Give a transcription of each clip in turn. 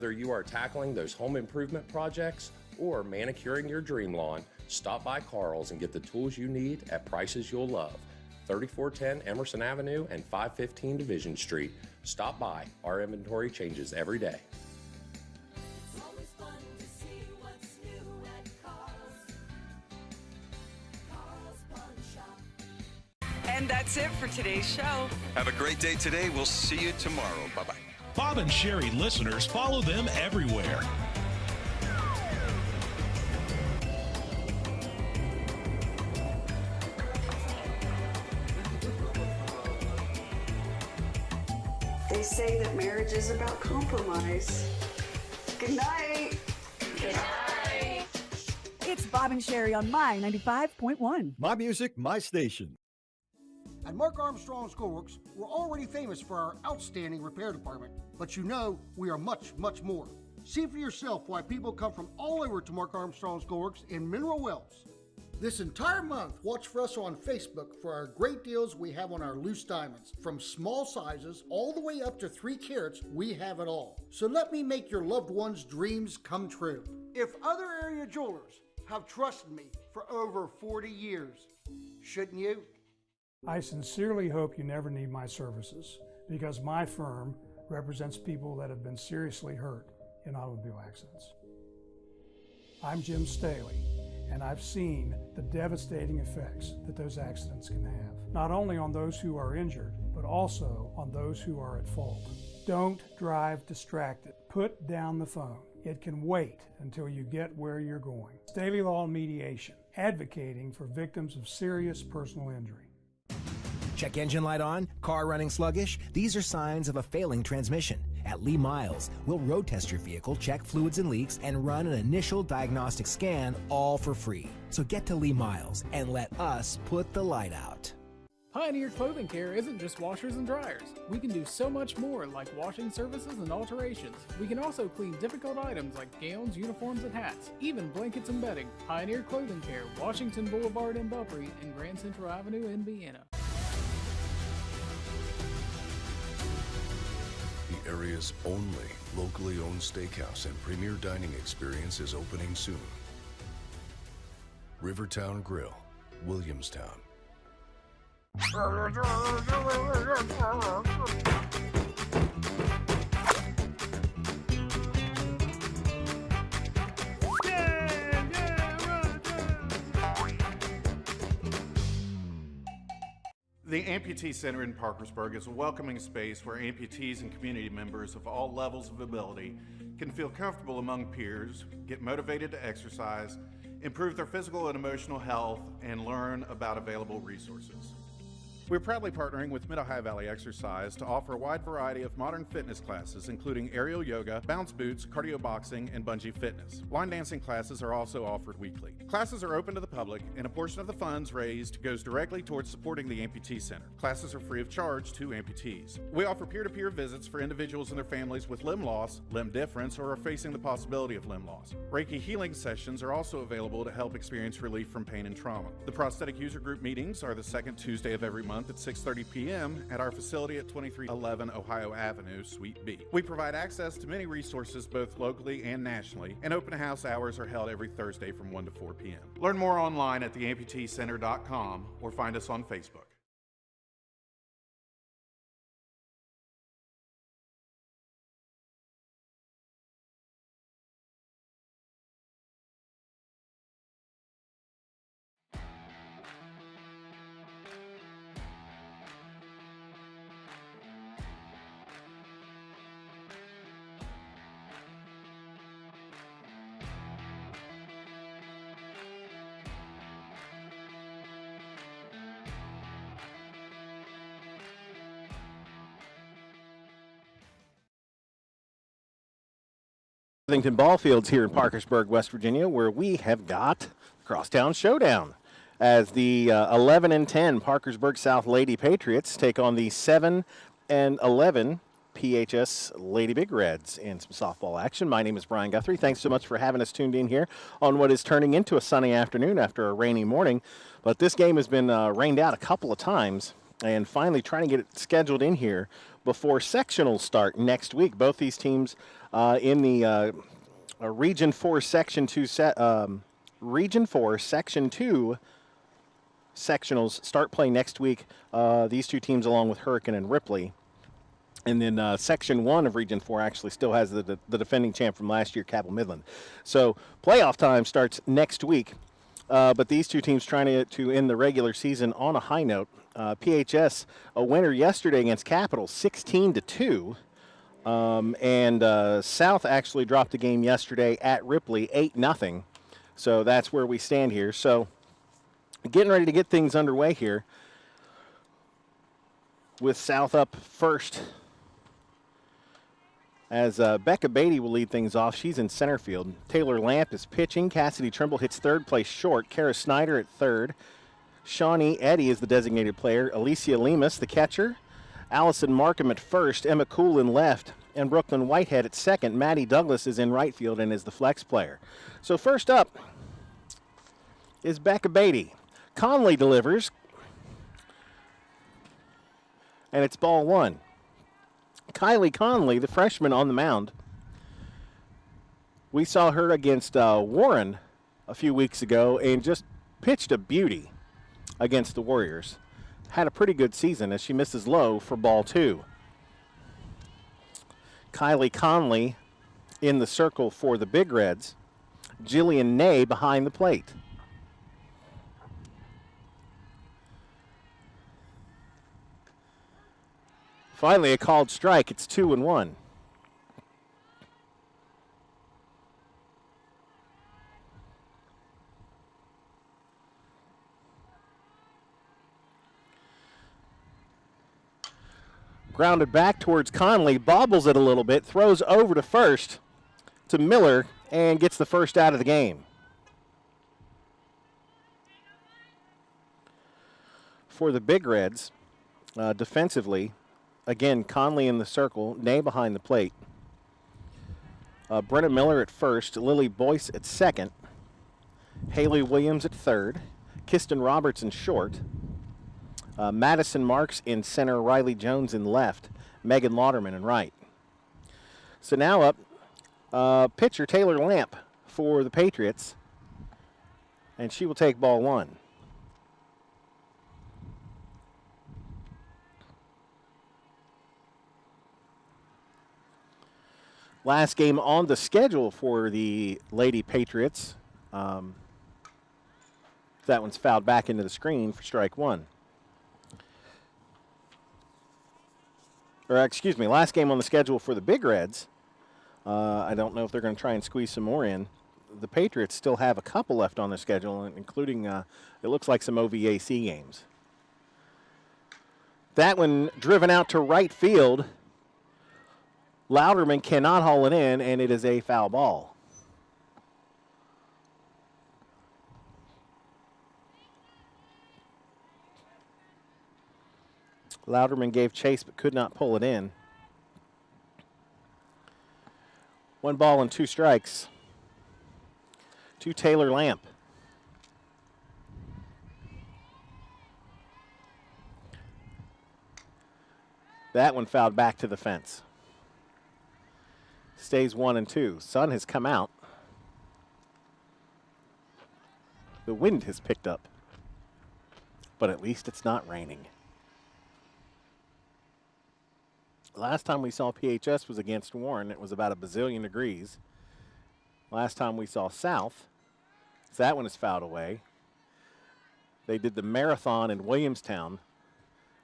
Whether you are tackling those home improvement projects or manicuring your dream lawn, stop by Carl's and get the tools you need at prices you'll love. 3410 Emerson Avenue and 515 Division Street. Stop by. Our inventory changes every day. It's always fun to see what's new at Carl's. Carl's Pawn Shop. And that's it for today's show. Have a great day today. We'll see you tomorrow. Bye-bye. Bob and Sherry listeners, follow them everywhere. They say that marriage is about compromise. Good night. Good night. It's Bob and Sherry on My 95.1. My music, my station. At Mark Armstrong Schoolworks, we're already famous for our outstanding repair department, but you know we are much, much more. See for yourself why people come from all over to Mark Armstrong Schoolworks in Mineral Wells. This entire month, watch for us on Facebook for our great deals we have on our loose diamonds. From small sizes all the way up to 3 carats, we have it all. So let me make your loved one's dreams come true. If other area jewelers have trusted me for over 40 years, shouldn't you? I sincerely hope you never need my services because my firm represents people that have been seriously hurt in automobile accidents. I'm Jim Staley, and I've seen the devastating effects that those accidents can have, not only on those who are injured, but also on those who are at fault. Don't drive distracted. Put down the phone. It can wait until you get where you're going. Staley Law and Mediation, advocating for victims of serious personal injury. Check engine light on, car running sluggish. These are signs of a failing transmission. At Lee Miles, we'll road test your vehicle, check fluids and leaks, and run an initial diagnostic scan, all for free. So get to Lee Miles and let us put the light out. Pioneer Clothing Care isn't just washers and dryers. We can do so much more, like washing services and alterations. We can also clean difficult items like gowns, uniforms, and hats, even blankets and bedding. Pioneer Clothing Care, Washington Boulevard in Belpre and Grand Central Avenue in Vienna. The area's only locally owned steakhouse and premier dining experience is opening soon. Rivertown Grill, Williamstown. The Amputee Center in Parkersburg is a welcoming space where amputees and community members of all levels of ability can feel comfortable among peers, get motivated to exercise, improve their physical and emotional health, and learn about available resources. We're proudly partnering with Mid-Ohio Valley Exercise to offer a wide variety of modern fitness classes, including aerial yoga, bounce boots, cardio boxing, and bungee fitness. Line dancing classes are also offered weekly. Classes are open to the public, and a portion of the funds raised goes directly towards supporting the Amputee Center. Classes are free of charge to amputees. We offer peer-to-peer visits for individuals and their families with limb loss, limb difference, or are facing the possibility of limb loss. Reiki healing sessions are also available to help experience relief from pain and trauma. The prosthetic user group meetings are the second Tuesday of every month at 6:30 p.m. at our facility at 2311 Ohio Avenue, Suite B. We provide access to many resources both locally and nationally, and open house hours are held every Thursday from 1 to 4 p.m. Learn more online at theamputeecenter.com or find us on Facebook. Worthington Ball Fields here in Parkersburg, West Virginia, where we have got Crosstown Showdown as the 11-10 Parkersburg South Lady Patriots take on the 7-11 PHS Lady Big Reds in some softball action. My name is Brian Guthrie. Thanks so much for having us tuned in here on what is turning into a sunny afternoon after a rainy morning. But this game has been rained out a couple of times, and finally trying to get it scheduled in here before sectionals start next week. Both these teams in the Region 4 Section 2 Region 4 Section 2 sectionals start play next week. These two teams along with Hurricane and Ripley. And then Section 1 of Region 4 actually still has the defending champ from last year, Cabell Midland. So playoff time starts next week. But these two teams trying to end the regular season on a high note. PHS, a winner yesterday against Capital, 16-2. And South actually dropped a game yesterday at Ripley, 8-0. So that's where we stand here. So getting ready to get things underway here with South up first. As Becca Beatty will lead things off. She's in center field. Taylor Lamp is pitching. Cassidy Trimble hits third place short. Kara Snyder at third. Shawnee Eddy is the designated player. Alicia Lemus, the catcher. Allison Markham at first. Emma Cool in left. And Brooklyn Whitehead at second. Maddie Douglas is in right field and is the flex player. So first up is Becca Beatty. Conley delivers. And it's ball one. Kylie Conley, the freshman on the mound. We saw her against Warren a few weeks ago and just pitched a beauty against the Warriors. Had a pretty good season as she misses low for ball two. Kylie Conley in the circle for the Big Reds. Jillian Ney behind the plate. Finally, a called strike. It's 2-1. Grounded back towards Conley, bobbles it a little bit, throws over to first to Miller, and gets the first out of the game. For the Big Reds, defensively, again, Conley in the circle, Ney behind the plate. Brenna Miller at first, Lily Boyce at second, Haley Williams at third, Kiston Roberts in short, Madison Marks in center, Riley Jones in left, Megan Lauderman in right. So now up, pitcher Taylor Lamp for the Patriots, and she will take ball one. Last game on the schedule for the Lady Patriots. That one's fouled back into the screen for strike one. Or, excuse me, last game on the schedule for the Big Reds. I don't know if they're going to try and squeeze some more in. The Patriots still have a couple left on the schedule, including, it looks like some OVAC games. That one driven out to right field. Louderman cannot haul it in, and it is a foul ball. Louderman gave chase but could not pull it in. 1 ball and 2 strikes to Taylor Lamp. That one fouled back to the fence. Stays 1-2. Sun has come out. The wind has picked up. But at least it's not raining. Last time we saw PHS was against Warren. It was about a bazillion degrees. Last time we saw South, so that one is fouled away. They did the marathon in Williamstown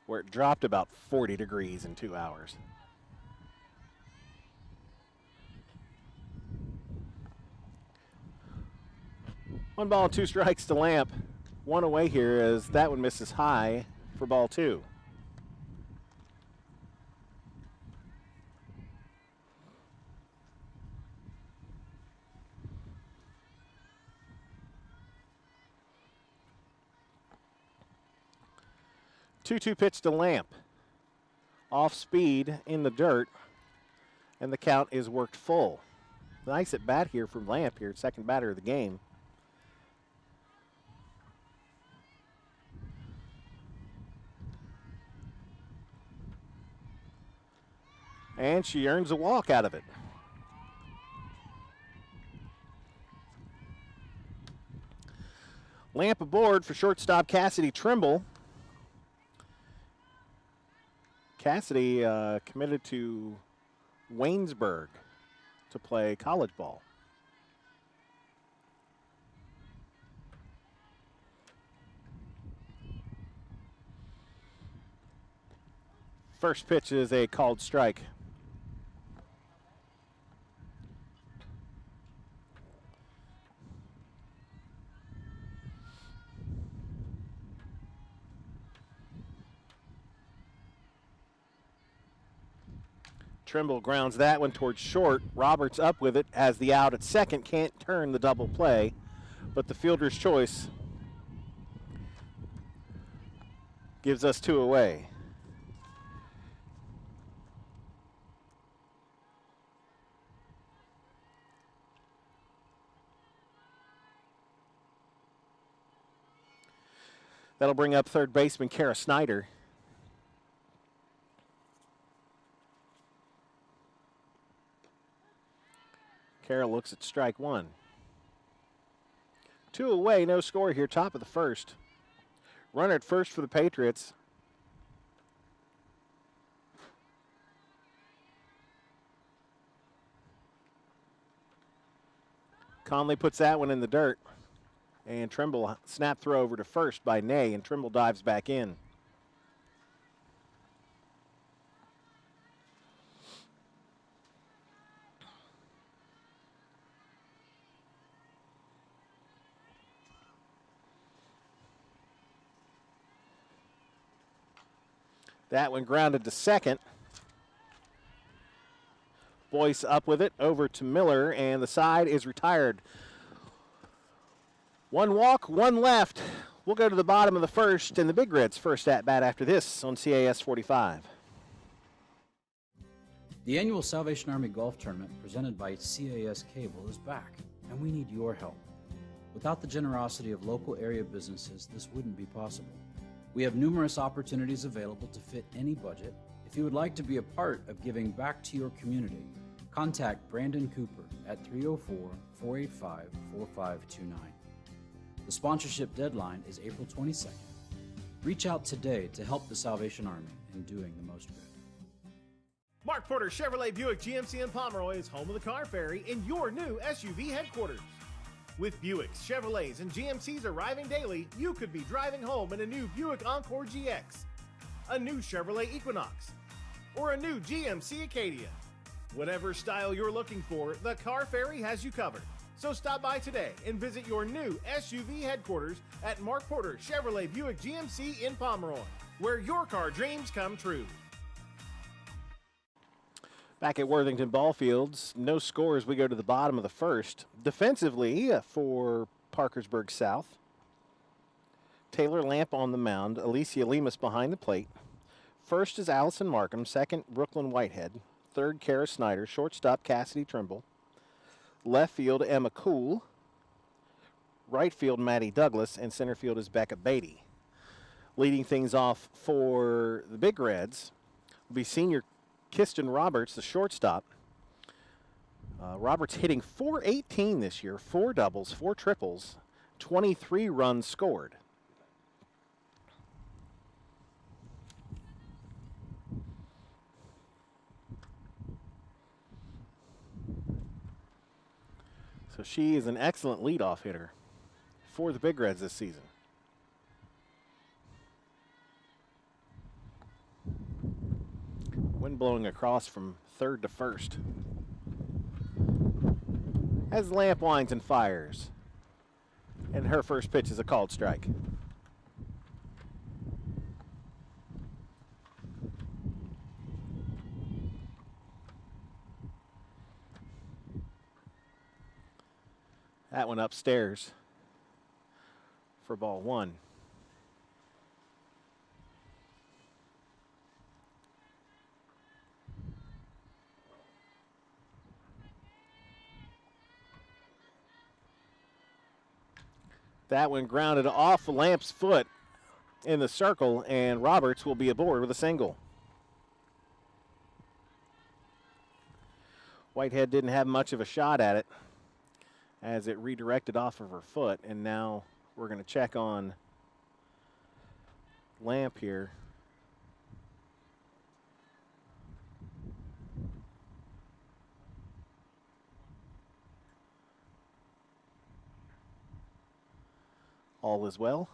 where it dropped about 40 degrees in 2 hours. 1 ball, 2 strikes to Lamp. 1 away here as that one misses high for ball 2. Two pitch to Lamp. Off speed in the dirt, and the count is worked full. Nice at bat here from Lamp here, second batter of the game. And she earns a walk out of it. Lamp aboard for shortstop Cassidy Trimble. Cassidy committed to Waynesburg to play college ball. First pitch is a called strike. Trimble grounds that one towards short. Roberts up with it, has the out at second, can't turn the double play, but the fielder's choice gives us 2 away. That'll bring up third baseman Kara Snyder. Kara looks at strike one. 2 away, no score here, top of the first. Runner at first for the Patriots. Conley puts that one in the dirt. And Trimble snap throw over to first by Ney, and Trimble dives back in. That one grounded to second. Boyce up with it, over to Miller, and the side is retired. 1 walk, 1 left. We'll go to the bottom of the first, and the Big Reds first at bat after this on CAS 45. The annual Salvation Army Golf Tournament presented by CAS Cable is back, and we need your help. Without the generosity of local area businesses, this wouldn't be possible. We have numerous opportunities available to fit any budget. If you would like to be a part of giving back to your community, contact Brandon Cooper at 304-485-4529. The sponsorship deadline is April 22nd. Reach out today to help the Salvation Army in doing the most good. Mark Porter Chevrolet Buick GMC in Pomeroy is home of the Car Ferry in your new SUV headquarters. With Buicks, Chevrolets, and GMCs arriving daily, you could be driving home in a new Buick Encore GX, a new Chevrolet Equinox, or a new GMC Acadia. Whatever style you're looking for, the Car Ferry has you covered. So stop by today and visit your new SUV headquarters at Mark Porter Chevrolet Buick GMC in Pomeroy, where your car dreams come true. Back at Worthington Ballfields, no scores. We go to the bottom of the first. Defensively for Parkersburg South, Taylor Lamp on the mound, Alicia Lemus behind the plate. First is Allison Markham, second Brooklyn Whitehead, third Kara Snyder, shortstop Cassidy Trimble, left field Emma Cool, right field Maddie Douglas, and center field is Becca Beatty. Leading things off for the Big Reds will be senior Kiston Roberts, the shortstop. Roberts hitting .418 this year, 4 doubles, 4 triples, 23 runs scored. So she is an excellent leadoff hitter for the Big Reds this season. Wind blowing across from third to first. As Lamp winds and fires. And her first pitch is a called strike. That one upstairs for ball 1. That one grounded off Lamp's foot in the circle, and Roberts will be aboard with a single. Whitehead didn't have much of a shot at it as it redirected off of her foot, and now we're going to check on Lamp here. All is well.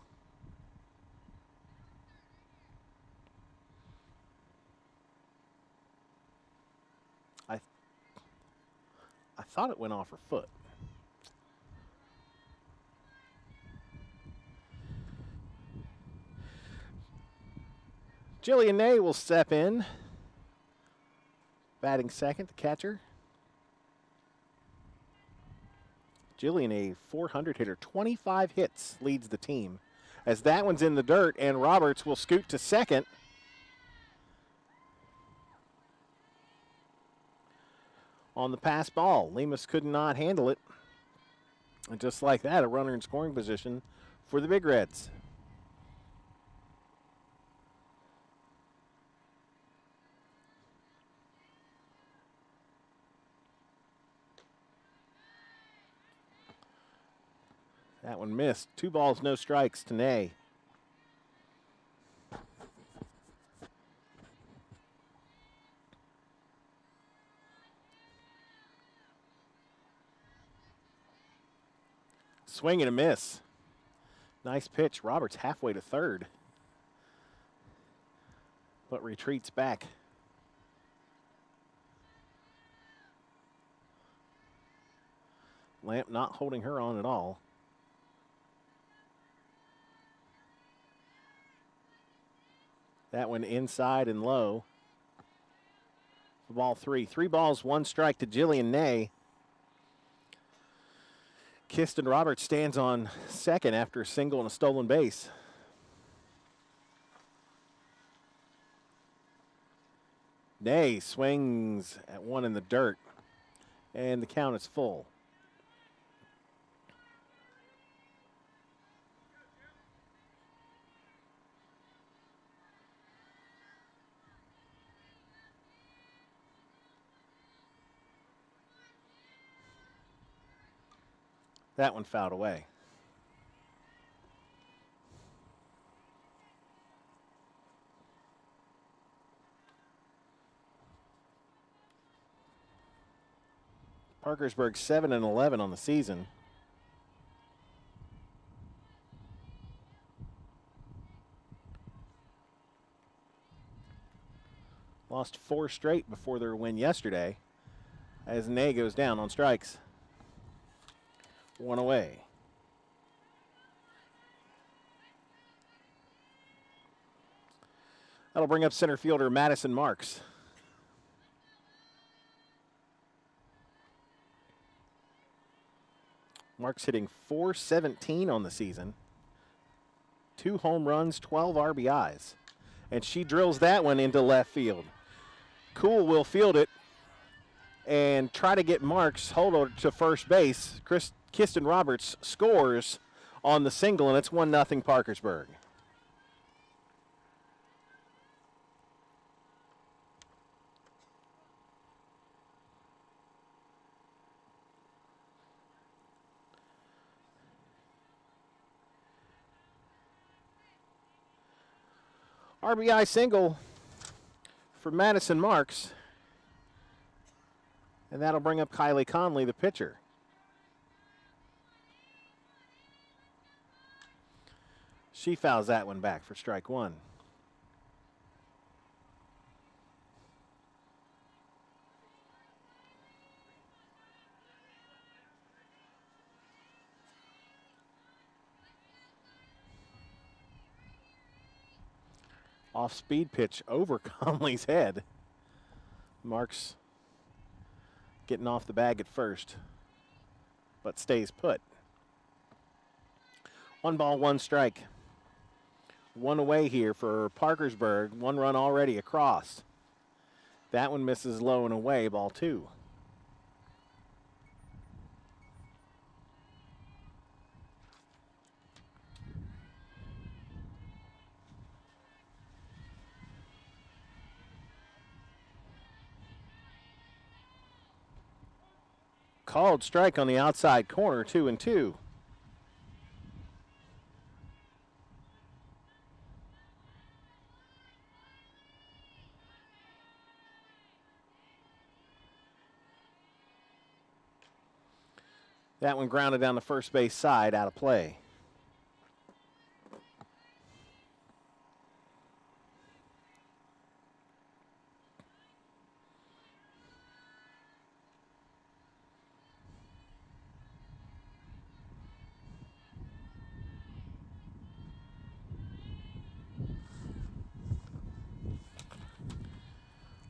I thought it went off her foot. Jillian Ney will step in. Batting second, the catcher. Jillian, a 400 hitter, 25 hits, leads the team. As that one's in the dirt, and Roberts will scoot to second. On the pass ball, Lemus could not handle it. And just like that, a runner in scoring position for the Big Reds. That one missed. 2 balls, no strikes to Ney. Swing and a miss. Nice pitch. Roberts halfway to third, but retreats back. Lamp not holding her on at all. That one inside and low. For ball 3. 3 balls, 1 strike to Jillian Ney. Kiston Roberts stands on second after a single and a stolen base. Ney swings at one in the dirt, and the count is full. That one fouled away. Parkersburg 7-11 on the season. Lost 4 straight before their win yesterday as Ney goes down on strikes. 1 away. That'll bring up center fielder Madison Marks. Marks hitting .417 on the season. 2 home runs, 12 RBIs. And she drills that one into left field. Cool will field it and try to get Marks hold to first base. Kiston Roberts scores on the single, and it's 1-0 Parkersburg. RBI single for Madison Marks, and that'll bring up Kylie Conley, the pitcher. She fouls that one back for strike 1. Off-speed pitch over Conley's head. Marks getting off the bag at first, but stays put. 1 ball, 1 strike. 1 away here for Parkersburg. 1 run already across. That one misses low and away, ball 2. Called strike on the outside corner, 2-2. That one grounded down the first base side, out of play.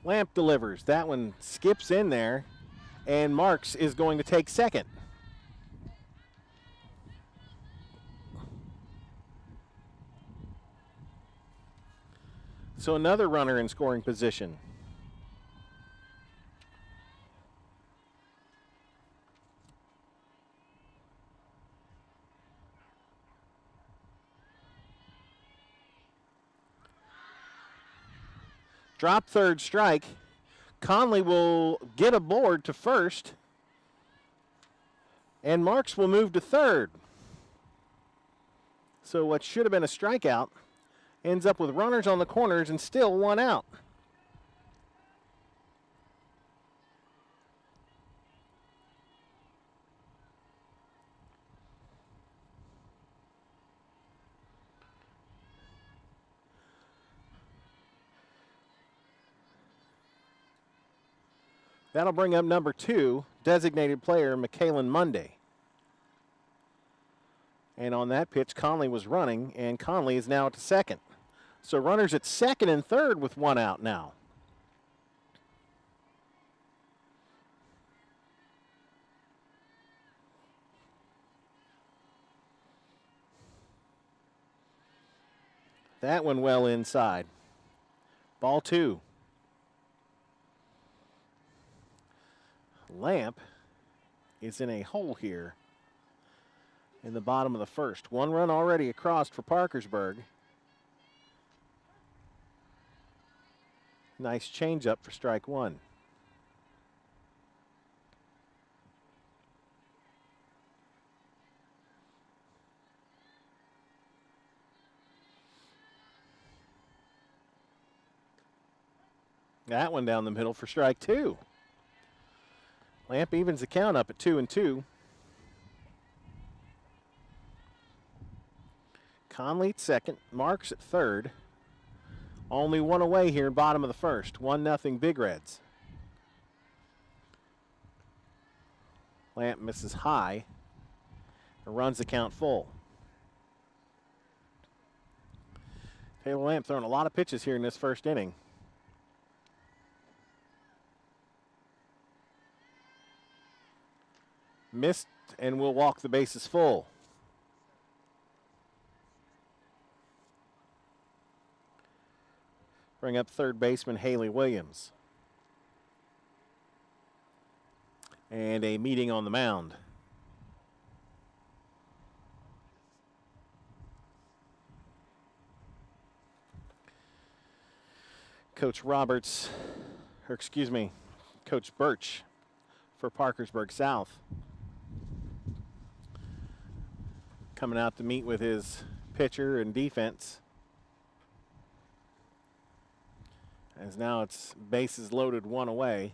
Lamp delivers. That one skips in there, and Marks is going to take second. So another runner in scoring position. Drop third strike. Conley will get aboard to first, and Marks will move to third. So what should have been a strikeout ends up with runners on the corners and still one out. That'll bring up number 2, designated player McKalen Monday. And on that pitch, Conley was running, and Conley is now at second. So runners at second and third with one out now. That one well inside. Ball 2. Lamp is in a hole here in the bottom of the first. One run already across for Parkersburg. Nice changeup for strike one. That one down the middle for strike two. Lamp evens the count up at 2-2. Conley at second, Marks at third. Only one away here in bottom of the first. 1-0 Big Reds. Lamp misses high and runs the count full. Taylor Lamp throwing a lot of pitches here in this first inning. Missed and will walk the bases full. Bring up third baseman Haley Williams. And a meeting on the mound. Coach Coach Birch for Parkersburg South. Coming out to meet with his pitcher and defense. As now it's bases loaded, one away.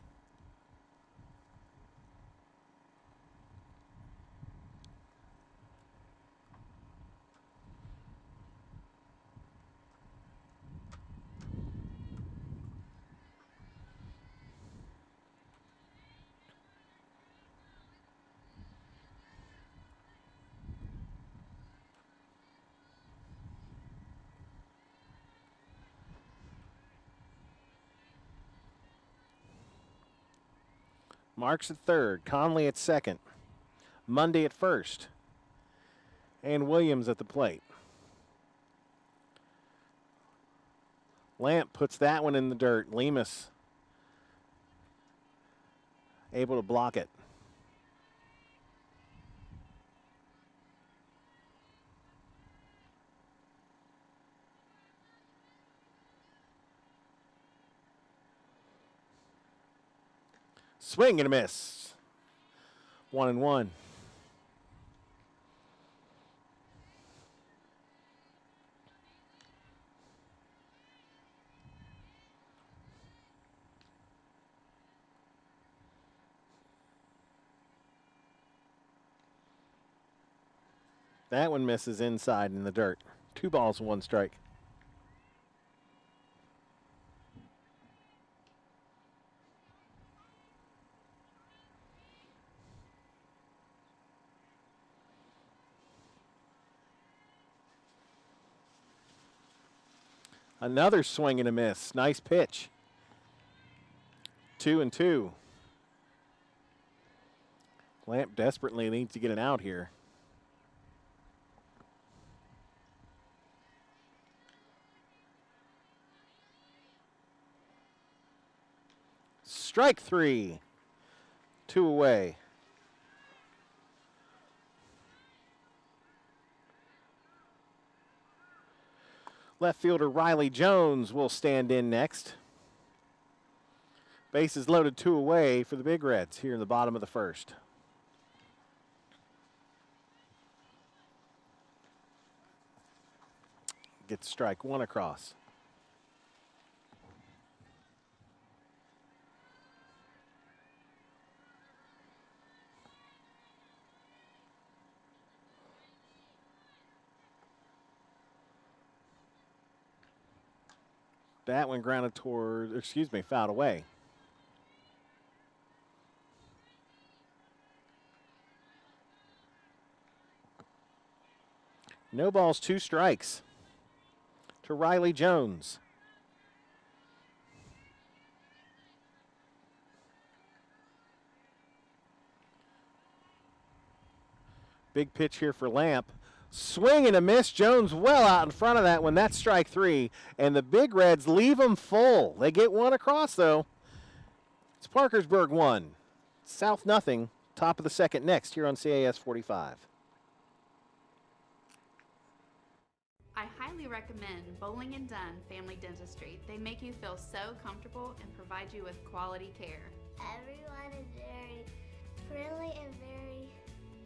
Marks at third, Conley at second, Monday at first, and Williams at the plate. Lamp puts that one in the dirt. Lemus able to block it. Swing and a miss. 1-1. That one misses inside in the dirt. 2 balls, 1 strike. Another swing and a miss. Nice pitch. 2-2. Lamp desperately needs to get an out here. Strike 3. 2 away. Left fielder Riley Jones will stand in next. Bases loaded, 2 away for the Big Reds here in the bottom of the first. Gets strike 1 across. That one grounded toward, fouled away. No balls, 2 strikes to Riley Jones. Big pitch here for Lamp. Swing and a miss. Jones well out in front of that one. That's strike 3. And the Big Reds leave them full. They get 1 across, though. It's Parkersburg 1. South nothing. Top of the second next here on CAS 45. I highly recommend Bowling and Dunn Family Dentistry. They make you feel so comfortable and provide you with quality care. Everyone is very friendly and very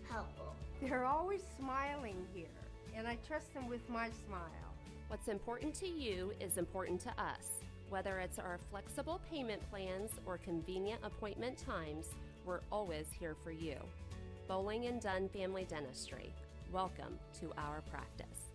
helpful. They're always smiling here, and I trust them with my smile. What's important to you is important to us. Whether it's our flexible payment plans or convenient appointment times, we're always here for you. Bowling and Dunn Family Dentistry. Welcome to our practice.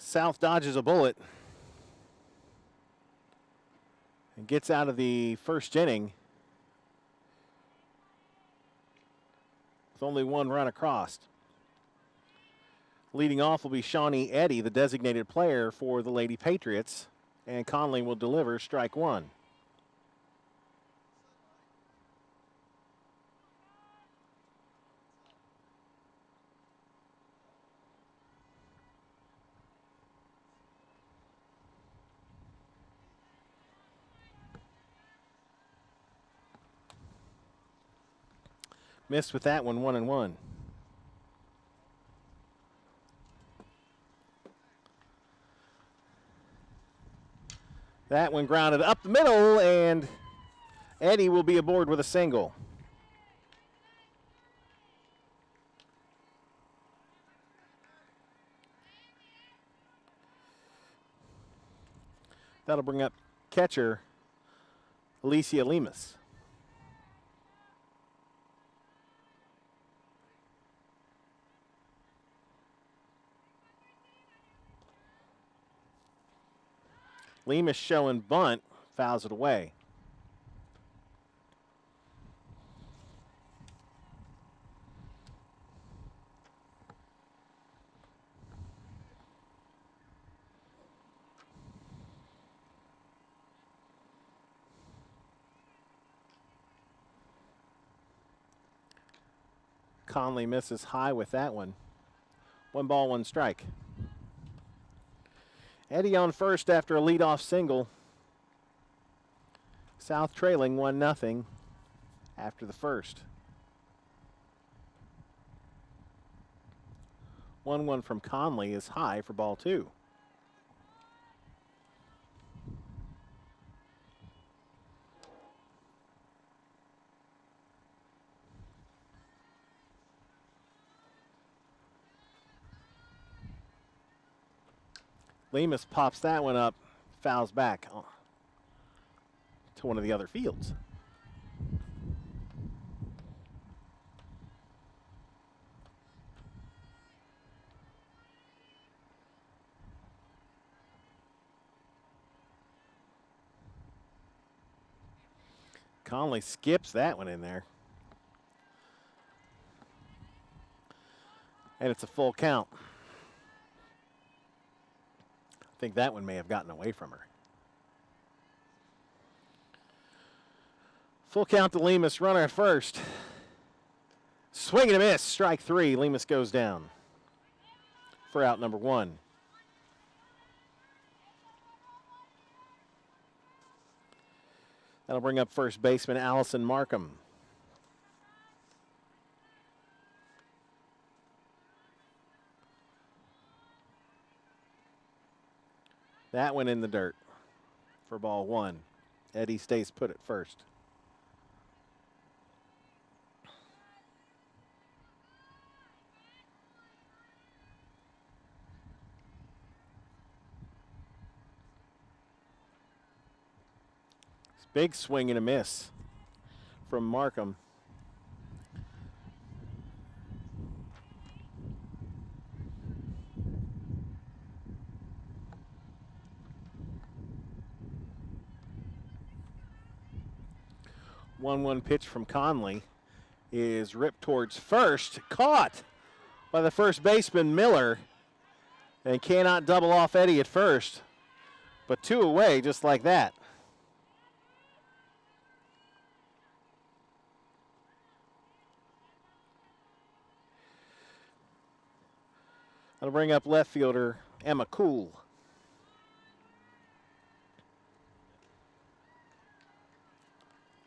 South dodges a bullet and gets out of the first inning with only 1 run across. Leading off will be Shawnee Eddy, the designated player for the Lady Patriots, and Conley will deliver strike 1. Missed with that one, 1-1. That one grounded up the middle, and Eddy will be aboard with a single. That'll bring up catcher Alicia Lemus. Lemus showing bunt, fouls it away. Conley misses high with that one. 1 ball, 1 strike. Eddie on first after a leadoff single. South trailing 1-0 after the first. 1-1 from Conley is high for ball 2. Lemus pops that one up, fouls back to one of the other fields. Conley skips that one in there. And it's a full count. I think that one may have gotten away from her. Full count to Lemus, runner at first. Swing and a miss, strike 3. Lemus goes down for out number 1. That'll bring up first baseman Allison Markham. That went in the dirt for ball 1. Eddie stays put at first. Big swing and a miss from Markham. One pitch from Conley is ripped towards first, caught by the first baseman Miller, and cannot double off Eddie at first, but 2 away just like that. That'll bring up left fielder Emma Cool.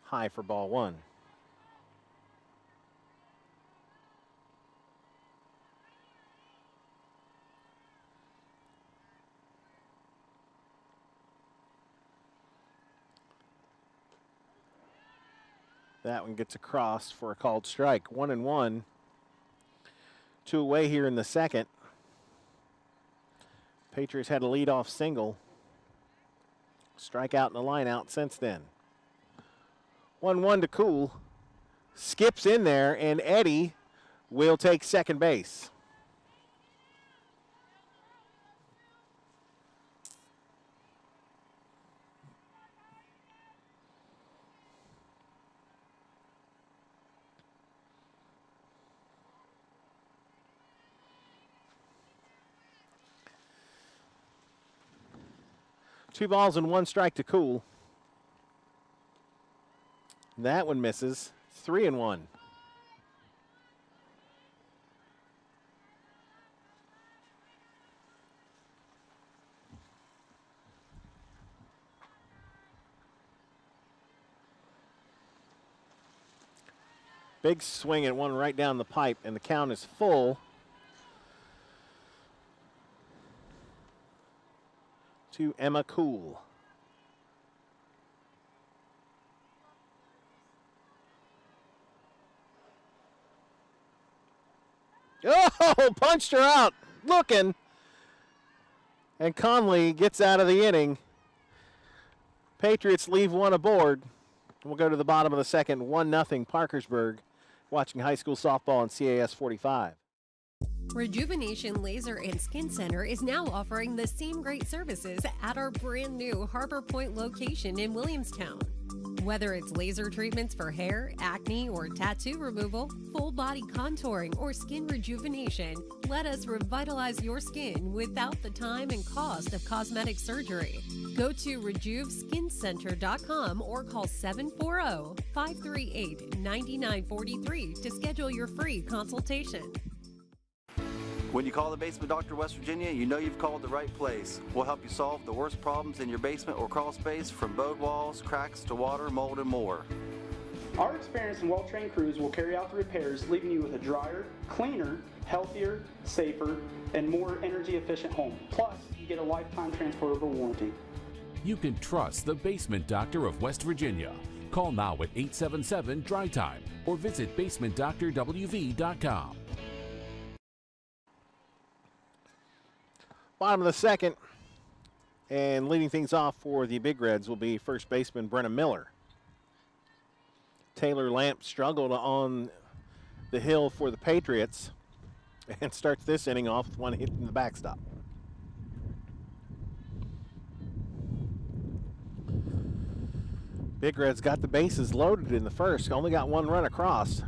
High for ball 1. That one gets across for a called strike. 1-1. 2 away here in the second. Patriots had a leadoff single. Strikeout and a line out since then. 1-1 to Cool. Skips in there, and Eddie will take second base. Two balls and 1 strike to Cool. That one misses. 3-1. Big swing at one right down the pipe, and the count is full. To Emma Cool. Oh, punched her out, looking. And Conley gets out of the inning. Patriots leave 1 aboard. We'll go to the bottom of the second, 1-0 Parkersburg. Watching high school softball on CAS 45. Rejuvenation Laser and Skin Center is now offering the same great services at our brand new Harbor Point location in Williamstown. Whether it's laser treatments for hair, acne, or tattoo removal, full body contouring, or skin rejuvenation, let us revitalize your skin without the time and cost of cosmetic surgery. Go to RejuveSkinCenter.com or call 740-538-9943 to schedule your free consultation. When you call the Basement Doctor West Virginia, you know you've called the right place. We'll help you solve the worst problems in your basement or crawl space, from bowed walls, cracks to water, mold, and more. Our experienced and well-trained crews will carry out the repairs, leaving you with a drier, cleaner, healthier, safer, and more energy-efficient home. Plus, you get a lifetime transferable warranty. You can trust the Basement Doctor of West Virginia. Call now at 877-DRY-TIME or visit basementdoctorwv.com. Bottom of the second, and leading things off for the Big Reds will be first baseman Brenna Miller. Taylor Lamp struggled on the hill for the Patriots and starts this inning off with one hit in the backstop. Big Reds got the bases loaded in the first, only got one run across.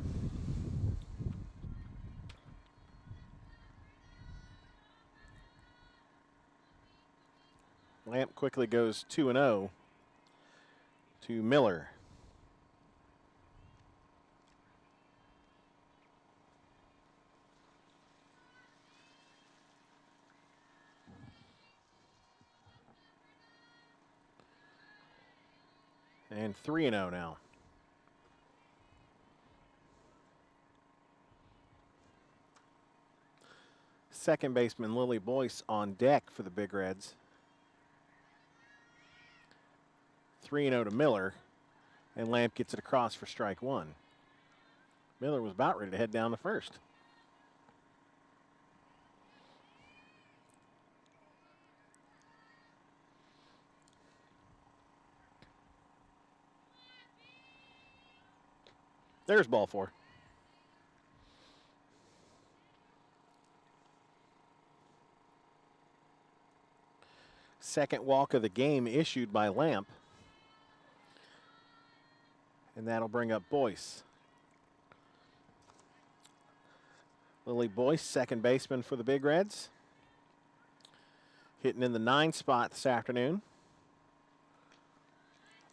Lamp quickly goes 2-0 to Miller. And 3-0 now. Second baseman Lily Boyce on deck for the Big Reds. 3-0 to Miller, and Lamp gets it across for strike one. Miller was about ready to head down the first. There's ball four. Second walk of the game issued by Lamp. And that'll bring up Boyce. Lily Boyce, second baseman for the Big Reds. Hitting in the 9 spot this afternoon.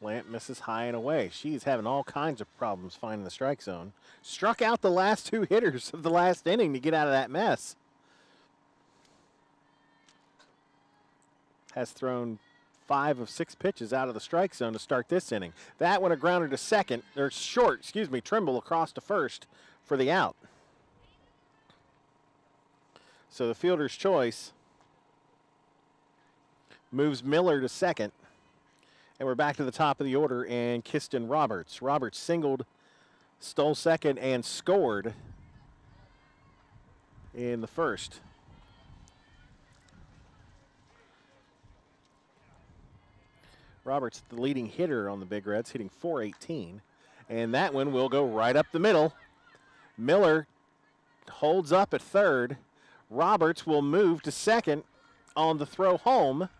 Lamp misses high and away. She's having all kinds of problems finding the strike zone. Struck out the last 2 hitters of the last inning to get out of that mess. Has thrown 5 of 6 pitches out of the strike zone to start this inning. That one a grounder to second, or short, excuse me, Trimble across to first for the out. So the fielder's choice moves Miller to second. And we're back to the top of the order, and Kiston Roberts. Roberts singled, stole second, and scored in the first. Roberts, the leading hitter on the Big Reds, hitting .418. And that one will go right up the middle. Miller holds up at third. Roberts will move to second on the throw home.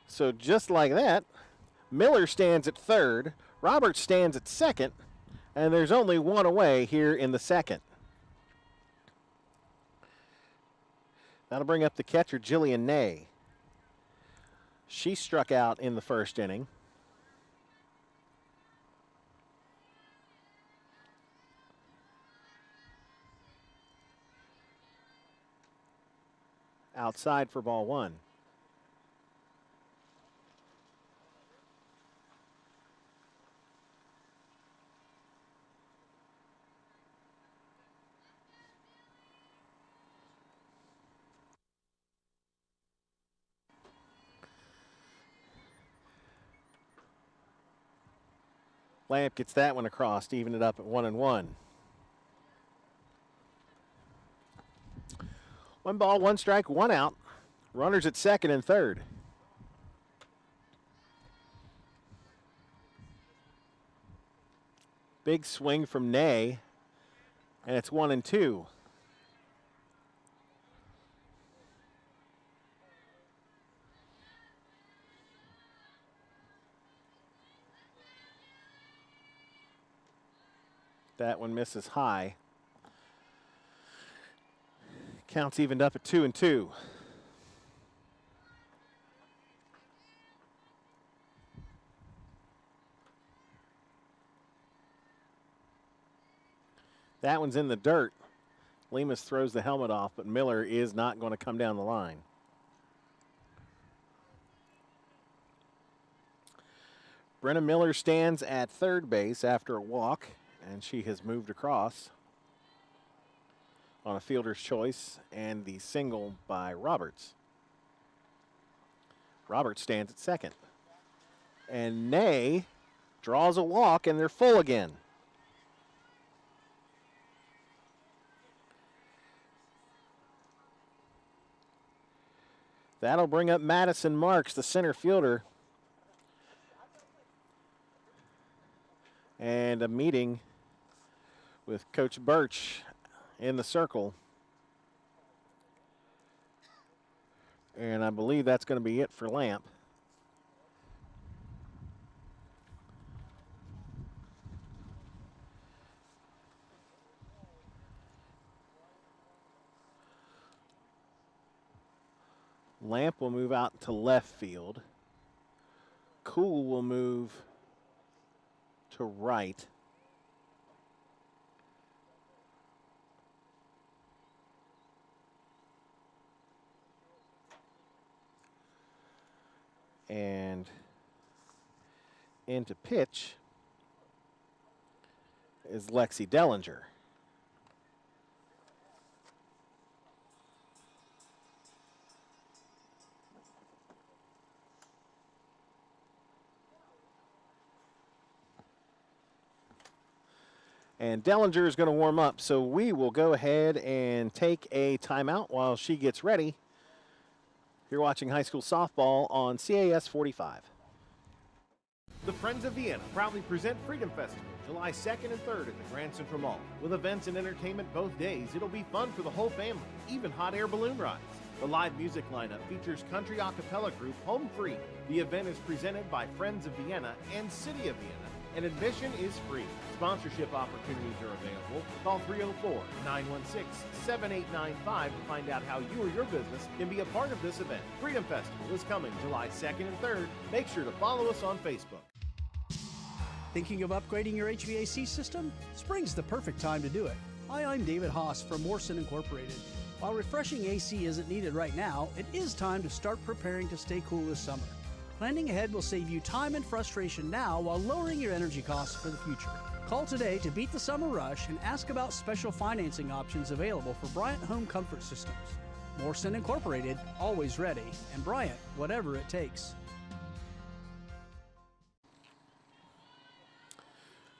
So just like that, Miller stands at third. Roberts stands at second. And there's only one away here in the second. That'll bring up the catcher, Jillian Ney. She struck out in the first inning. Outside for ball one. Lamp gets that one across to even it up at 1-1. 1 ball, 1 strike, 1 out. Runners at second and third. Big swing from Nay, and it's 1-2. That one misses high. Counts evened up at 2-2. That one's in the dirt. Lemus throws the helmet off, but Miller is not going to come down the line. Brenna Miller stands at third base after a walk, and she has moved across on a fielder's choice and the single by Roberts. Roberts stands at second. And Nay draws a walk, and they're full again. That'll bring up Madison Marks, the center fielder. And a meeting with Coach Birch in the circle. And I believe that's going to be it for Lamp. Lamp will move out to left field. Cool will move to right. And into pitch is Lexi Dellinger. And Dellinger is going to warm up, so we will go ahead and take a timeout while she gets ready. You're watching high school softball on CAS 45. The Friends of Vienna proudly present Freedom Festival, July 2nd and 3rd at the Grand Central Mall. With events and entertainment both days, it'll be fun for the whole family, even hot air balloon rides. The live music lineup features country a cappella group Home Free. The event is presented by Friends of Vienna and City of Vienna, and admission is free. Sponsorship opportunities are available. Call 304-916-7895 to find out how you or your business can be a part of this event. Freedom Festival is coming July 2nd and 3rd. Make sure to follow us on Facebook. Thinking of upgrading your HVAC system? Spring's the perfect time to do it. Hi, I'm David Haas from Morrison Incorporated. While refreshing AC isn't needed right now, it is time to start preparing to stay cool this summer. Planning ahead will save you time and frustration now while lowering your energy costs for the future. Call today to beat the summer rush and ask about special financing options available for Bryant Home Comfort Systems. Morrison Incorporated, always ready, and Bryant, whatever it takes.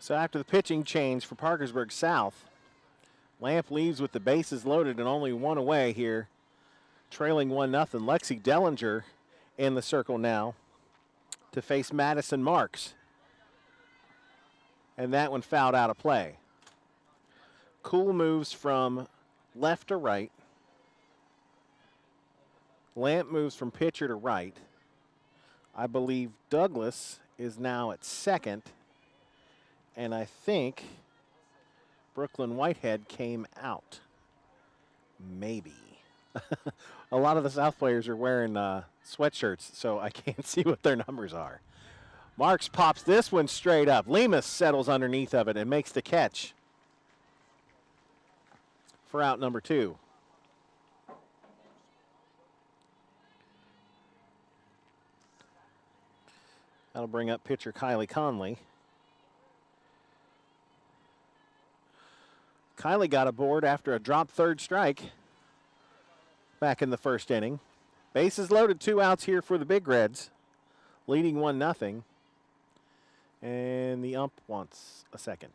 So after the pitching change for Parkersburg South, Lamp leaves with the bases loaded and only one away here, trailing 1-0. Lexi Dellinger in the circle now to face Madison Marks. And that one fouled out of play. Cool moves from left to right. Lamp moves from pitcher to right. I believe Douglas is now at second. And I think Brooklyn Whitehead came out. Maybe. A lot of the South players are wearing sweatshirts, so I can't see what their numbers are. Marks pops this one straight up. Lemus settles underneath of it and makes the catch for out number 2. That'll bring up pitcher Kylie Conley. Kylie got aboard after a drop third strike back in the first inning. Bases loaded, 2 outs here for the Big Reds, leading 1-0. And the ump wants a second.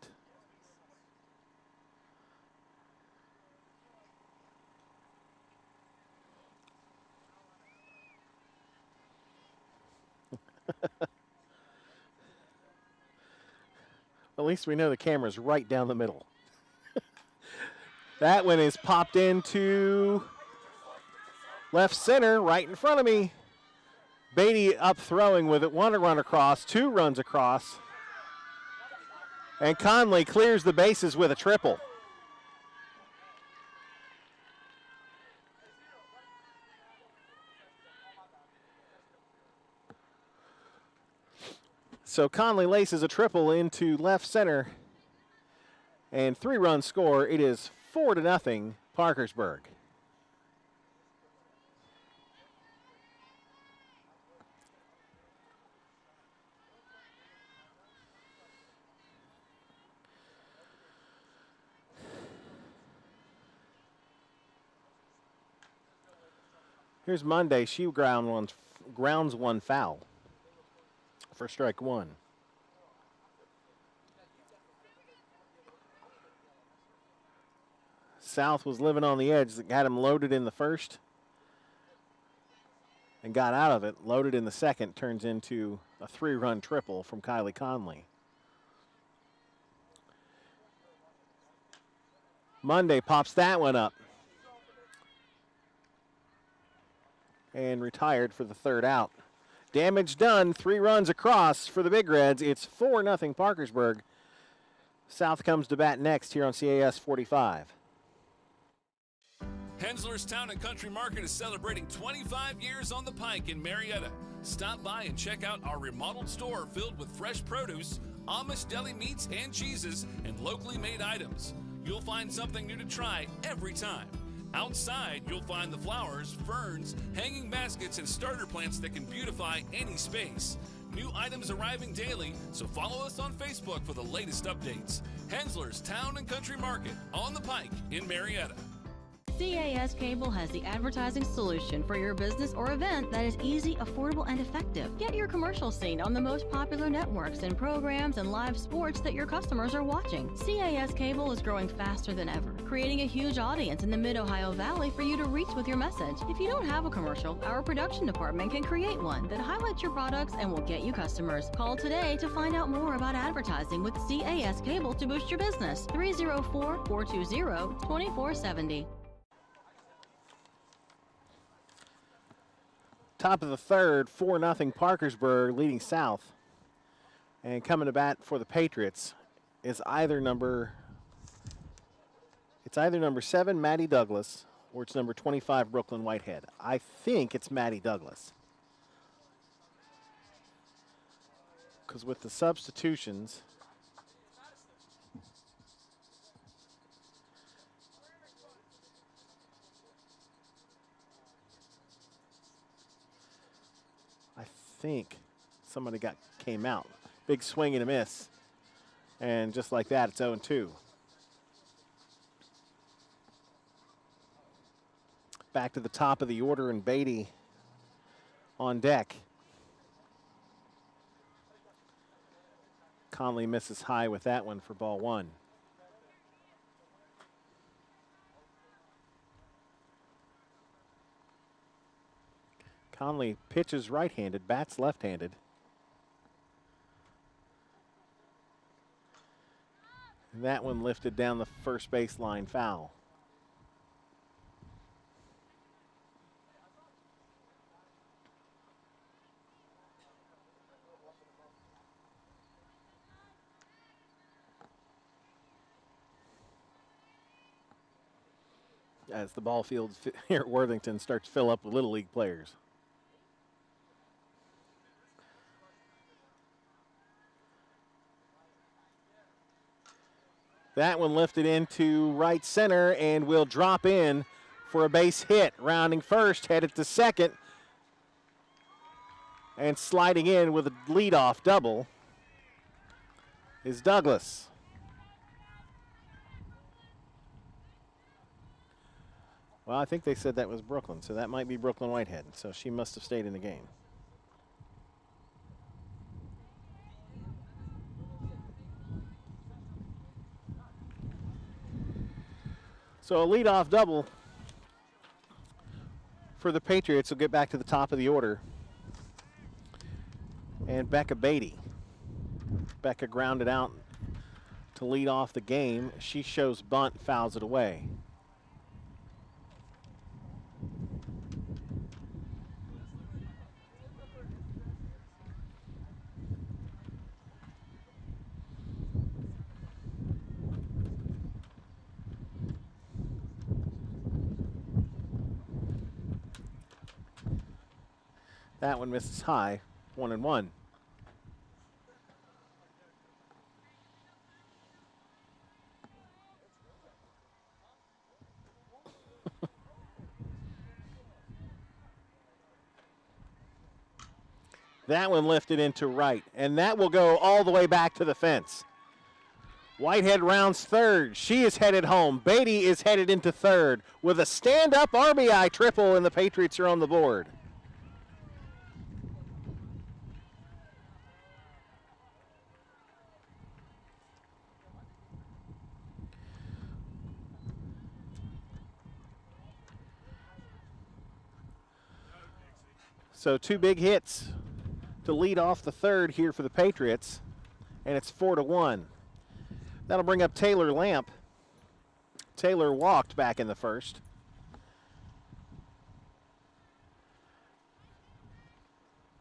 At least we know the camera's right down the middle. That one is popped into left center, right in front of me. Beatty up throwing with it. One run across, 2 runs across. And Conley clears the bases with a triple. So Conley laces a triple into left center. And 3-run score. It is 4-0 Parkersburg. Here's Monday. She grounds one foul for strike 1. South was living on the edge. Had him loaded in the first and got out of it. Loaded in the second. Turns into a 3-run triple from Kylie Conley. Monday pops that one up. And retired for the 3rd out. Damage done. 3 runs across for the Big Reds. It's 4-0 Parkersburg. South comes to bat next here on CAS 45. Hensler's Town and Country Market is celebrating 25 years on the Pike in Marietta. Stop by and check out our remodeled store filled with fresh produce, Amish deli meats and cheeses, and locally made items. You'll find something new to try every time. Outside, you'll find the flowers, ferns, hanging baskets, and starter plants that can beautify any space. New items arriving daily, so follow us on Facebook for the latest updates. Hensler's Town and Country Market on the Pike in Marietta. CAS Cable has the advertising solution for your business or event that is easy, affordable, and effective. Get your commercials seen on the most popular networks and programs and live sports that your customers are watching. CAS Cable is growing faster than ever, creating a huge audience in the Mid-Ohio Valley for you to reach with your message. If you don't have a commercial, our production department can create one that highlights your products and will get you customers. Call today to find out more about advertising with CAS Cable to boost your business. 304-420-2470. Top of the 3rd, 4-0 Parkersburg leading South. And coming to bat for the Patriots is either number 7, Maddie Douglas, or it's number 25, Brooklyn Whitehead. I think it's Maddie Douglas. Because with the substitutions, I think somebody came out. Big swing and a miss. And just like that, it's 0-2. Back to the top of the order, and Beatty on deck. Conley misses high with that one for ball 1. Conley pitches right-handed, bats left-handed. And that one lifted down the first baseline foul. As the ball field here at Worthington starts to fill up with Little League players. That one lifted into right center and will drop in for a base hit. Rounding first, headed to second. And sliding in with a leadoff double is Douglas. Well, I think they said that was Brooklyn, so that might be Brooklyn Whitehead. So she must have stayed in the game. So a leadoff double for the Patriots will get back to the top of the order. And Becca Beatty. Becca grounded out to lead off the game. She shows bunt, fouls it away. That one misses high, 1-1. That one lifted into right, and that will go all the way back to the fence. Whitehead rounds third. She is headed home. Beatty is headed into third with a stand-up RBI triple, and the Patriots are on the board. So 2 big hits to lead off the third here for the Patriots, and it's 4-1. That'll bring up Taylor Lamp. Taylor walked back in the first.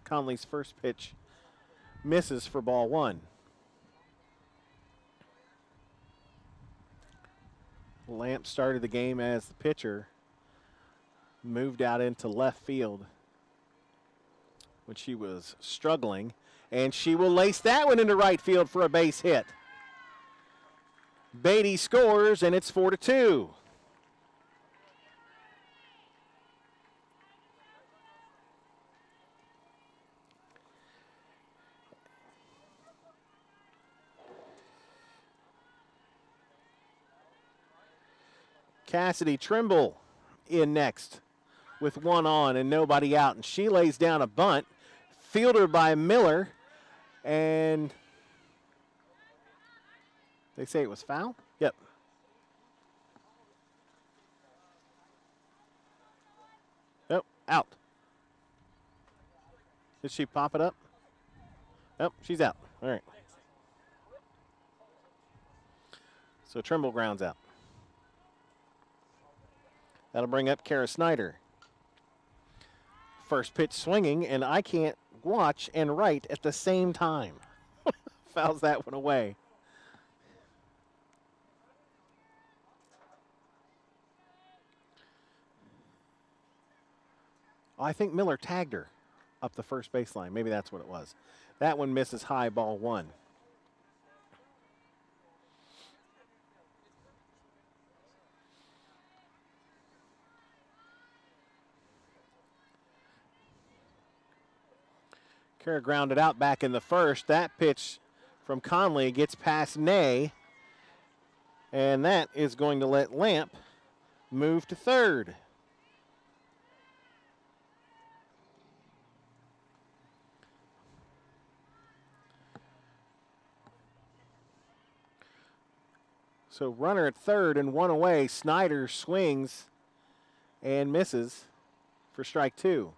Conley's first pitch misses for ball 1. Lamp started the game as the pitcher, moved out into left field when she was struggling, and she will lace that one into right field for a base hit. Beatty scores, and it's 4-2. Cassidy Trimble in next with 1 on and nobody out, and she lays down a bunt, fieldered by Miller, and they say it was foul? Yep. Nope, out. Did she pop it up? Nope, she's out. All right. So Trimble grounds out. That'll bring up Kara Snyder. First pitch swinging, and I can't watch and write at the same time. Fouls that one away. I think Miller tagged her up the first baseline. Maybe that's what it was. That one misses high, ball 1. Kara grounded out back in the first. That pitch from Conley gets past Ney, and that is going to let Lamp move to third. So runner at third and 1 away. Snyder swings and misses for strike 2.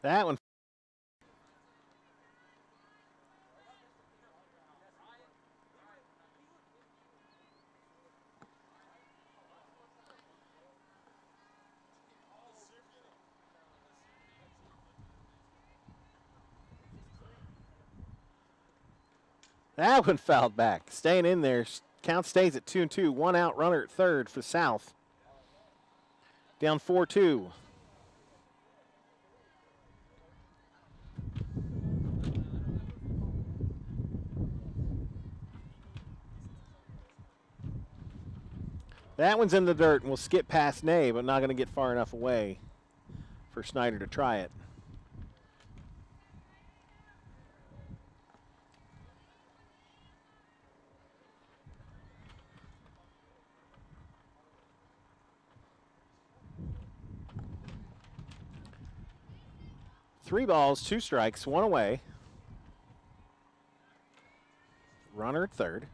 That one. That one fouled back. Staying in there. Count stays at 2-2. 1 out, runner at third for South. Down 4-2. That one's in the dirt and will skip past Ney, but not going to get far enough away for Snyder to try it. Three balls, 2 strikes, 1 away. Runner at third.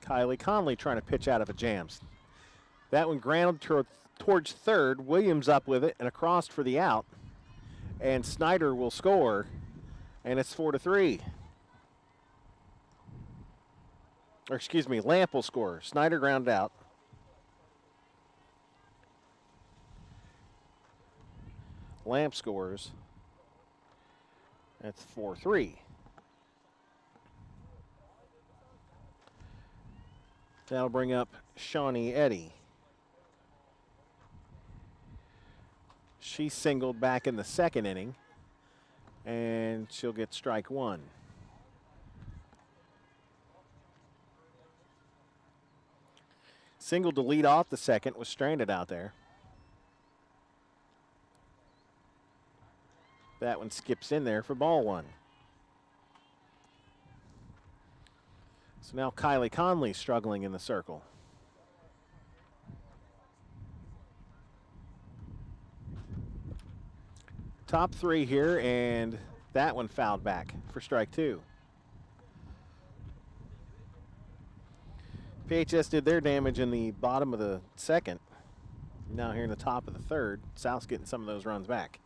Kylie Conley trying to pitch out of a jam. That one grounded towards third. Williams up with it and across for the out. And Snyder will score, and it's 4-3. Or excuse me, Lamp will score. Snyder grounded out. Lamp scores. That's 4-3. That'll bring up Shawnee Eddy. She singled back in the second inning, and she'll get strike one. Singled to lead off the second, was stranded out there. That one skips in there for ball one. So now Kylie Conley struggling in the circle. Top three here, and that one fouled back for strike two. PHS did their damage in the bottom of the second. Now here in the top of the third, South's getting some of those runs back.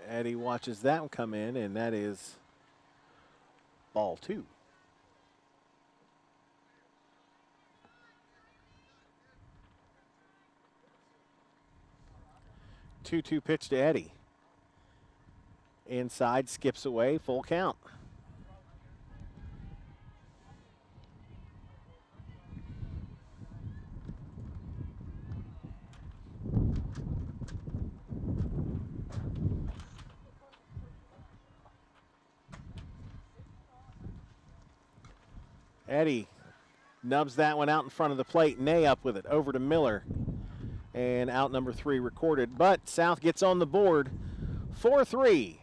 Eddie watches that one come in, and that is ball two. 2-2 pitch to Eddie. Inside, skips away, full count. Eddie nubs that one out in front of the plate. Nay up with it, over to Miller. And out number 3 recorded, but South gets on the board. 4-3.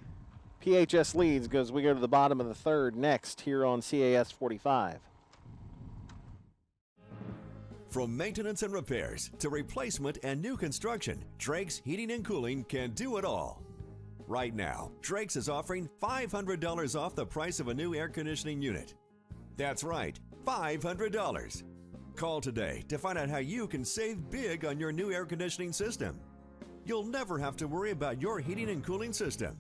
PHS leads because we go to the bottom of the third next here on CAS 45. From maintenance and repairs to replacement and new construction, Drake's Heating and Cooling can do it all. Right now, Drake's is offering $500 off the price of a new air conditioning unit. That's right, $500. Call today to find out how you can save big on your new air conditioning system. You'll never have to worry about your heating and cooling system.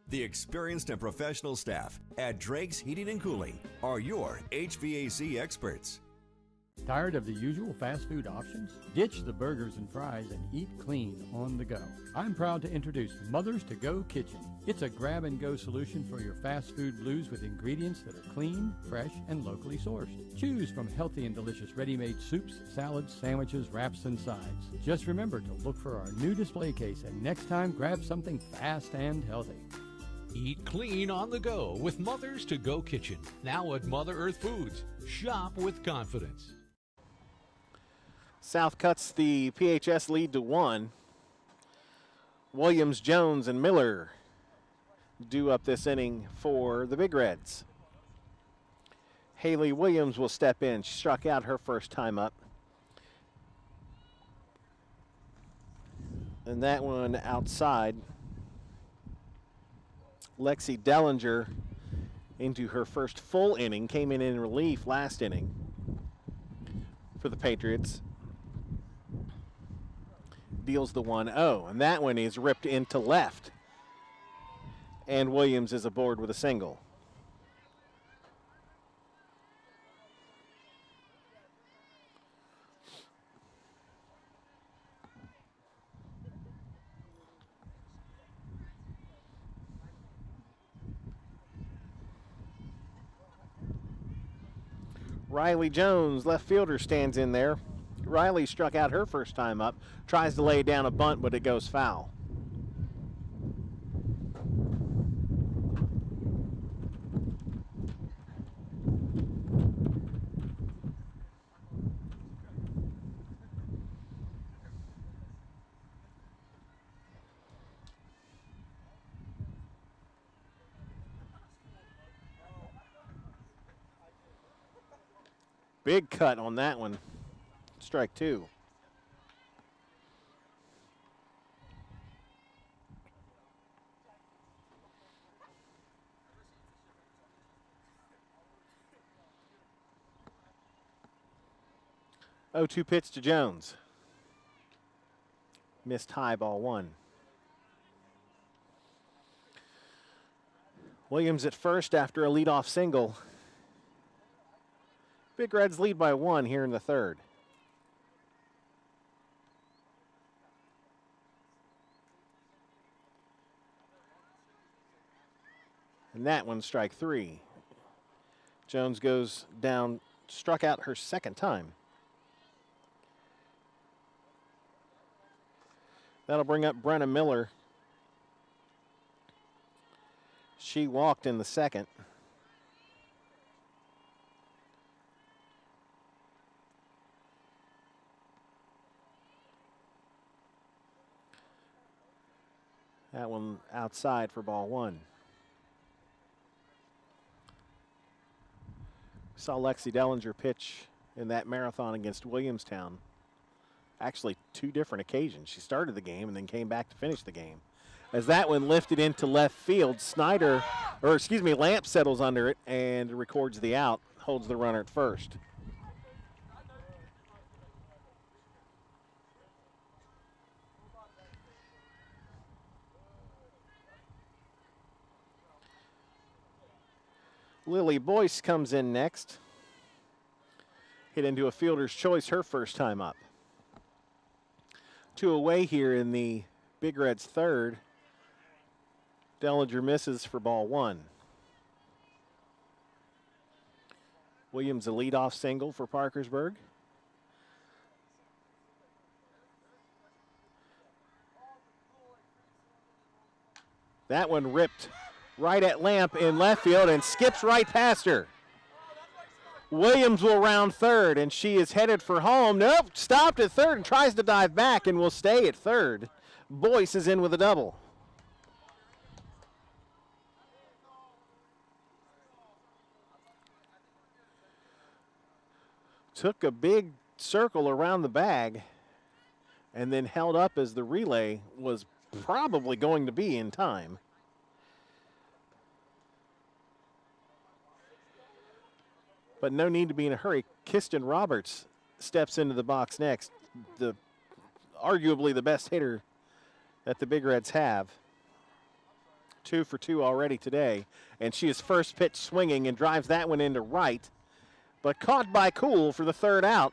The experienced and professional staff at Drake's Heating and Cooling are your HVAC experts. Tired of the usual fast food options? Ditch the burgers and fries and eat clean on the go. I'm proud to introduce Mother's To Go Kitchen. It's a grab-and-go solution for your fast food blues with ingredients that are clean, fresh, and locally sourced. Choose from healthy and delicious ready-made soups, salads, sandwiches, wraps, and sides. Just remember to look for our new display case, and next time grab something fast and healthy. Eat clean on the go with Mother's To Go Kitchen. Now at Mother Earth Foods. Shop with confidence. South cuts the PHS lead to 1. Williams, Jones, and Miller due up this inning for the Big Reds. Haley Williams will step in. She struck out her first time up. And that one outside. Lexi Dellinger into her first full inning. Came in relief last inning for the Patriots. Deals the 1-0, and that one is ripped into left. And Williams is aboard with a single. Riley Jones, left fielder, stands in there. Riley struck out her first time up, tries to lay down a bunt, but it goes foul. Big cut on that one. Strike 2. Oh, 2 pitch to Jones. Missed high, ball 1. Williams at first after a leadoff single. Big Reds lead by 1 here in the 3rd. And that one, strike 3. Jones goes down, struck out her 2nd time. That'll bring up Brenna Miller. She walked in the 2nd. That one outside for ball 1. Saw Lexi Dellinger pitch in that marathon against Williamstown. Actually, 2 different occasions. She started the game and then came back to finish the game. As that one lifted into left field, Lamp settles under it and records the out, holds the runner at first. Lily Boyce comes in next. Hit into a fielder's choice her first time up. 2 away here in the Big Reds 3rd. Dellinger misses for ball 1. Williams a leadoff single for Parkersburg. That one ripped right at Lamp in left field and skips right past her. Williams will round 3rd, and she is headed for home. Nope, stopped at 3rd and tries to dive back and will stay at 3rd. Boyce is in with a double. Took a big circle around the bag and then held up as the relay was probably going to be in time. But no need to be in a hurry. Kiston Roberts steps into the box next. Arguably the best hitter that the Big Reds have. 2 for 2 already today. And she is first pitch swinging and drives that one into right. But caught by Cool for the 3rd out.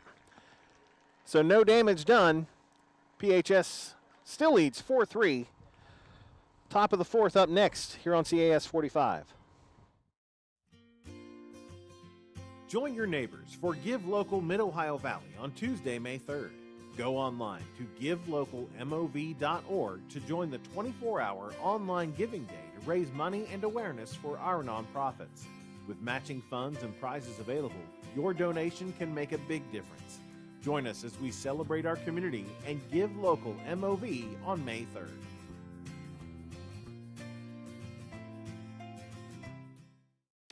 So no damage done. PHS still leads 4-3. Top of the 4th up next here on CAS 45. Join your neighbors for Give Local Mid-Ohio Valley on Tuesday, May 3rd. Go online to givelocalmov.org to join the 24-hour online giving day to raise money and awareness for our nonprofits. With matching funds and prizes available, your donation can make a big difference. Join us as we celebrate our community and Give Local MOV on May 3rd.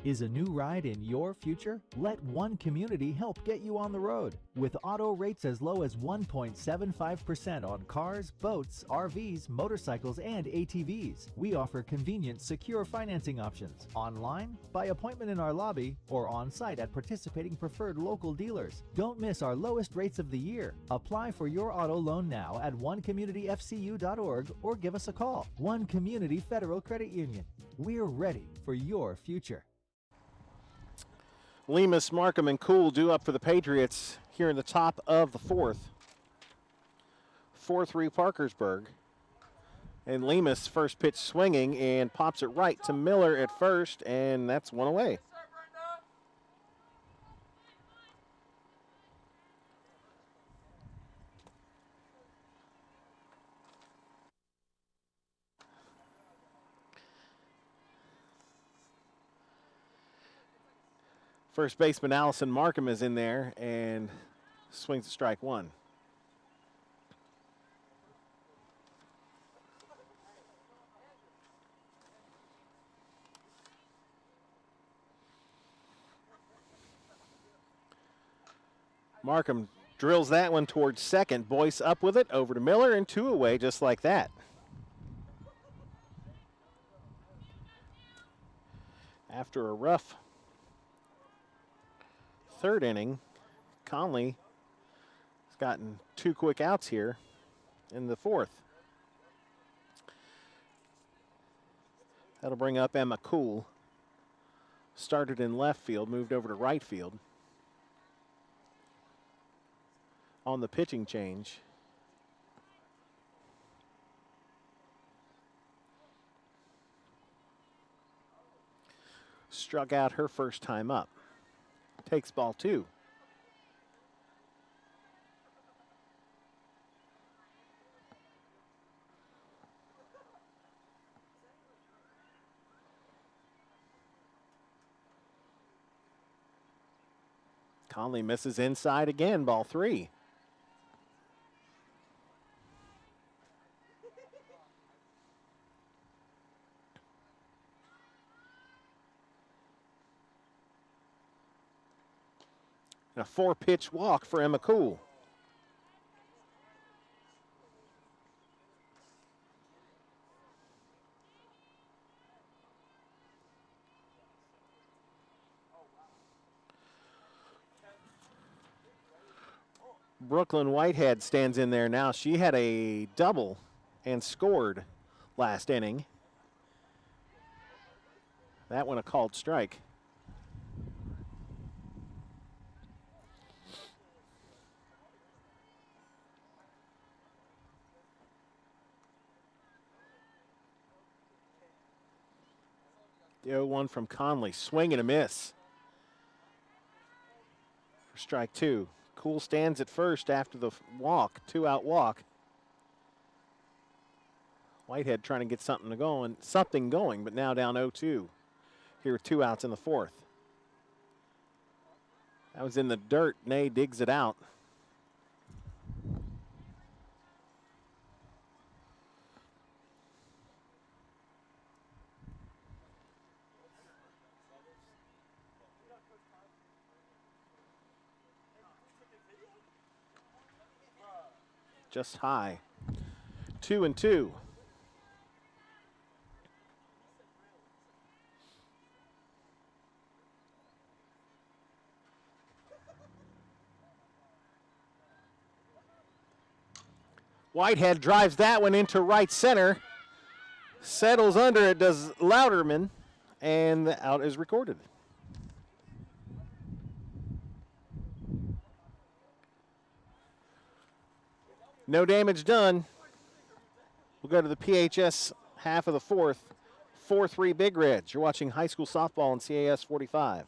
Is a new ride in your future? Let One Community help get you on the road. With auto rates as low as 1.75% on cars, boats, RVs, motorcycles, and ATVs. We offer convenient, secure financing options. Online, by appointment in our lobby, or on-site at participating preferred local dealers. Don't miss our lowest rates of the year. Apply for your auto loan now at onecommunityfcu.org or give us a call. One Community Federal Credit Union. We're ready for your future. Lemus, Markham, and Cool due up for the Patriots here in the top of the 4th. 4-3 Parkersburg. And Lemus first pitch swinging and pops it right to Miller at first, and that's one away. First baseman Allison Markham is in there and swings at strike 1. Markham drills that one towards second. Boyce up with it, over to Miller, and 2 away just like that. After a rough third inning, Conley has gotten 2 quick outs here in the 4th. That'll bring up Emma Cool. Started in left field, moved over to right field. On the pitching change, struck out her first time up. Takes ball 2. Conley misses inside again, ball 3. And a 4-pitch walk for Emma Cool. Brooklyn Whitehead stands in there now. She had a double and scored last inning. That one a called strike. The 0-1 from Conley. Swing and a miss. For strike 2. Cool stands at first after the walk, 2-out walk. Whitehead trying to get something going, but now down 0-2. Here with 2 outs in the 4th. That was in the dirt. Nay digs it out. Just high. 2-2. Whitehead drives that one into right center. Settles under it, does Louderman, and the out is recorded. No damage done. We'll go to the PHS half of the 4th. 4-3 Big Reds. You're watching high school softball on CAS 45.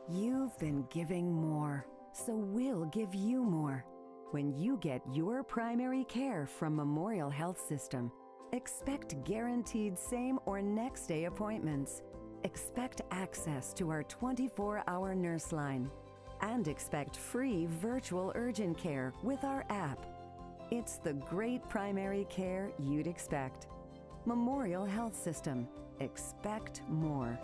You've been giving more, so we'll give you more. When you get your primary care from Memorial Health System, expect guaranteed same or next day appointments. Expect access to our 24-hour nurse line. And expect free virtual urgent care with our app. It's the great primary care you'd expect. Memorial Health System. Expect more.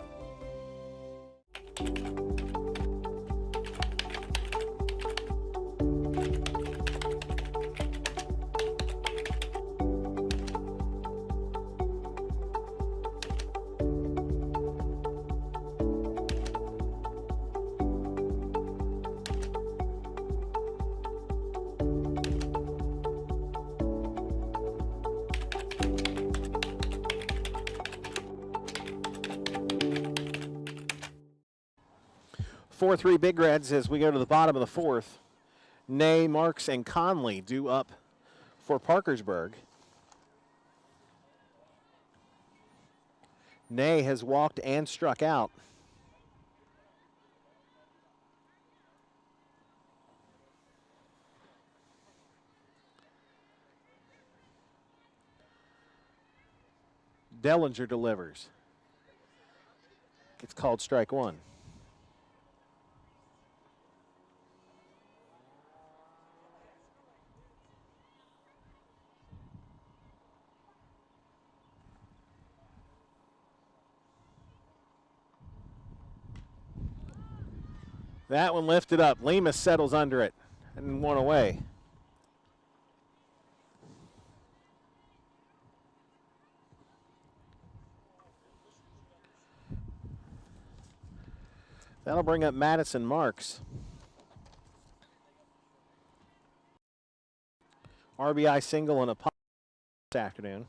Four 3 Big Reds as we go to the bottom of the 4th. Ney, Marks, and Conley due up for Parkersburg. Ney has walked and struck out. Dellinger delivers. It's called strike 1. That one lifted up. Lemus settles under it and one away. That'll bring up Madison Marks. RBI single and a pop this afternoon.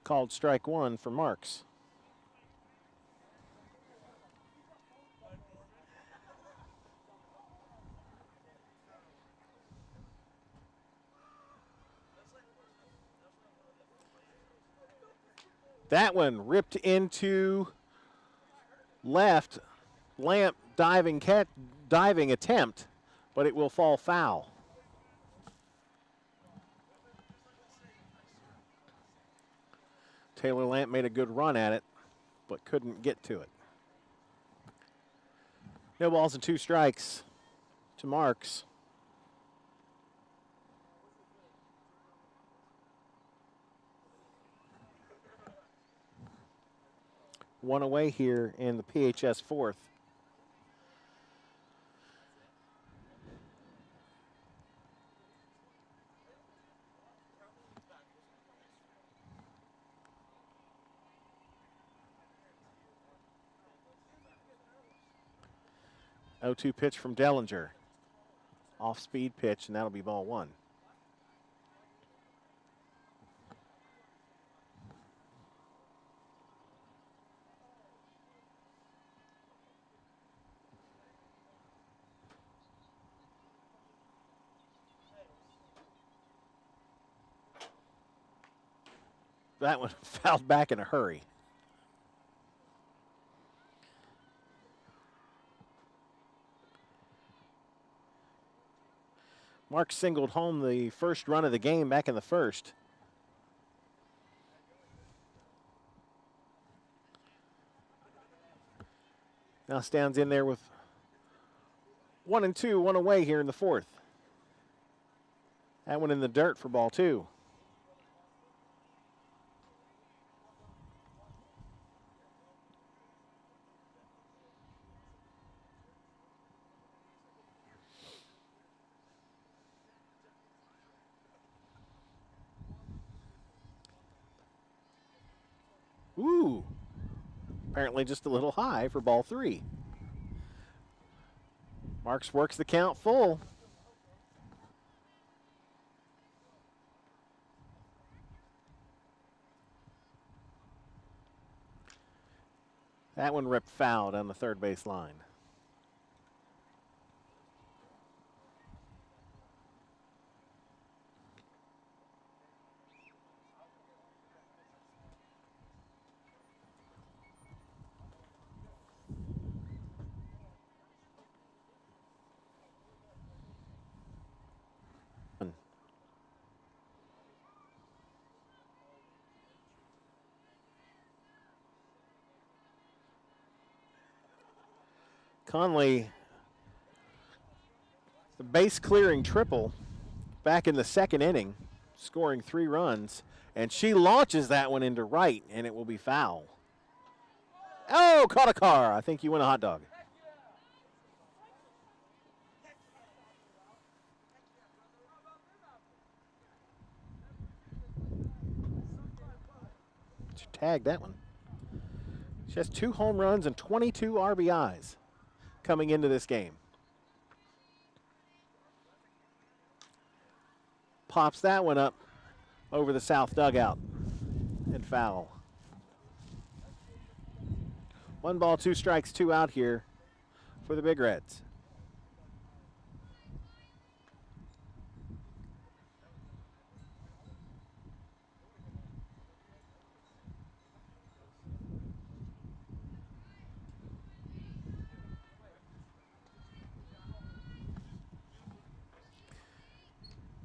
Called strike one for Marks. That one ripped into left. Lamp diving attempt, but it will fall foul. Taylor Lamp made a good run at it, but couldn't get to it. No balls and 2 strikes to Marks. One away here in the PHS 4th. Oh, 2 pitch from Dellinger. Off-speed pitch, and that'll be ball 1. That one fouled back in a hurry. Mark singled home the first run of the game back in the first. Now stands in there with 1 and 2, 1 away here in the 4th. That one in the dirt for ball 2. Ooh, apparently just a little high for ball 3. Marks works the count full. That one ripped foul down the third base line. Conley, the base clearing triple back in the 2nd inning, scoring 3 runs, and she launches that one into right, and it will be foul. Oh, caught a car. I think you win a hot dog. She tagged that one. She has 2 home runs and 22 RBIs coming into this game. Pops that one up over the south dugout and foul. 1 ball, 2 strikes, 2 out here for the Big Reds.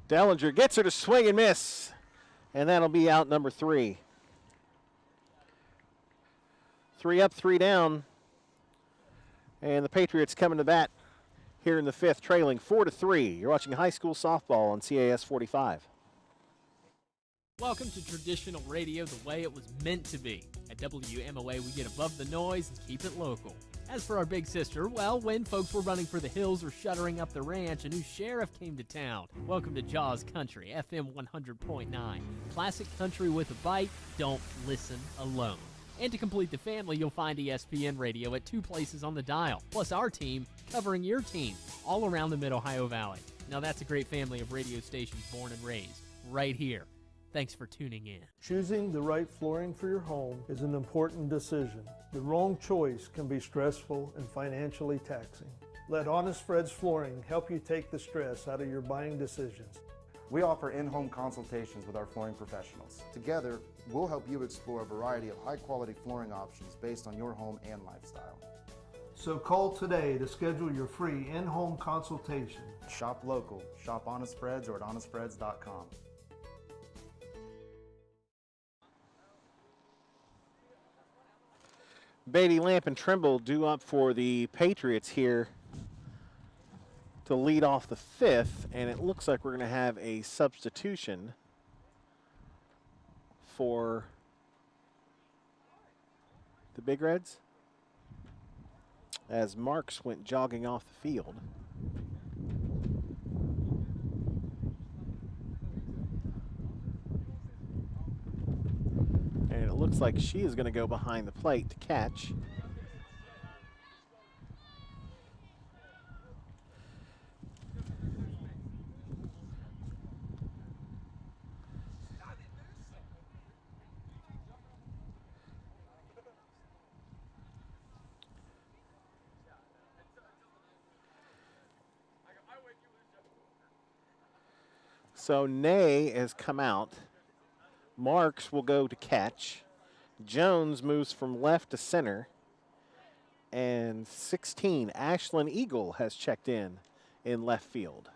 Dellinger gets her to swing and miss, and that'll be out number 3. 3 up, 3 down, and the Patriots coming to bat here in the fifth, trailing 4-3. You're watching high school softball on CAS 45. Welcome to traditional radio the way it was meant to be. At WMOA, we get above the noise and keep it local. As for our big sister, well, when folks were running for the hills or shuttering up the ranch, a new sheriff came to town. Welcome to Jaws Country, FM 100.9. Classic country with a bite. Don't listen alone. And to complete the family, you'll find ESPN Radio at 2 places on the dial, plus our team covering your team all around the Mid-Ohio Valley. Now that's a great family of radio stations born and raised right here. Thanks for tuning in. Choosing the right flooring for your home is an important decision. The wrong choice can be stressful and financially taxing. Let Honest Fred's Flooring help you take the stress out of your buying decisions. We offer in-home consultations with our flooring professionals. Together, we'll help you explore a variety of high-quality flooring options based on your home and lifestyle. So call today to schedule your free in-home consultation. Shop local. Shop Honest Fred's or at honestfreds.com. Beatty, Lamp, and Trimble due up for the Patriots here to lead off the fifth, and it looks like we're going to have a substitution for the Big Reds as Marks went jogging off the field. And it looks like she is going to go behind the plate to catch. So Nay has come out. Marks will go to catch. Jones moves from left to center. And 16, Ashlyn Eagle has checked in left field.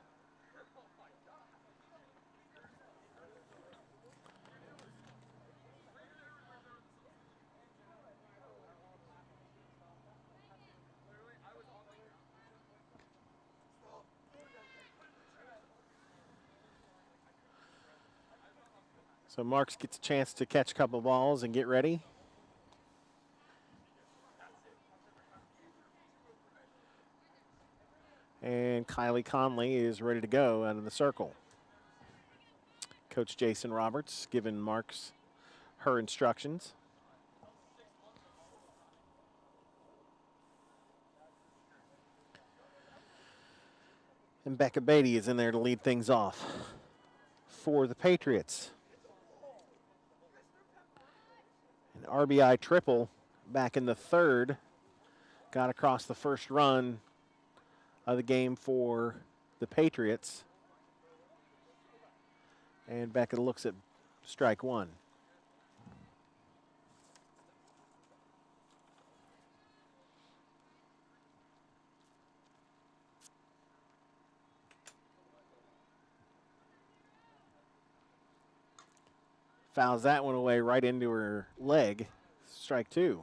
So Marks gets a chance to catch a couple balls and get ready. And Kylie Conley is ready to go out of the circle. Coach Jason Roberts giving Marks her instructions. And Becca Beatty is in there to lead things off for the Patriots. An RBI triple back in the third. Got across the first run of the game for the Patriots. And Becca looks at strike one. Fouls that one away right into her leg. Strike two.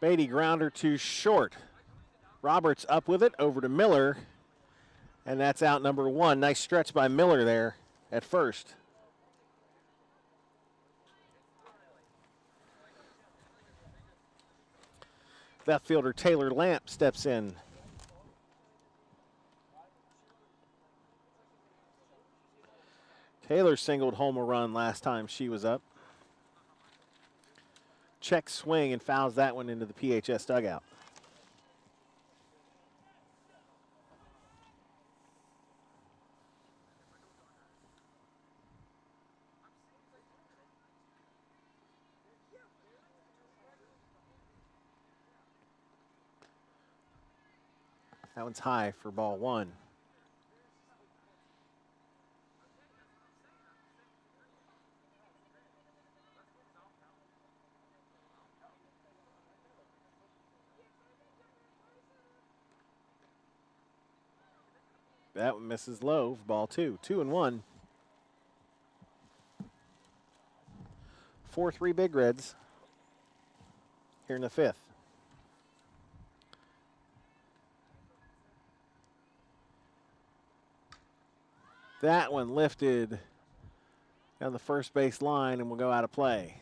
Beatty grounder to short. Roberts up with it over to Miller. And that's out number one. Nice stretch by Miller there at first. Left fielder Taylor Lamp steps in. Taylor singled home a run last time she was up. Check swing and fouls that one into the PHS dugout. That one's high for ball one. That one misses low for ball 2. 2-1. 4-3 Big Reds here in the 5th. That one lifted down the first base line and will go out of play.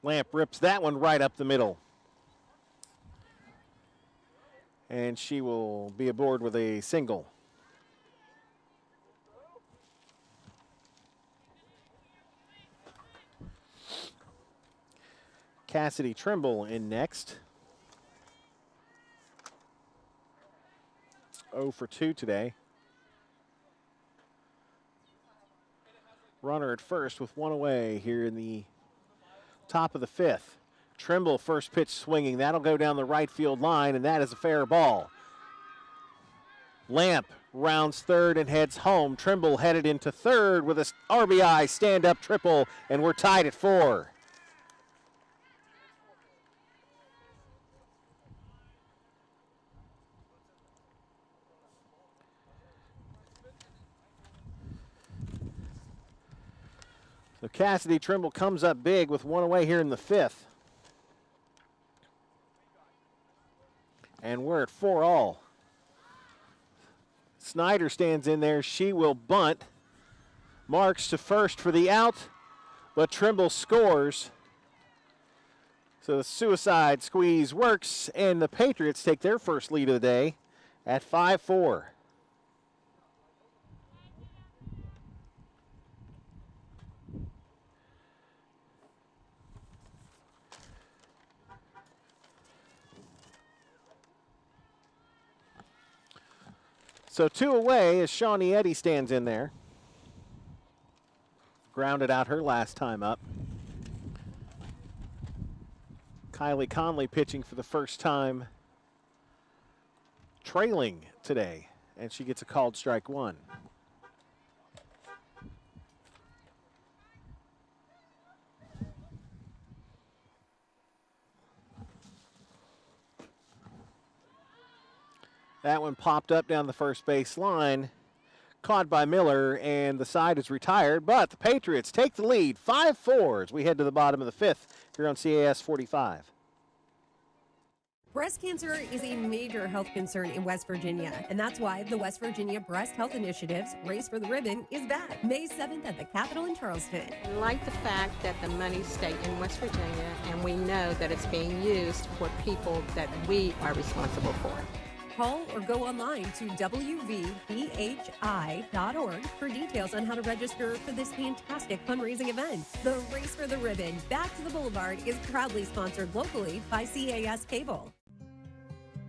Lamp rips that one right up the middle. And she will be aboard with a single. Cassidy Trimble in next. 0 for 2 today. Runner at first with one away here in the top of the 5th. Trimble first pitch swinging. That'll go down the right field line, and that is a fair ball. Lamp rounds third and heads home. Trimble headed into third with a RBI stand-up triple, and we're tied at 4. So Cassidy Trimble comes up big with one away here in the 5th. And we're at 4-all. Snyder stands in there. She will bunt. Marks to first for the out, but Trimble scores. So the suicide squeeze works, and the Patriots take their first lead of the day at 5-4. So 2 away as Shawnee Eddy stands in there. Grounded out her last time up. Kylie Conley pitching for the first time, trailing today, and she gets a called strike 1. That one popped up down the first base line, caught by Miller, and the side is retired, but the Patriots take the lead 5-4 as we head to the bottom of the 5th here on CAS 45. Breast cancer is a major health concern in West Virginia, and that's why the West Virginia Breast Health Initiative's Race for the Ribbon is back May 7th at the Capitol in Charleston. I like the fact that the money stayed in West Virginia, and we know that it's being used for people that we are responsible for. Call or go online to wvbhi.org for details on how to register for this fantastic fundraising event. The Race for the Ribbon, Back to the Boulevard, is proudly sponsored locally by CAS Cable.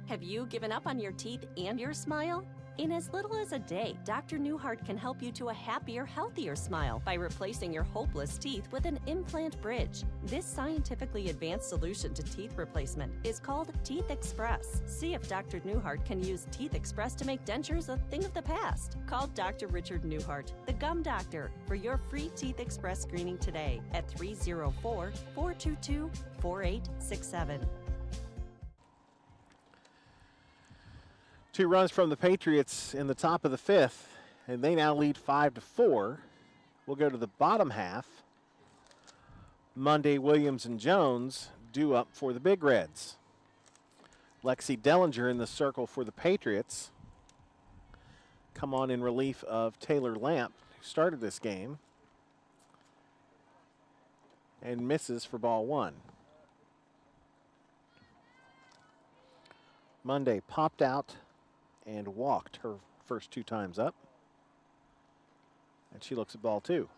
Have you given up on your teeth and your smile? In as little as a day, Dr. Newhart can help you to a happier, healthier smile by replacing your hopeless teeth with an implant bridge. This scientifically advanced solution to teeth replacement is called Teeth Express. See if Dr. Newhart can use Teeth Express to make dentures a thing of the past. Call Dr. Richard Newhart, the Gum Doctor, for your free Teeth Express screening today at 304-422-4867. 2 runs from the Patriots in the top of the 5th, and they now lead 5-4. We'll go to the bottom half. Monday, Williams and Jones due up for the Big Reds. Lexi Dellinger in the circle for the Patriots. Come on in relief of Taylor Lamp, who started this game, and misses for ball 1. Monday popped out and walked her first 2 times up. And she looks at ball 2.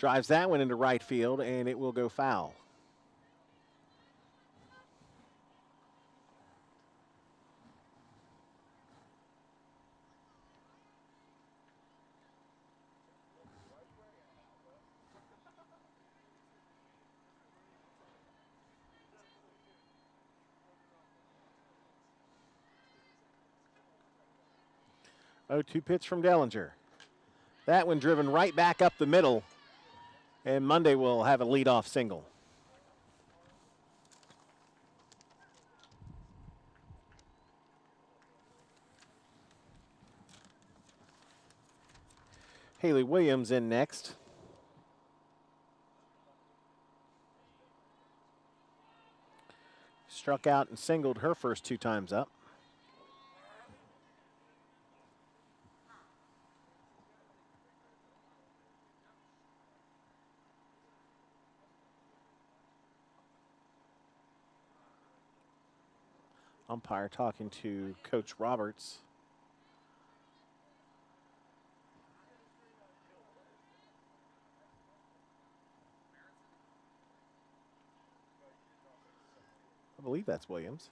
Drives that one into right field, and it will go foul. Oh, 2 pitch from Dellinger. That one driven right back up the middle, and Monday will have a leadoff single. Haley Williams in next. Struck out and singled her first 2 times up. Umpire talking to Coach Roberts. I believe that's Williams.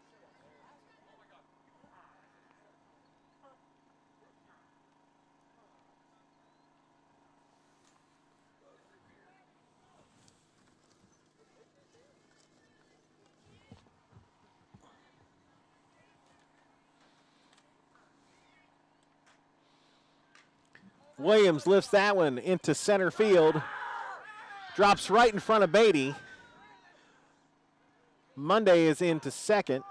Williams lifts that one into center field. Drops right in front of Beatty. Monday is into second.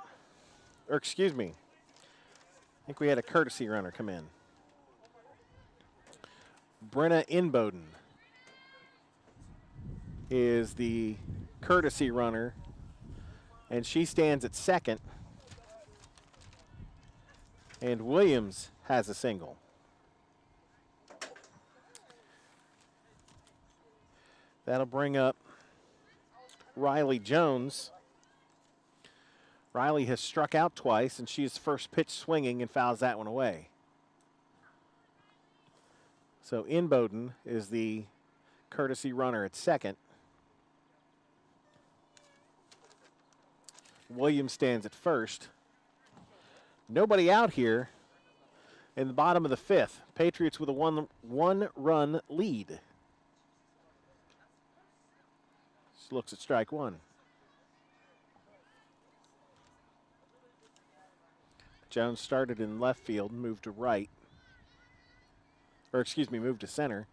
Or excuse me. I think we had a courtesy runner come in. Brenna Inboden is the courtesy runner, and she stands at second. And Williams has a single. That'll bring up Riley Jones. Riley has struck out twice, and she's first pitch swinging and fouls that one away. So Inboden is the courtesy runner at second. Williams stands at first. Nobody out here in the bottom of the 5th. Patriots with a one-run lead. Just looks at strike one. Jones started in left field, moved to right. Or excuse me, moved to center.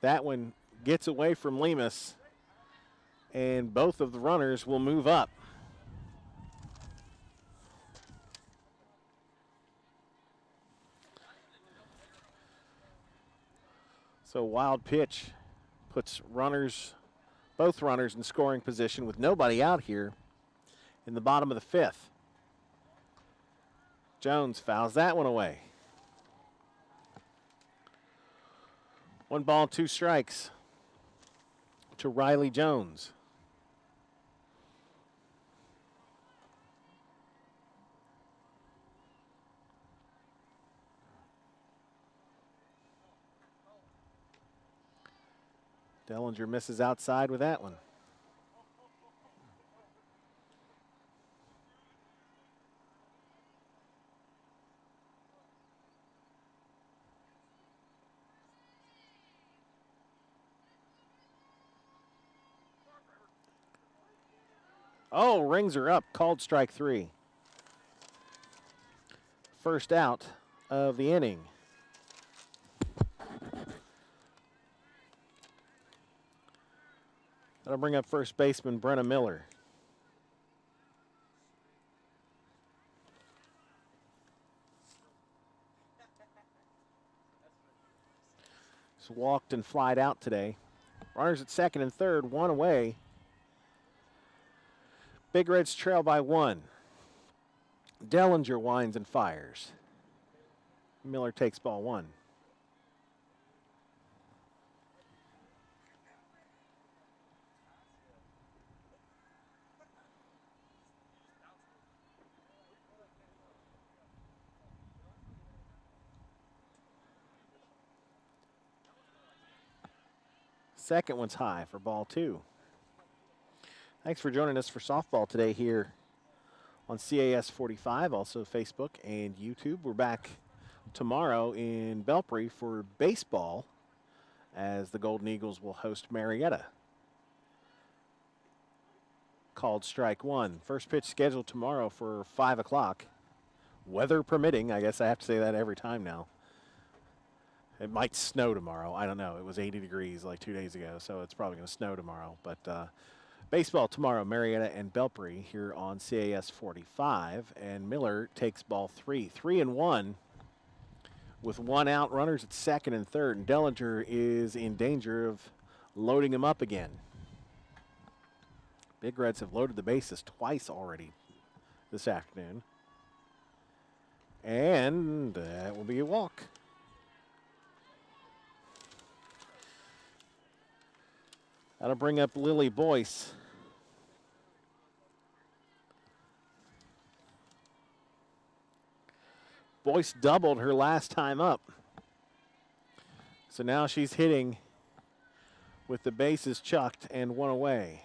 That one gets away from Lemus, and both of the runners will move up. So wild pitch puts both runners in scoring position with nobody out here in the bottom of the 5th. Jones fouls that one away. 1 ball, 2 strikes to Riley Jones. Dellinger misses outside with that one. Oh, rings are up. Called strike 3. First out of the inning. That'll bring up first baseman Brenna Miller. Just walked and flied out today. Runners at second and third, 1 away. Big Reds trail by 1. Dellinger winds and fires. Miller takes ball 1. Second one's high for ball 2. Thanks for joining us for softball today here on CAS 45, also Facebook and YouTube. We're back tomorrow in Belpre for baseball as the Golden Eagles will host Marietta. Called strike 1. First pitch scheduled tomorrow for 5 o'clock. Weather permitting. I guess I have to say that every time now. It might snow tomorrow. I don't know. It was 80 degrees like 2 days ago, so it's probably going to snow tomorrow. But baseball tomorrow, Marietta and Belpre here on CAS 45. And Miller takes ball 3. 3-1 with 1 out, runners at second and third. And Dellinger is in danger of loading him up again. Big Reds have loaded the bases twice already this afternoon. And that will be a walk. That'll bring up Lily Boyce. Boyce doubled her last time up. So now she's hitting with the bases chucked and 1 away.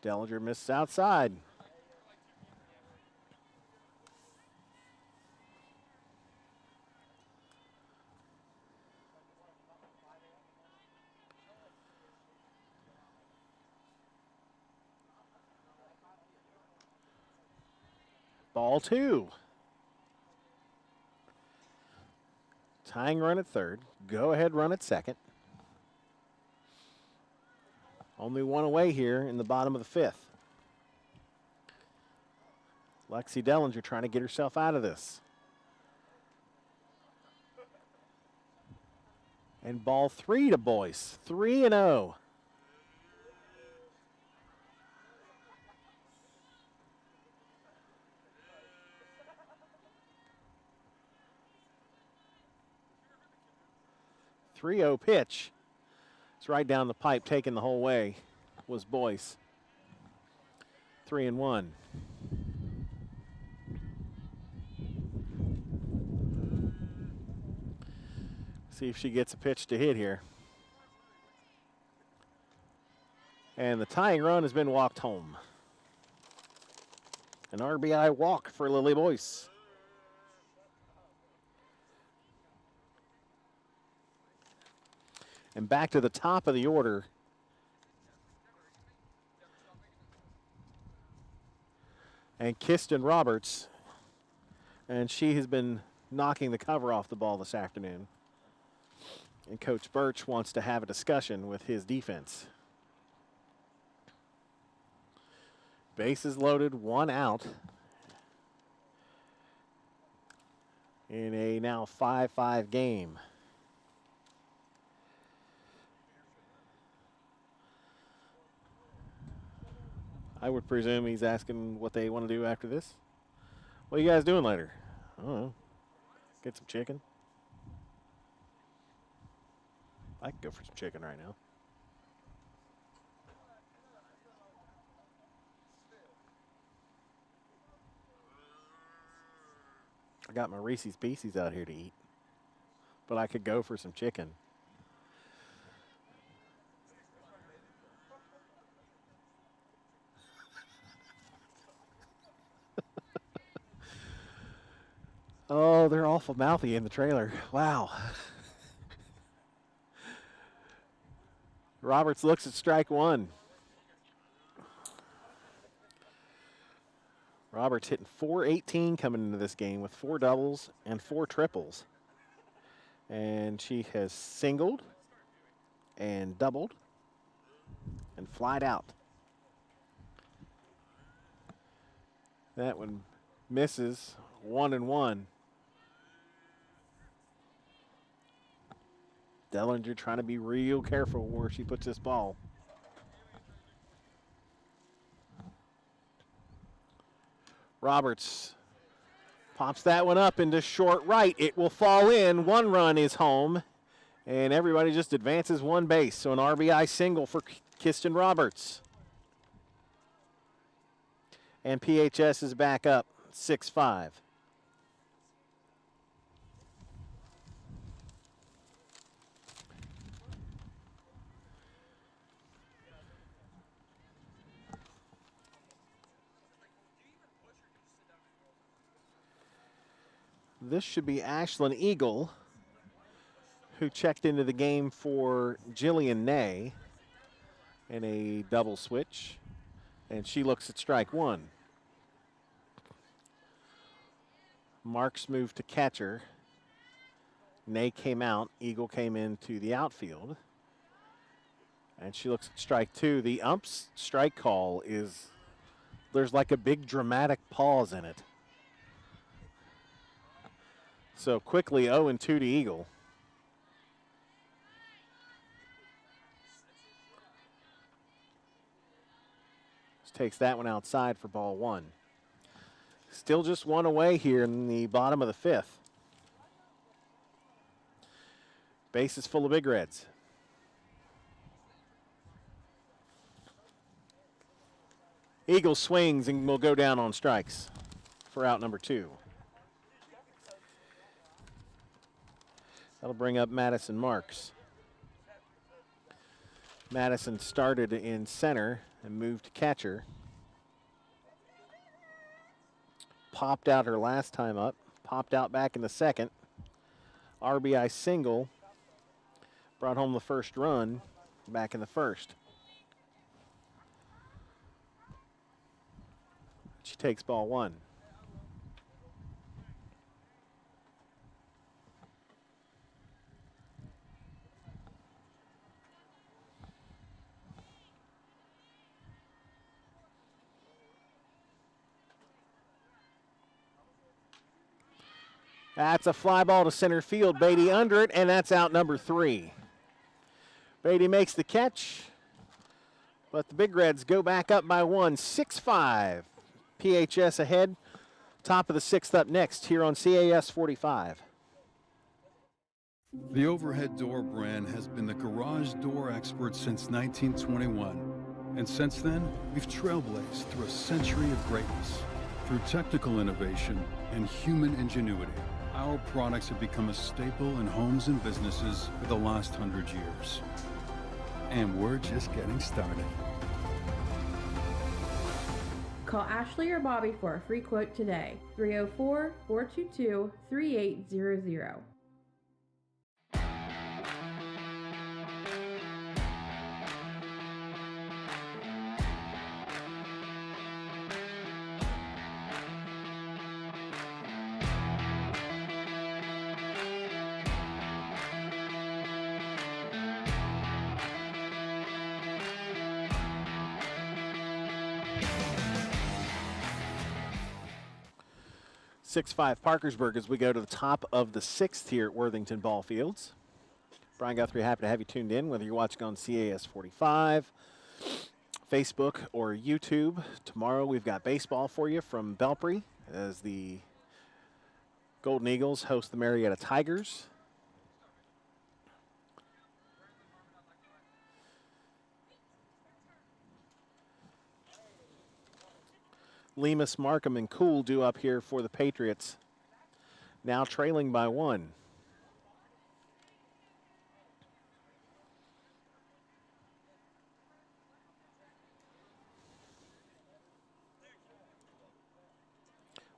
Dellinger misses outside. Ball 2. Tying run at third. Go ahead run at second. Only 1 away here in the bottom of the 5th. Lexi Dellinger trying to get herself out of this. And ball 3 to Boyce. 3-0. .30 pitch. It's right down the pipe, taking the whole way, was Boyce. 3-1. See if she gets a pitch to hit here. And the tying run has been walked home. An RBI walk for Lily Boyce. And back to the top of the order. And Kristen Roberts. And she has been knocking the cover off the ball this afternoon. And Coach Birch wants to have a discussion with his defense. Bases loaded, 1 out. In a now 5-5 game. I would presume he's asking what they want to do after this. What are you guys doing later? I don't know. Get some chicken. I could go for some chicken right now. I got my Reese's Pieces out here to eat. But I could go for some chicken. Oh, they're awful mouthy in the trailer. Wow. Roberts looks at strike 1. Roberts hitting .418 coming into this game with 4 doubles and 4 triples. And she has singled and doubled and flied out. That one misses. 1-1. Dellinger trying to be real careful where she puts this ball. Roberts pops that one up into short right. It will fall in. 1 run is home. And everybody just advances 1 base. So an RBI single for Kristen Roberts. And PHS is back up 6-5. This should be Ashlyn Eagle, who checked into the game for Jillian Ney in a double switch. And she looks at strike one. Marks moved to catcher. Ney came out. Eagle came into the outfield. And she looks at strike two. The ump's strike call is, there's like a big dramatic pause in it. So quickly 0-2 to Eagle. Just takes that one outside for ball one. Still just one away here in the bottom of the fifth. Base is full of Big Reds. Eagle swings and will go down on strikes for out number two. That'll bring up Madison Marks. Madison started in center and moved to catcher. Popped out her last time up. Popped out back in the second. RBI single. Brought home the first run back in the first. She takes ball one. That's a fly ball to center field. Beatty under it, and that's out number three. Beatty makes the catch, but the Big Reds go back up by one, 6-5. PHS ahead. Top of the sixth up next here on CAS 45. The Overhead Door brand has been the garage door expert since 1921. And since then, we've trailblazed through a century of greatness. Through technical innovation and human ingenuity, our products have become a staple in homes and businesses for the last 100 years. And we're just getting started. Call Ashley or Bobby for a free quote today. 304-422-3800. Six-five Parkersburg as we go to the top of the sixth here at Worthington Ball Fields. Brian Guthrie, happy to have you tuned in, whether you're watching on CAS 45, Facebook, or YouTube. Tomorrow we've got baseball for you from Belpre as the Golden Eagles host the Marietta Tigers. Lemus, Markham, and Cool due up here for the Patriots. Now trailing by one.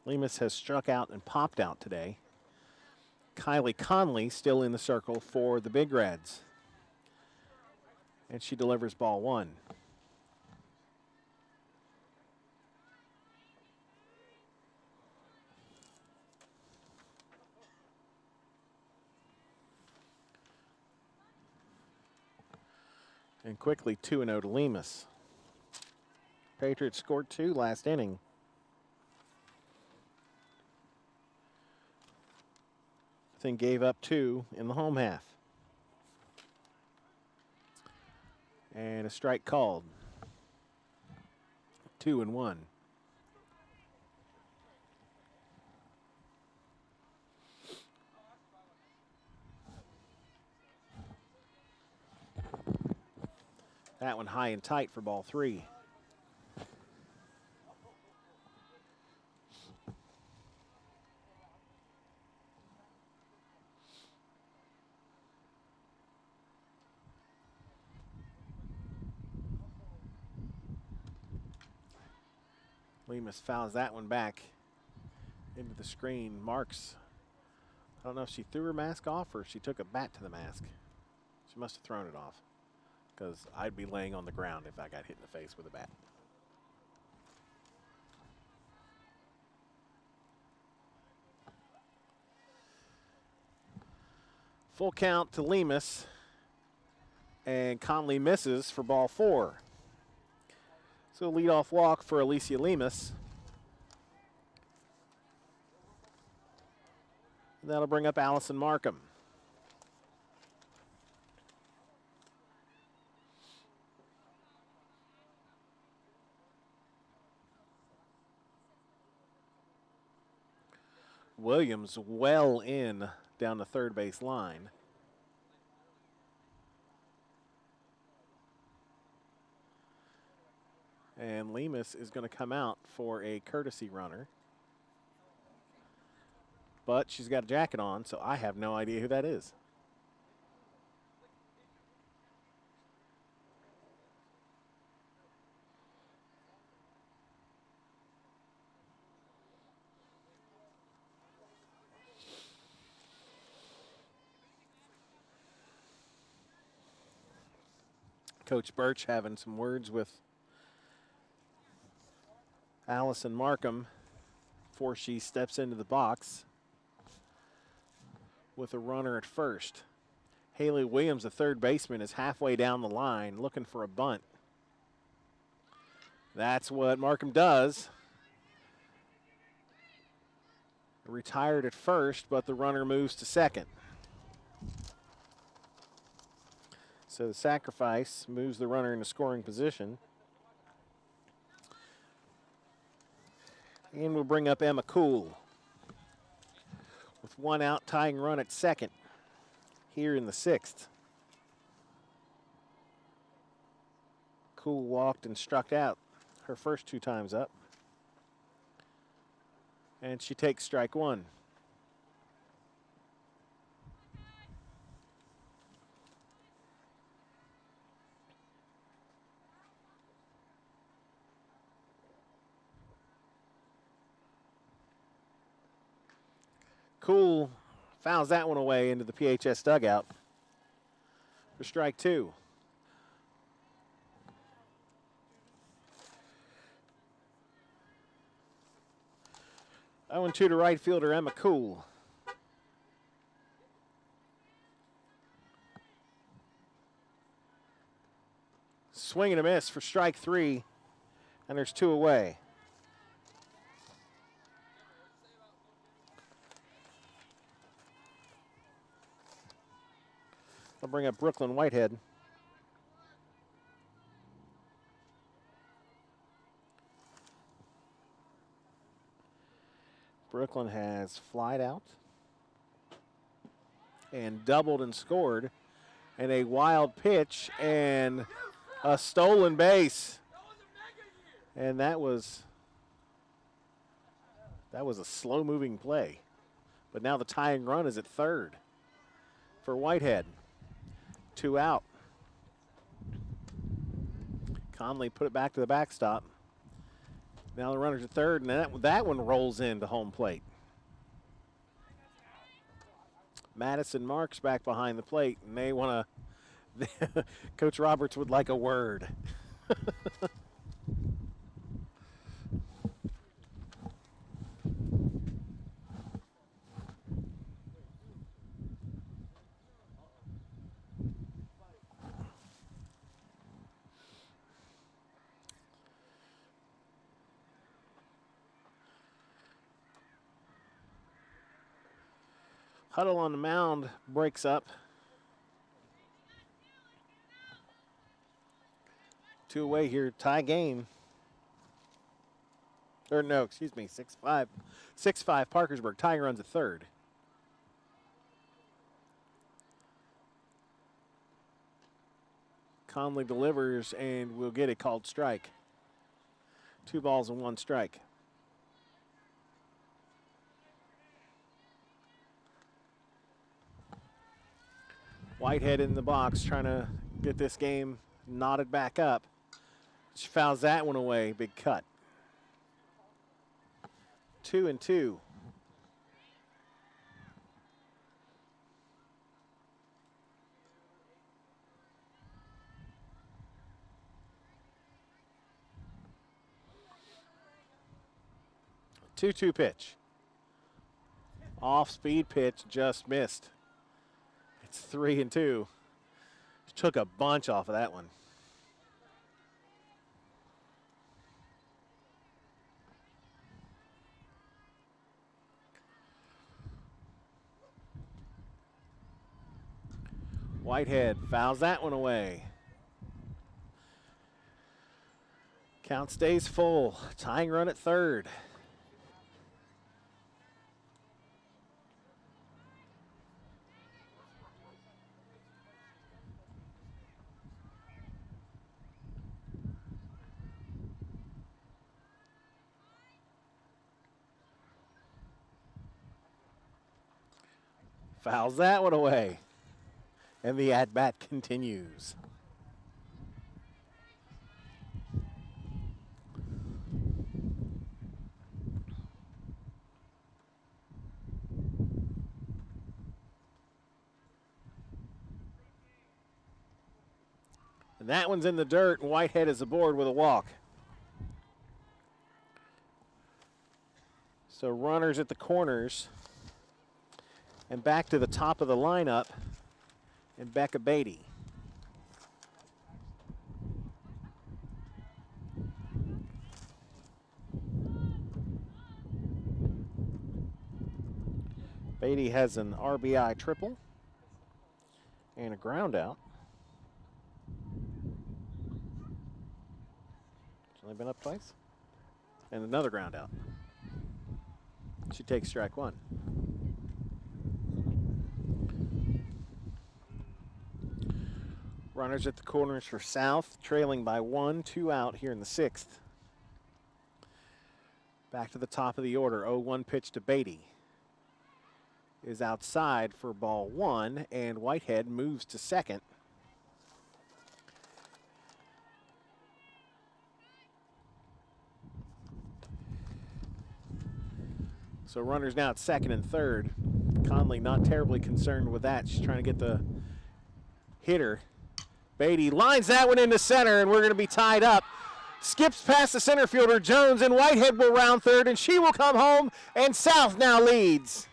Lemus has struck out and popped out today. Kylie Conley still in the circle for the Big Reds. And she delivers ball one. And quickly 2-0 to Lemus. Patriots scored 2 last inning. Then gave up 2 in the home half. And a strike called. 2-1. That one high and tight for ball 3. Lemus fouls that one back into the screen. Marks, I don't know if she threw her mask off or if she took a bat to the mask. She must have thrown it off, because I'd be laying on the ground if I got hit in the face with a bat. Full count to Lemus, and Conley misses for ball 4. So leadoff walk for Alicia Lemus. And that'll bring up Allison Markham. Williams well in down the third base line. And Lemus is going to come out for a courtesy runner. But she's got a jacket on, so I have no idea who that is. Coach Birch having some words with Allison Markham before she steps into the box with a runner at first. Haley Williams, the third baseman, is halfway down the line looking for a bunt. That's what Markham does. Retired at first, but the runner moves to second. So the sacrifice moves the runner into scoring position. And we'll bring up Emma Cool with one out, tying run at second here in the 6th. Cool walked and struck out her first 2 times up. And she takes strike 1. Cool fouls that one away into the PHS dugout for strike 2. Oh, 0-2 to right fielder Emma Cool. Swing and a miss for strike 3, and there's 2 away. I'll bring up Brooklyn Whitehead. Brooklyn has flied out and doubled and scored, and a wild pitch and a stolen base. And that was a slow-moving play. But now the tying run is at third for Whitehead. 2 out. Conley put it back to the backstop. Now the runner's at third, and that one rolls into home plate. Madison Marks back behind the plate, and they want to. Coach Roberts would like a word. Huddle on the mound breaks up. 2 away here, tie game. Or no, excuse me, 6-5. 6-5 Parkersburg, tying runs at third. Conley delivers and we'll get a called strike. 2 balls and 1 strike. Whitehead in the box trying to get this game knotted back up. She fouls that one away, big cut. 2-2. Two-two pitch. Off-speed pitch, just missed. It's 3-2. Took a bunch off of that one. Whitehead fouls that one away. Count stays full. Tying run at third. Fouls that one away. And the at-bat continues. And that one's in the dirt, and Whitehead is aboard with a walk. So runners at the corners. And back to the top of the lineup, and Becca Beatty. Beatty has an RBI triple and a ground out. She's only been up twice. And another ground out. She takes strike one. Runners at the corners for South, trailing by 1, 2 out here in the 6th. Back to the top of the order, 0-1 pitch to Beatty. Is outside for ball 1, and Whitehead moves to second. So runners now at second and third. Conley not terribly concerned with that. She's trying to get the hitter. Beatty lines that one into center, and we're going to be tied up. Skips past the center fielder, Jones, and Whitehead will round third, and she will come home, and South now leads.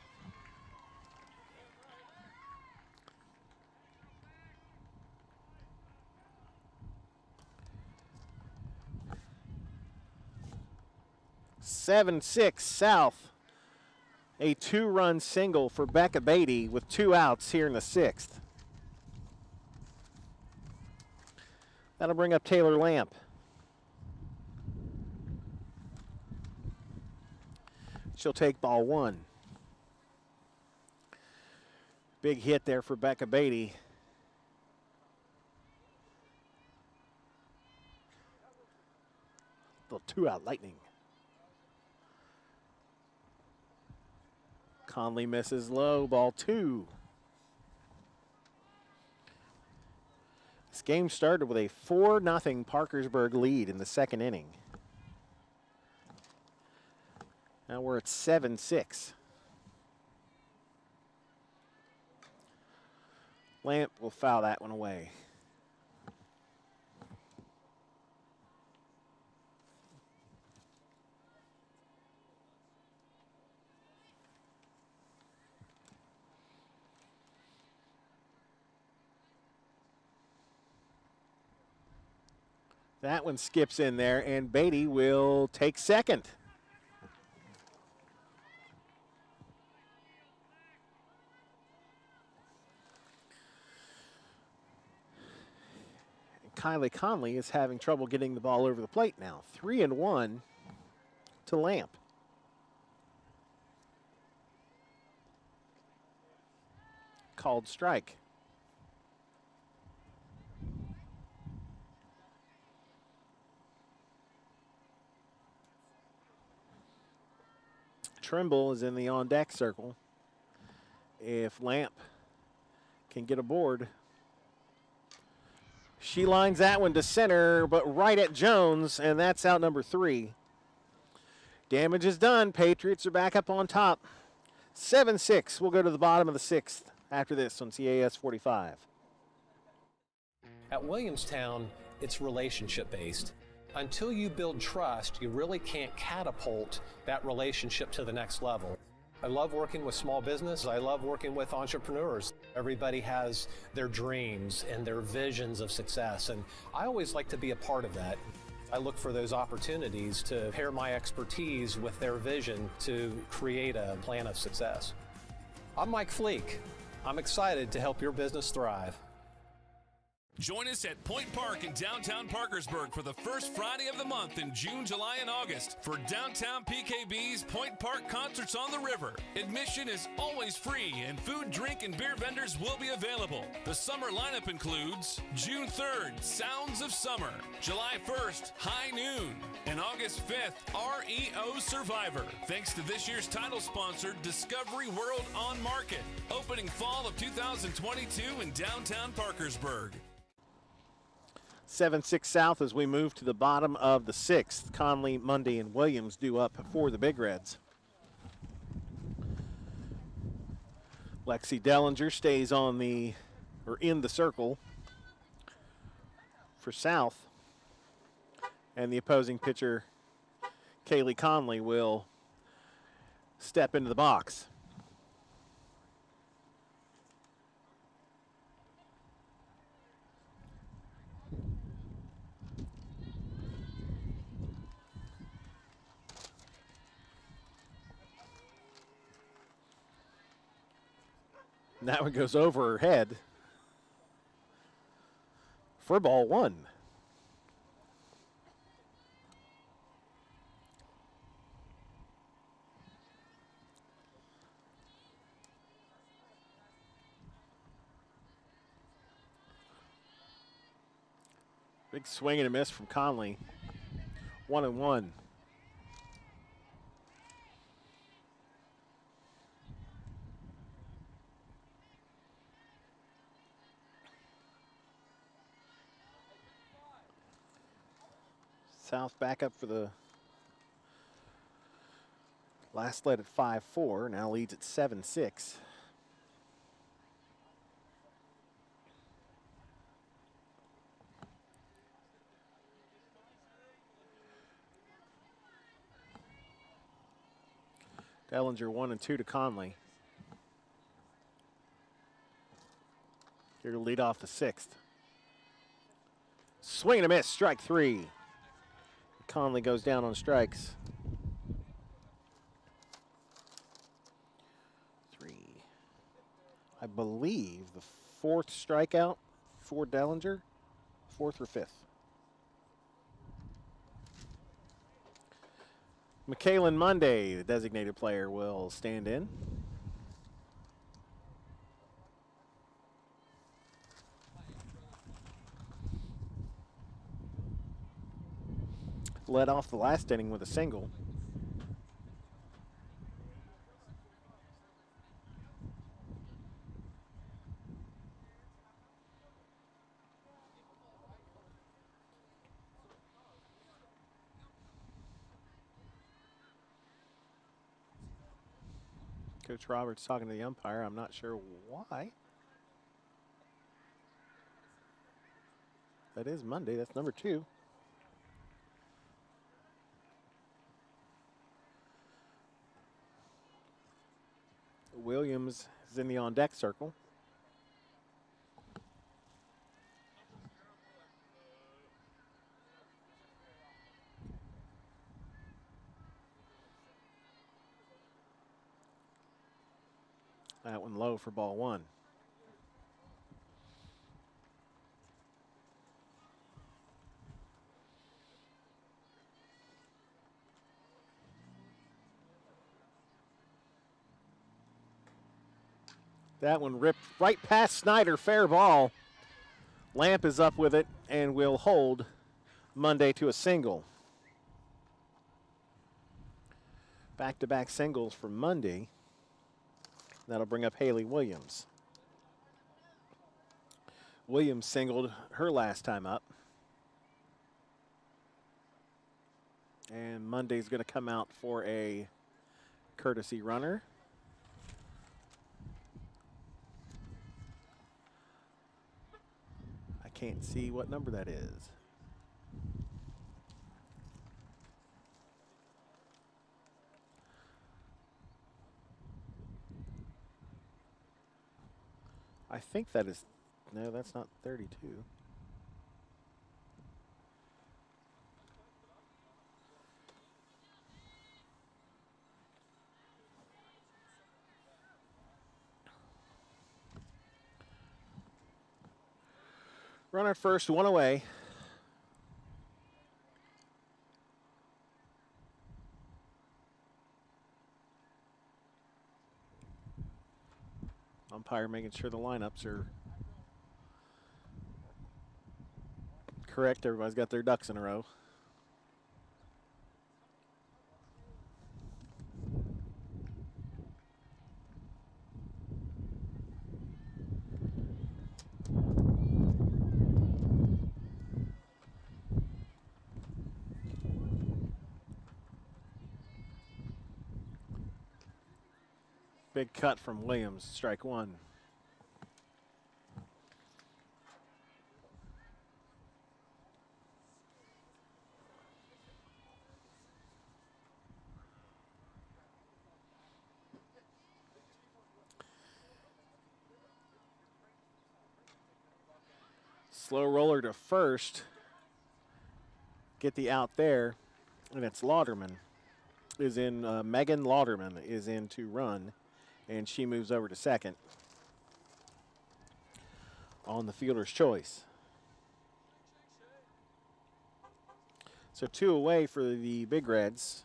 (7-6) South. A 2-run single for Becca Beatty with 2 outs here in the 6th. That'll bring up Taylor Lamp. She'll take ball 1. Big hit there for Becca Beatty. Little 2-out lightning. Conley misses low, ball 2. This game started with a 4-0 Parkersburg lead in the 2nd inning. Now we're at 7-6. Lamp will foul that one away. That one skips in there, and Beatty will take second. And Kylie Conley is having trouble getting the ball over the plate now. 3-1 to Lamp. Called strike. Trimble is in the on-deck circle. If Lamp can get aboard. She lines that one to center, but right at Jones, and that's out number 3. Damage is done. Patriots are back up on top. 7-6. We'll go to the bottom of the 6th after this on CAS 45. At Williamstown, it's relationship-based. Until you build trust, you really can't catapult that relationship to the next level. I love working with small business. I love working with entrepreneurs. Everybody has their dreams and their visions of success, and I always like to be a part of that. I look for those opportunities to pair my expertise with their vision to create a plan of success. I'm Mike Fleek. I'm excited to help your business thrive. Join us at Point Park in downtown Parkersburg for the first Friday of the month in June, July, and August for Downtown PKB's Point Park Concerts on the River. Admission is always free, and food, drink, and beer vendors will be available. The summer lineup includes June 3rd, Sounds of Summer, July 1st, High Noon, and August 5th, REO Survivor. Thanks to this year's title sponsor, Discovery World on Market, opening fall of 2022 in downtown Parkersburg. 7-6 South as we move to the bottom of the 6th. Conley, Munday, and Williams due up for the Big Reds. Lexi Dellinger stays on in the circle for South. And the opposing pitcher, Kaylee Conley, will step into the box. That one goes over her head for ball 1. Big swing and a miss from Conley. 1-1. South back up for the last lead at 5-4. Now leads at 7-6. Dellinger 1-2 to Conley. Here to lead off the 6th. Swing and a miss, strike 3. Conley goes down on strikes. 3. I believe the 4th strikeout for Dellinger. 4th or 5th. McKaylin Munday, the designated player, will stand in. Led off the last inning with a single. Coach Roberts talking to the umpire. I'm not sure why. That is Munday. That's number 2. Williams is in the on-deck circle. That one low for ball 1. That one ripped right past Snyder, fair ball. Lamp is up with it and will hold Munday to a single. Back-to-back singles for Munday. That'll bring up Haley Williams. Williams singled her last time up. And And Monday's going to come out for a courtesy runner. I can't see what number that is. I think that is, no, that's not 32. Runner first, one away. Umpire making sure the lineups are correct. Everybody's got their ducks in a row. Big cut from Williams, strike one. Slow roller to first. Get the out there, and it's Lauderman. Megan Lauderman is in to run, and she moves over to second on the fielder's choice. So two away for the Big Reds.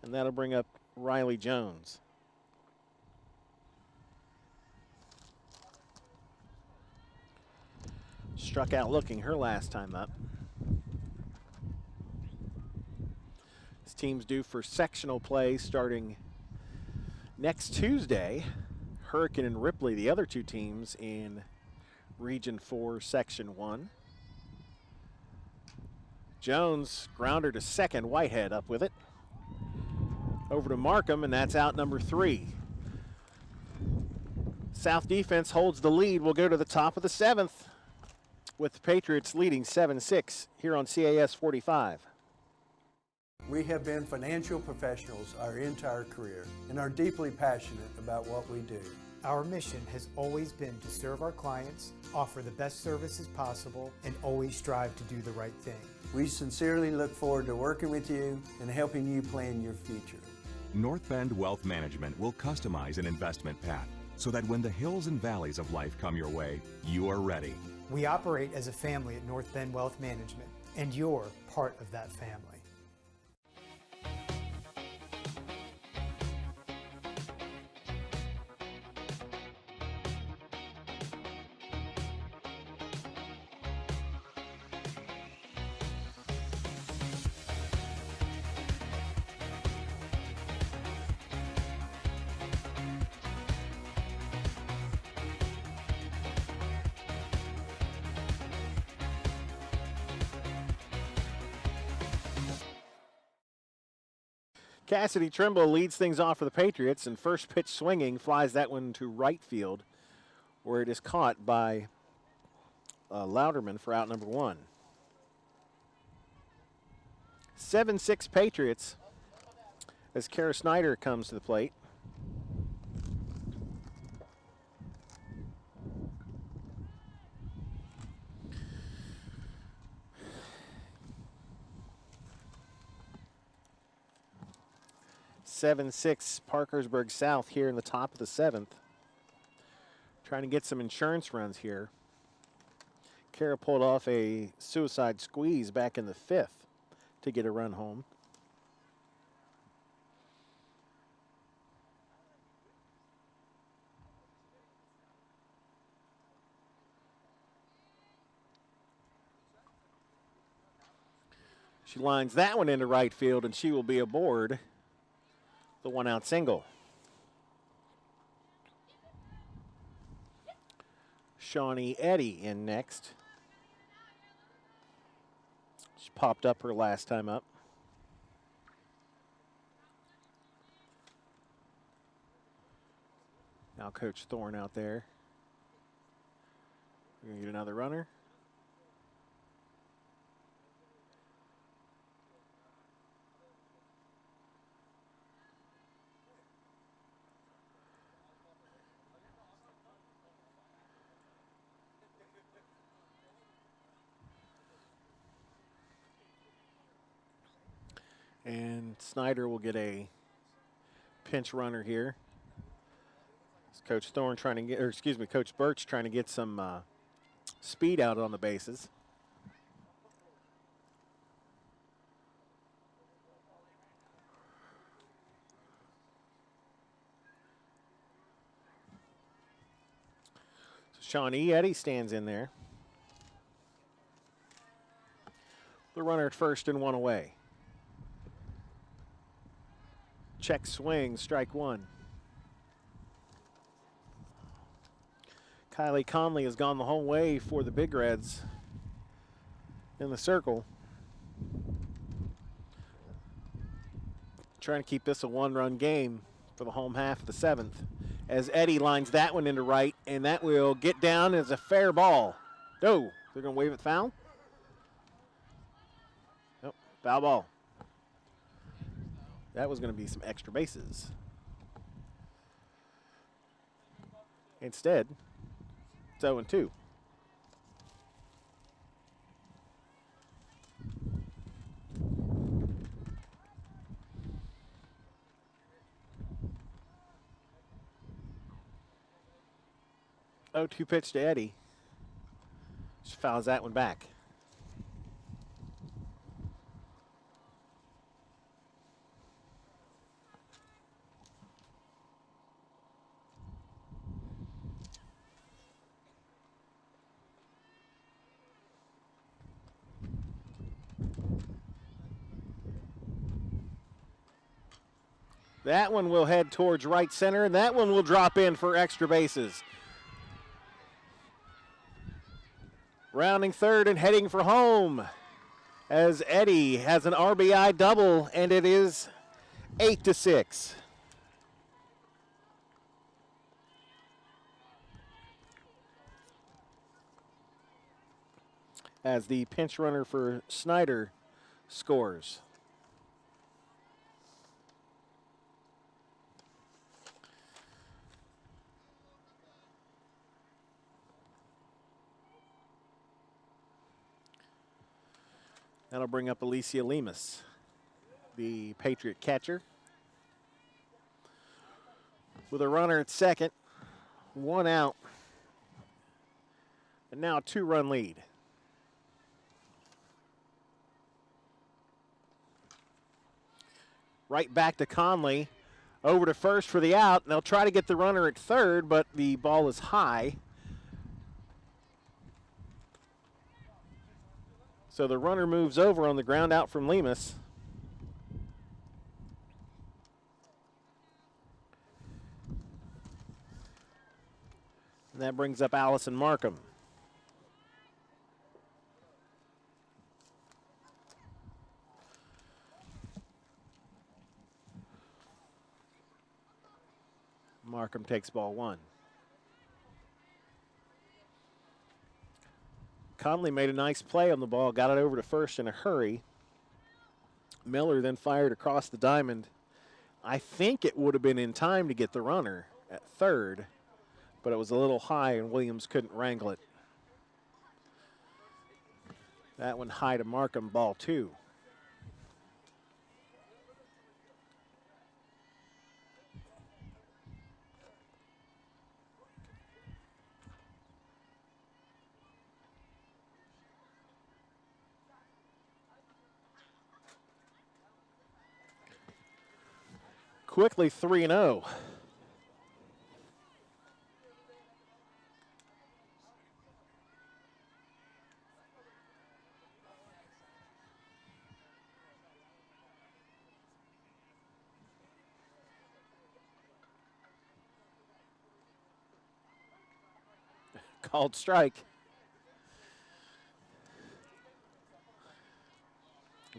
And that'll bring up Riley Jones. Struck out looking her last time up. This team's due for sectional play starting next Tuesday. Hurricane and Ripley, the other two teams in Region 4, Section 1. Jones, grounder to second, Whitehead up with it. Over to Markham, and that's out number 3. South defense holds the lead. We'll go to the top of the 7th with the Patriots leading 7-6 here on CAS 45. We have been financial professionals our entire career and are deeply passionate about what we do. Our mission has always been to serve our clients, offer the best services possible, and always strive to do the right thing. We sincerely look forward to working with you and helping you plan your future. North Bend Wealth Management will customize an investment path so that when the hills and valleys of life come your way, you are ready. We operate as a family at North Bend Wealth Management, and you're part of that family. Cassidy Trimble leads things off for the Patriots, and first pitch swinging flies that one to right field, where it is caught by Louderman for out number 1. 7-6 Patriots as Kara Snyder comes to the plate. (7-6) Parkersburg South here in the top of the 7th. Trying to get some insurance runs here. Kara pulled off a suicide squeeze back in the 5th to get a run home. She lines that one into right field, and she will be aboard the one-out single. Shawnee Eddy in next. popped up her last time up. Now Coach Thorne out there. We're going to get another runner. And Snyder will get a pinch runner here. It's Coach Thorne trying to get, or excuse me, Coach Birch trying to get some speed out on the bases. So Shawnee Eddy stands in there. The runner at first and one away. Check swing, strike one. Kylie Conley has gone the whole way for the Big Reds in the circle. Trying to keep this a one-run game for the home half of the seventh as Eddy lines that one into right, and that will get down as a fair ball. No, they're going to wave it foul? Nope, foul ball. That was going to be some extra bases. Instead, it's 0-2. Oh, 2 pitch to Eddy. Just fouls that one back. That one will head towards right center, and that one will drop in for extra bases. Rounding third and heading for home as Eddy has an RBI double, and it is 8-6. As the pinch runner for Snyder scores. That'll bring up Alicia Lemus, the Patriot catcher. With a runner at second, 1 out, and now a 2-run lead. Right back to Conley, over to first for the out, and they'll try to get the runner at third, but the ball is high. So the runner moves over on the ground out from Lemus. And that brings up Allison Markham. Markham takes ball 1. Conley made a nice play on the ball, got it over to first in a hurry. Miller then fired across the diamond. I think it would have been in time to get the runner at third, but it was a little high and Williams couldn't wrangle it. That one high to Markham, ball 2. Quickly 3-0. Called strike.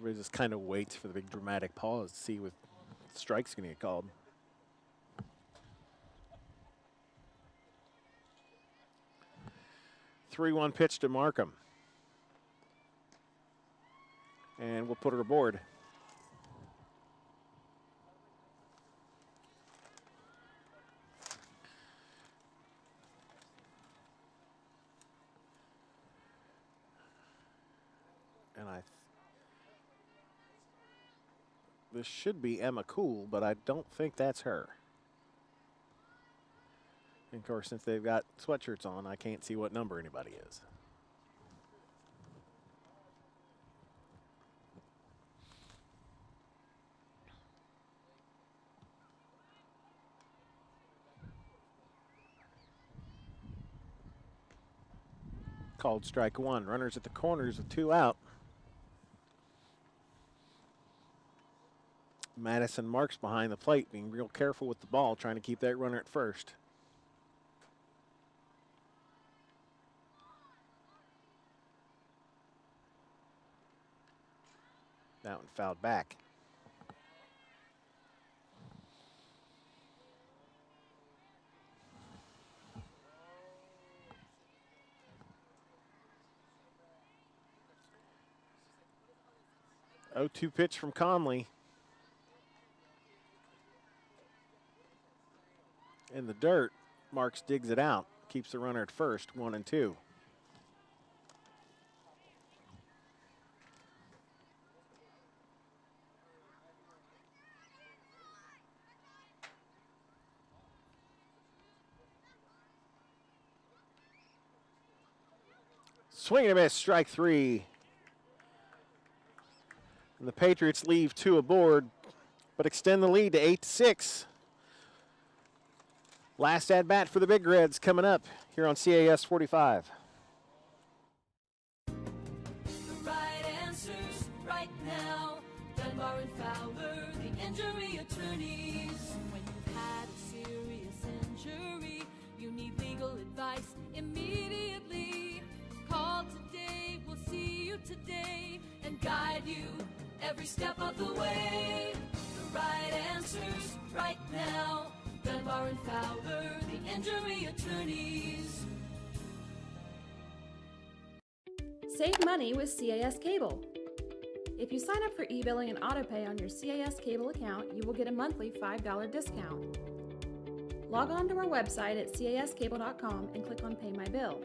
Everybody just kind of waits for the big dramatic pause to see what strike's going to get called. Three-one pitch to Markham. And we'll put her aboard. And this should be Emma Cool, but I don't think that's her. And of course, since they've got sweatshirts on, I can't see what number anybody is. Called strike one. Runners at the corners with 2 out. Madison Marks behind the plate, being real careful with the ball, trying to keep that runner at first. That one fouled back. Oh, 2 pitch from Conley. In the dirt, Marks digs it out, keeps the runner at first, 1-2. Swing and a miss, strike 3. And the Patriots leave 2 aboard, but extend the lead to 8-6. Last at bat for the Big Reds coming up here on CAS 45. The right answers right now. Dunbar and Fowler, the injury attorneys. When you've had a serious injury, you need legal advice immediately. Call today, we'll see you today and guide you every step of the way. The right answers right now. Dunbar and Fowler, the injury attorneys. Save money with CAS Cable. If you sign up for e-billing and autopay on your CAS Cable account, you will get a monthly $5 discount. Log on to our website at cascable.com and click on Pay My Bill.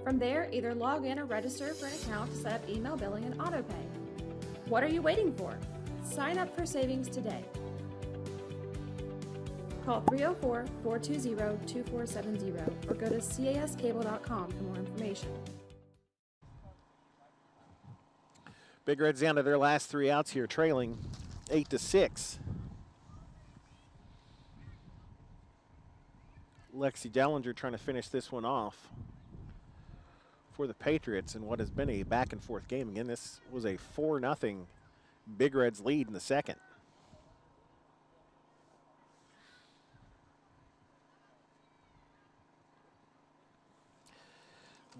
From there, either log in or register for an account to set up email billing and autopay. What are you waiting for? Sign up for savings today. Call 304-420-2470 or go to cascable.com for more information. Big Reds down to their last 3 outs here, trailing 8-6. Lexi Dellinger trying to finish this one off for the Patriots in what has been a back-and-forth game. Again, this was a 4-0 Big Reds lead in the second.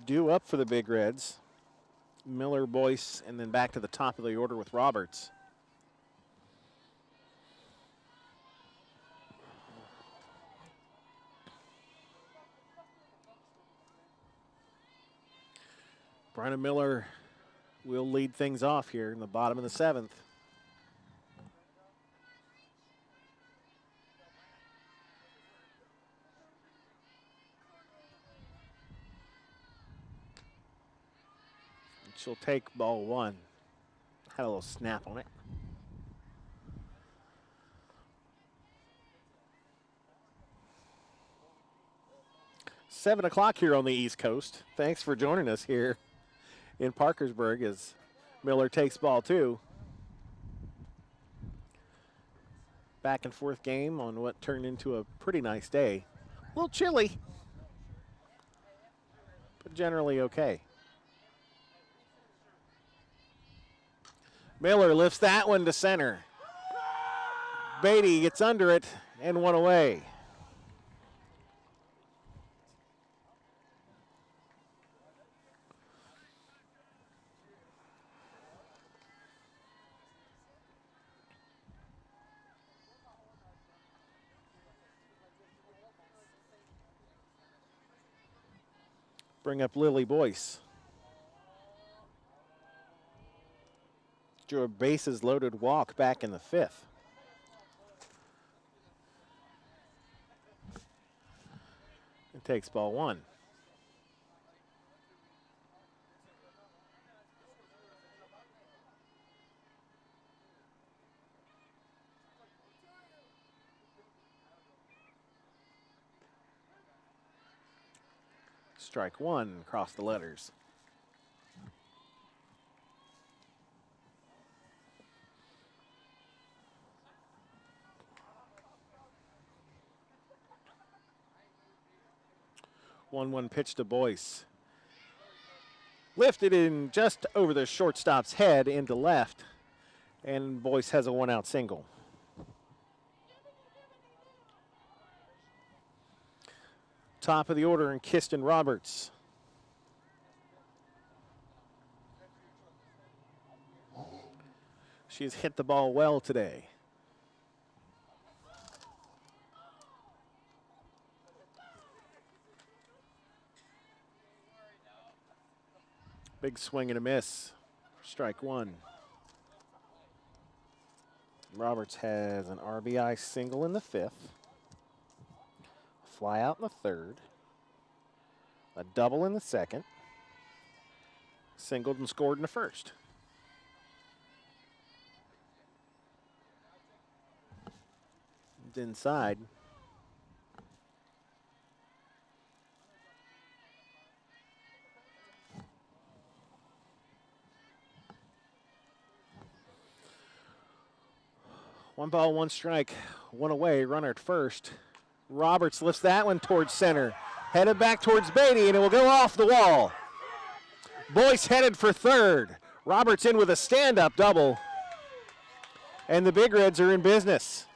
Due up for the Big Reds. Miller, Boyce, and then back to the top of the order with Roberts. Brenna Miller will lead things off here in the bottom of the 7th. She'll take ball 1. Had a little snap on it. Seven o'clock here on the East Coast. Thanks for joining us here in Parkersburg as Miller takes ball 2. Back and forth game on what turned into a pretty nice day. A little chilly, but generally okay. Miller lifts that one to center. Beatty gets under it and 1 away. bring up Lily Boyce. Drew a bases loaded walk back in the 5th. It takes ball 1. Strike 1 across the letters. One pitch to Boyce. Lifted in just over the shortstop's head into left, and Boyce has a 1-out single. Top of the order in Kiston Roberts. She's hit the ball well today. Big swing and a miss. Strike 1. Roberts has an RBI single in the 5th. Fly out in the 3rd. A double in the 2nd. Singled and scored in the 1st. Inside. One ball, one strike, one away, runner at first. Roberts lifts that one towards center. Headed back towards Beatty, and it will go off the wall. Boyce headed for 3rd. Roberts in with a stand-up double. And the Big Reds are in business.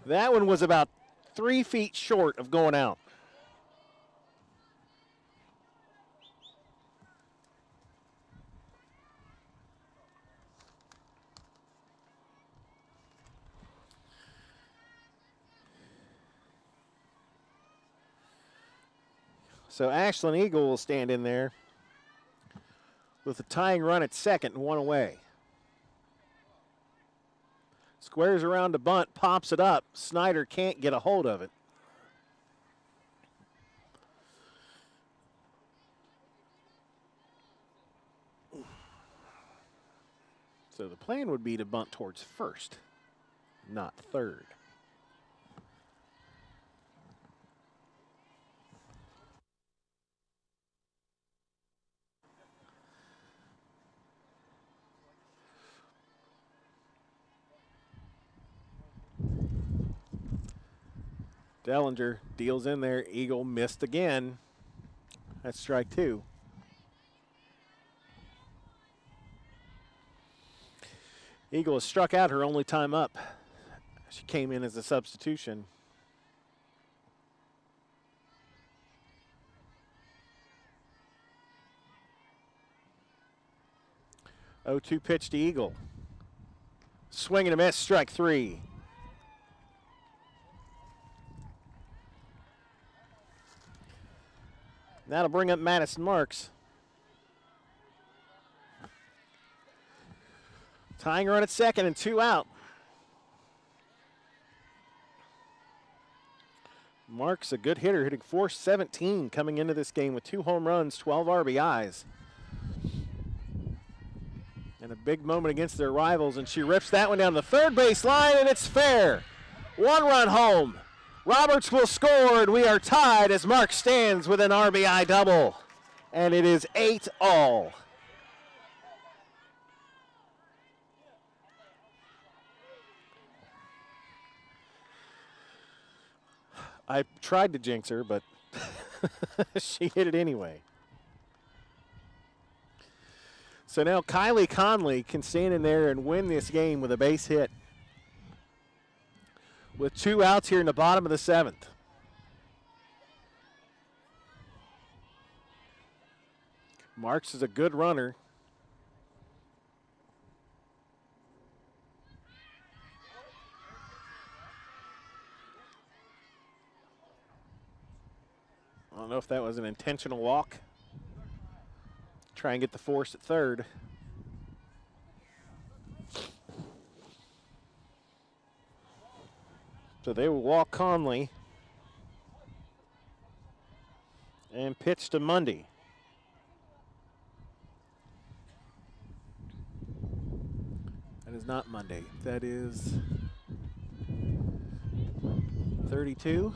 That one was about 3 feet short of going out. So Ashland Eagle will stand in there with a tying run at 2nd and 1 away. Squares around to bunt, pops it up. Snyder can't get a hold of it. So the plan would be to bunt towards 1st, not 3rd. Dellinger deals in there. Eagle missed again. That's strike 2. Eagle has struck out her only time up. She came in as a substitution. 0-2 pitch to Eagle. Swing and a miss, strike 3. That'll bring up Madison Marks. Tying run at 2nd and 2 out. Marks a good hitter, hitting .417 coming into this game with 2 home runs, 12 RBIs. And a big moment against their rivals, and she rips that one down the 3rd base line, and it's fair. 1 run home. Roberts will score, and we are tied as Mark stands with an RBI double. And it is 8-all. I tried to jinx her, but she hit it anyway. So now Kylie Conley can stand in there and win this game with a base hit. With 2 outs here in the bottom of the 7th. Marks is a good runner. don't know if that was an intentional walk. Try and get the force at third. So they will walk Conley and pitch to Mundy. That is not Monday. That is 32.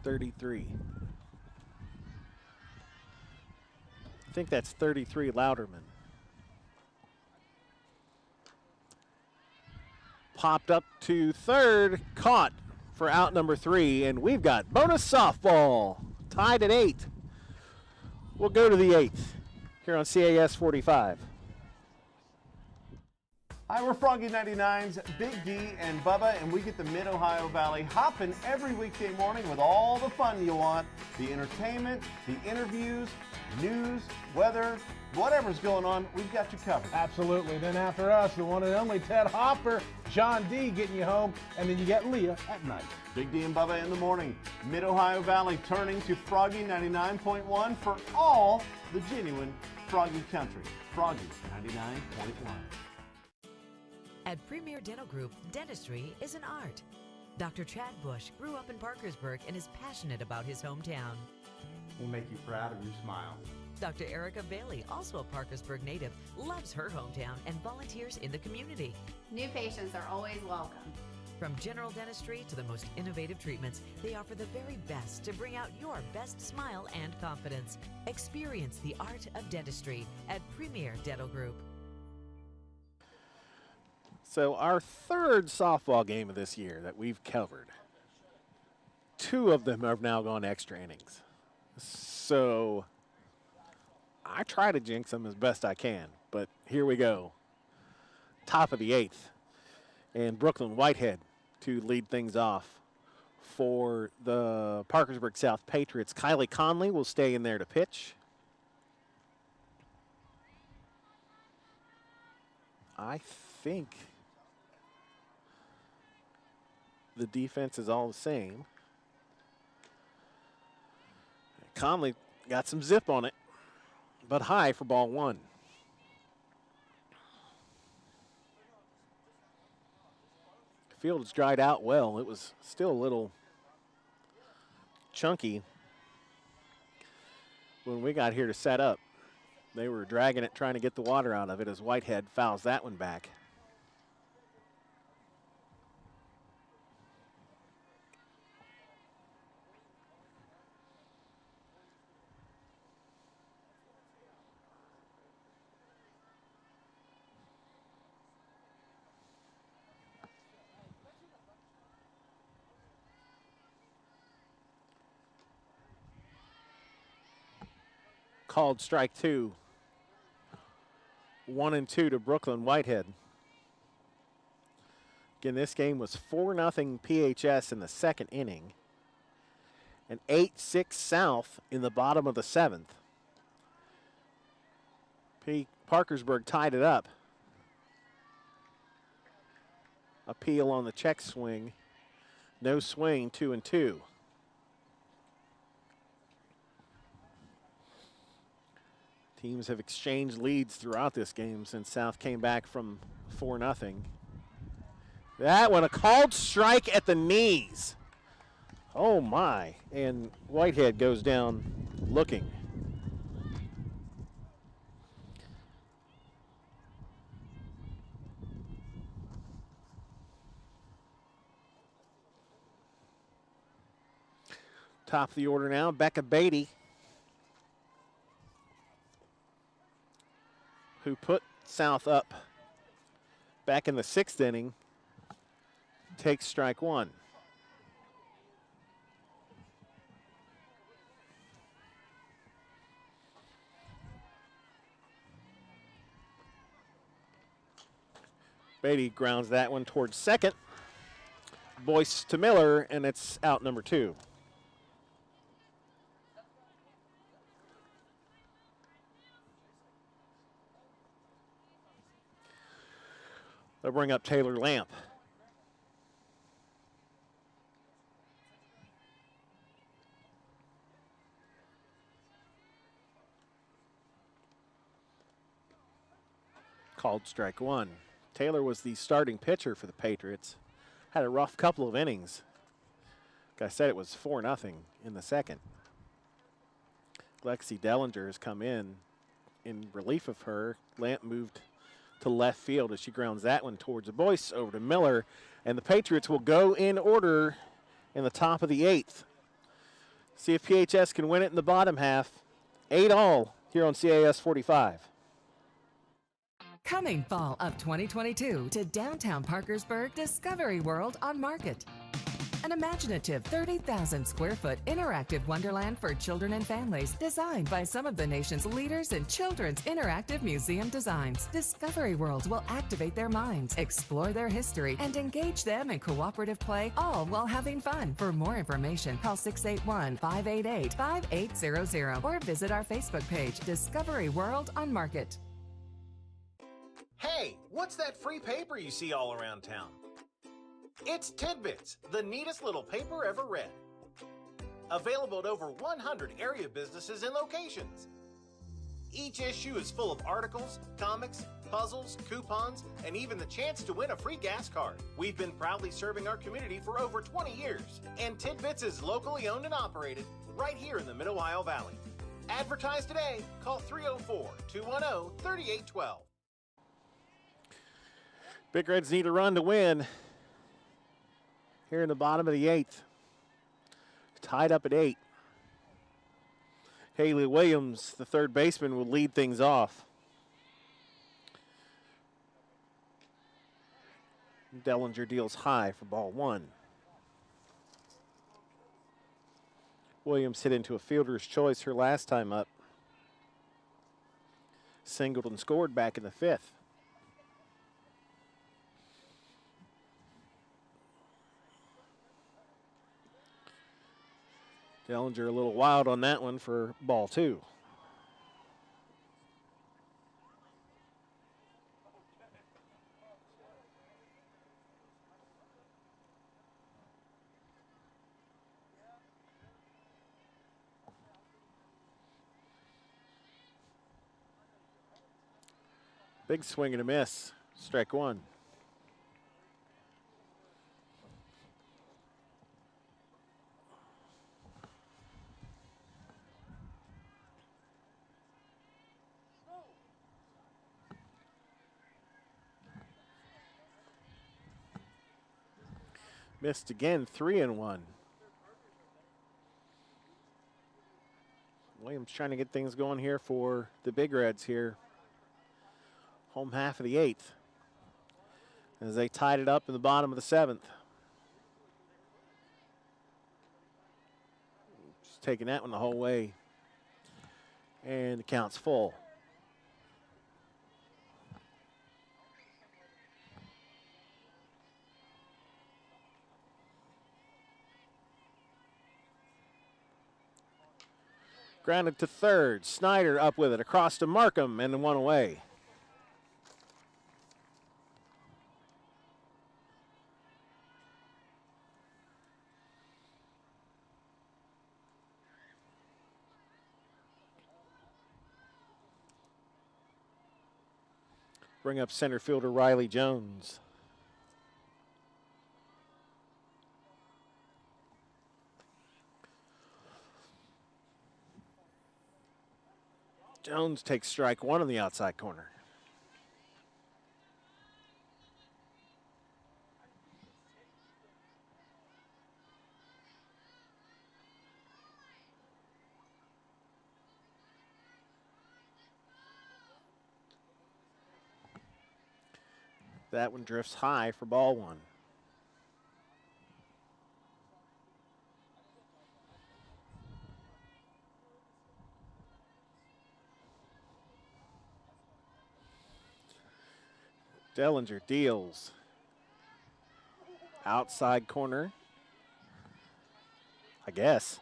I think that's 33 Louderman. Popped up to third, caught for out number 3, and we've got bonus softball, tied at 8. We'll go to the 8th here on CAS 45. Hi, we're Froggy 99's Big D and Bubba, and we get the Mid-Ohio Valley hopping every weekday morning with all the fun you want. The entertainment, the interviews, news, weather, whatever's going on, we've got you covered. Absolutely. Then after us, the one and only Ted Hopper, John D getting you home, and then you get Leah at night. Big D and Bubba in the morning. Mid-Ohio Valley turning to Froggy 99.1 for all the genuine Froggy country. Froggy 99.1. At Premier Dental Group, dentistry is an art. Dr. Chad Bush grew up in Parkersburg and is passionate about his hometown. We'll make you proud of your smile. Dr. Erica Bailey, also a Parkersburg native, loves her hometown and volunteers in the community. New patients are always welcome. From general dentistry to the most innovative treatments, they offer the very best to bring out your best smile and confidence. Experience the art of dentistry at Premier Dental Group. So our third softball game of this year that we've covered, 2 of them have now gone extra innings. So I try to jinx them as best I can, but here we go. Top of the 8th, and Brooklyn Whitehead to lead things off for the Parkersburg South Patriots. Kylie Conley will stay in there to pitch. I think the defense is all the same. Conley got some zip on it, but high for ball 1. The field has dried out well. It was still a little chunky when we got here to set up. They were dragging it, trying to get the water out of it as Whitehead fouls that one back. Called strike 2. 1-2 to Brooklyn Whitehead. Again, this game was 4-0 PHS in the second inning and 8-6 South in the bottom of the 7th. Parkersburg tied it up. Appeal on the check swing. No swing, 2-2. Teams have exchanged leads throughout this game since South came back from 4-0. That one, a called strike at the knees. Oh my, and Whitehead goes down looking. Top of the order now, Becca Beatty, who put South up back in the 6th inning, takes strike 1. Beatty grounds that one towards second. Boyce to Miller, and it's out number 2. They'll bring up Taylor Lamp. Called strike one. Taylor was the starting pitcher for the Patriots. Had a rough couple of innings. Like I said, it was 4-0 in the second. Lexi Dellinger has come in relief of her. Lamp moved to left field as she grounds that one towards Boyce over to Miller. And the Patriots will go in order in the top of the 8th. See if PHS can win it in the bottom half. 8-all here on CAS 45. Coming fall of 2022 to downtown Parkersburg Discovery World on Market. An imaginative 30,000 square foot interactive wonderland for children and families designed by some of the nation's leaders in children's interactive museum designs. Discovery World will activate their minds, explore their history, and engage them in cooperative play, all while having fun. For more information, call 681-588-5800 or visit our Facebook page, Discovery World on Market. Hey, what's that free paper you see all around town? It's Tidbits, the neatest little paper ever read. Available at over 100 area businesses and locations. Each issue is full of articles, comics, puzzles, coupons, and even the chance to win a free gas card. We've been proudly serving our community for over 20 years, and Tidbits is locally owned and operated right here in the Mid-Ohio Valley. Advertise today. Call 304-210-3812. Big Reds need a run to win. Here in the bottom of the 8th. Tied up at 8. Haley Williams, the third baseman, will lead things off. Dellinger deals high for ball 1. Williams hit into a fielder's choice her last time up. Singled and scored back in the 5th. Dellinger a little wild on that one for ball 2. Big swing and a miss. Strike 1. Missed again, 3-1. Williams trying to get things going here for the Big Reds here. Home half of the 8th. As they tied it up in the bottom of the 7th. Just taking that one the whole way. And the count's full. Grounded to third. Snyder up with it. Across to Markham and one away. Bring up center fielder Riley Jones. Jones takes strike 1 on the outside corner. That one drifts high for ball 1. Dellinger deals. Outside corner. I guess.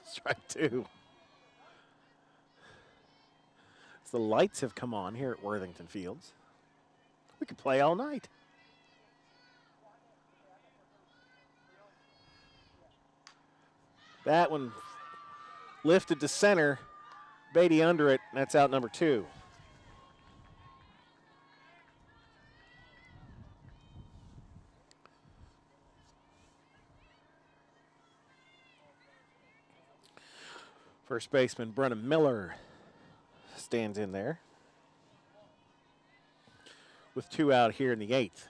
Strike 2. The lights have come on here at Worthington Fields. We could play all night. That one lifted to center. Beatty under it. That's out number 2. First baseman Brennan Miller stands in there with 2 out here in the 8th.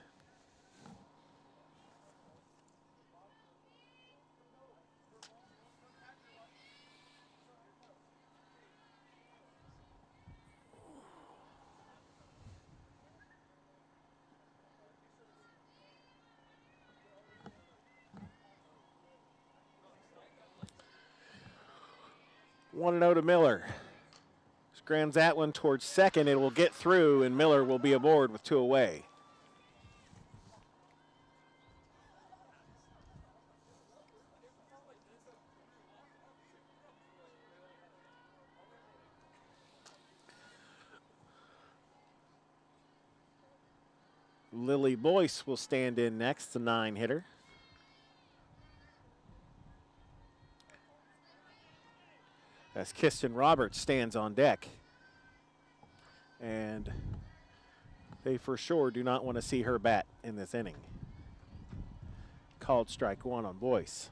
One to Miller. Scrams that one towards second. It will get through, and Miller will be aboard with 2 away. Lily Boyce will stand in next, the 9-hitter. As Kiston Roberts stands on deck. And they for sure do not want to see her bat in this inning. Called strike 1 on Boyce.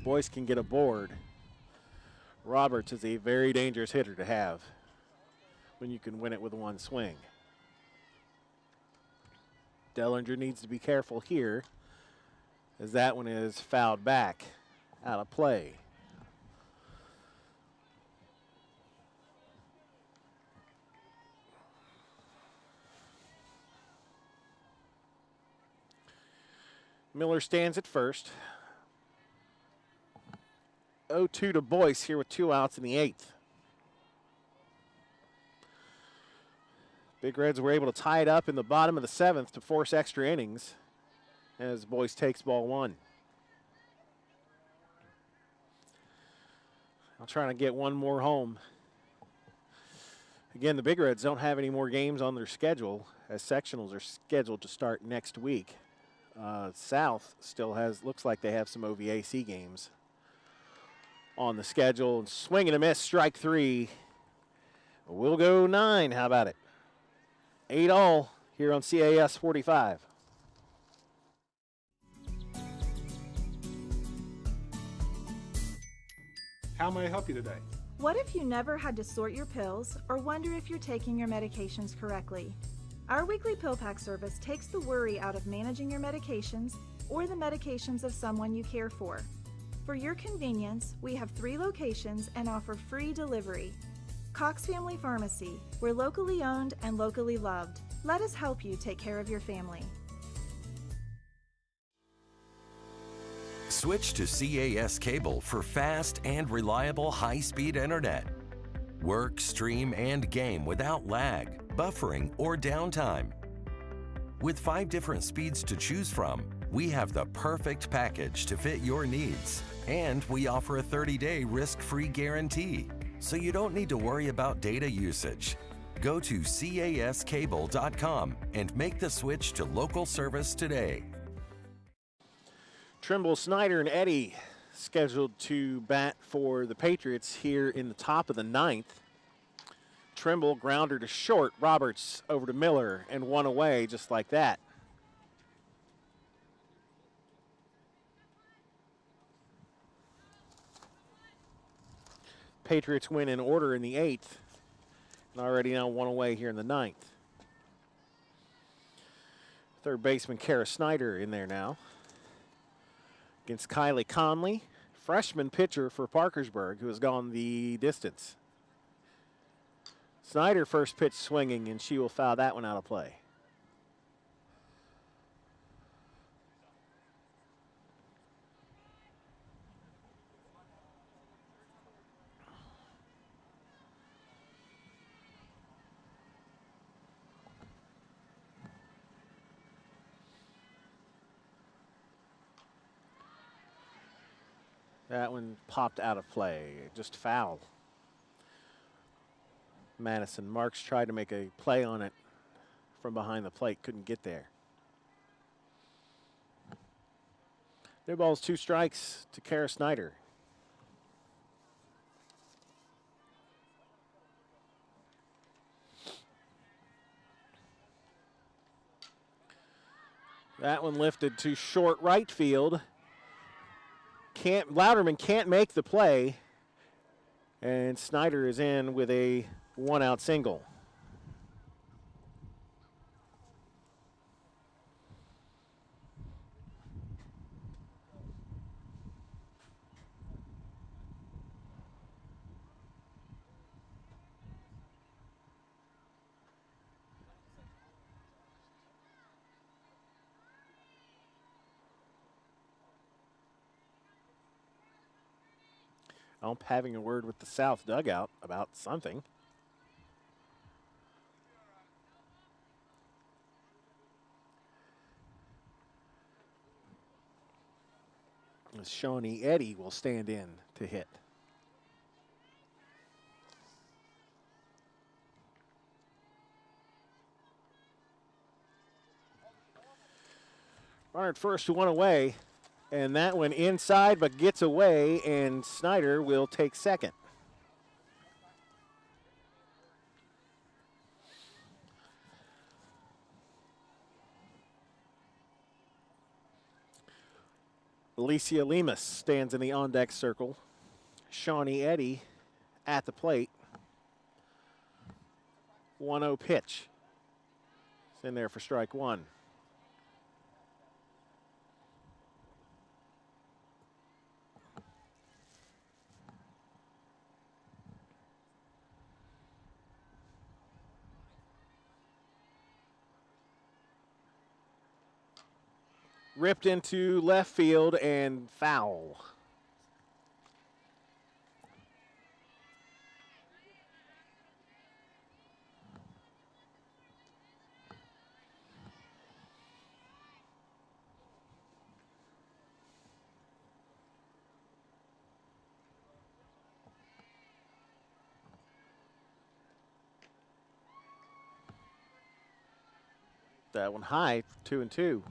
Boyce can get aboard. Roberts is a very dangerous hitter to have when you can win it with 1 swing. Dellinger needs to be careful here as that one is fouled back. Out of play. Miller stands at first. 0-2 to Boyce here with 2 outs in the 8th. Big Reds were able to tie it up in the bottom of the 7th to force extra innings as Boyce takes ball 1. I'm trying to get one more home. Again, the Big Reds don't have any more games on their schedule as sectionals are scheduled to start next week. South still looks like they have some OVAC games on the schedule. And swing and a miss, strike 3. We'll go 9. How about it? 8 all here on CAS 45. How may I help you today? What if you never had to sort your pills or wonder if you're taking your medications correctly? Our weekly pill pack service takes the worry out of managing your medications or the medications of someone you care for. For your convenience, we have 3 locations and offer free delivery. Cox Family Pharmacy, we're locally owned and locally loved. Let us help you take care of your family. Switch to CAS Cable for fast and reliable high-speed internet. Work, stream, and game without lag, buffering, or downtime. With 5 different speeds to choose from, we have the perfect package to fit your needs. And we offer a 30-day risk-free guarantee, so you don't need to worry about data usage. Go to cascable.com and make the switch to local service today. Trimble, Snyder, and Eddy scheduled to bat for the Patriots here in the top of the 9th. Trimble, grounder to short. Roberts over to Miller, and 1 away just like that. Patriots win in order in the 8th, and already now 1 away here in the 9th. Third baseman Kara Snyder in there now against Kylie Conley, freshman pitcher for Parkersburg, who has gone the distance. Snyder first pitch swinging, and she will foul that one out of play. That one popped out of play, just foul. Madison Marks tried to make a play on it from behind the plate, couldn't get there. New ball's 2 strikes to Kara Snyder. That one lifted to short right field. Louderman can't make the play, and Snyder is in with a one-out single. I'm having a word with the South dugout about something. As Shawnee Eddy will stand in to hit. Runner at first, one away. And that one inside, but gets away, and Snyder will take second. Alicia Lemus stands in the on-deck circle. Shawnee Eddy at the plate. 1-0 pitch. It's in there for strike one. Ripped into left field and foul. That one high, 2-2.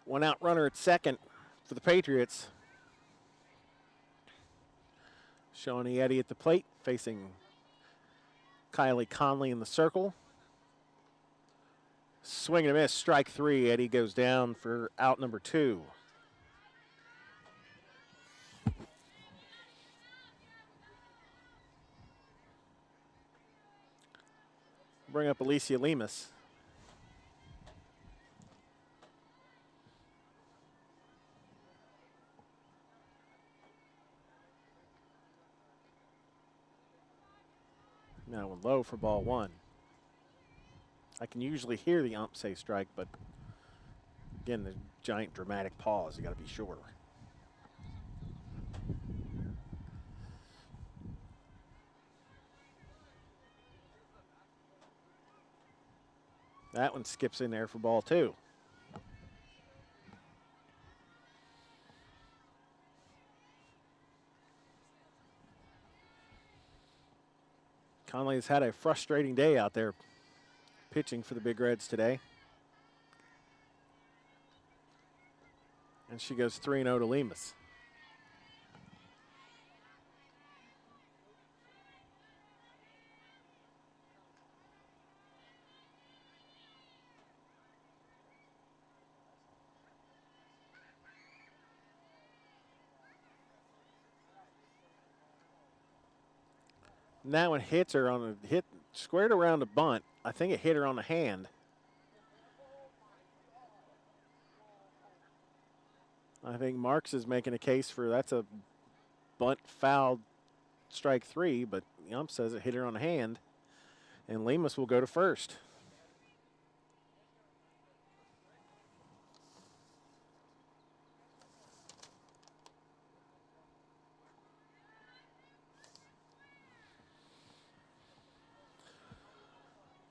One out runner at second for the Patriots. Shawnee Eddy at the plate, facing Kylie Conley in the circle. Swing and a miss, strike three. Eddy goes down for out number 2. Bring up Alicia Lemus. Now one low for ball one. I can usually hear the ump say strike, but again, the giant dramatic pause, you got to be sure. That one skips in there for ball two. Conley has had a frustrating day out there pitching for the Big Reds today. And she goes 3-0 to Lemus. And that one hits her on a hit, squared around a bunt. I think it hit her on the hand. I think Marks is making a case for that's a bunt foul, strike three, but the ump says it hit her on the hand, and Lemus will go to first.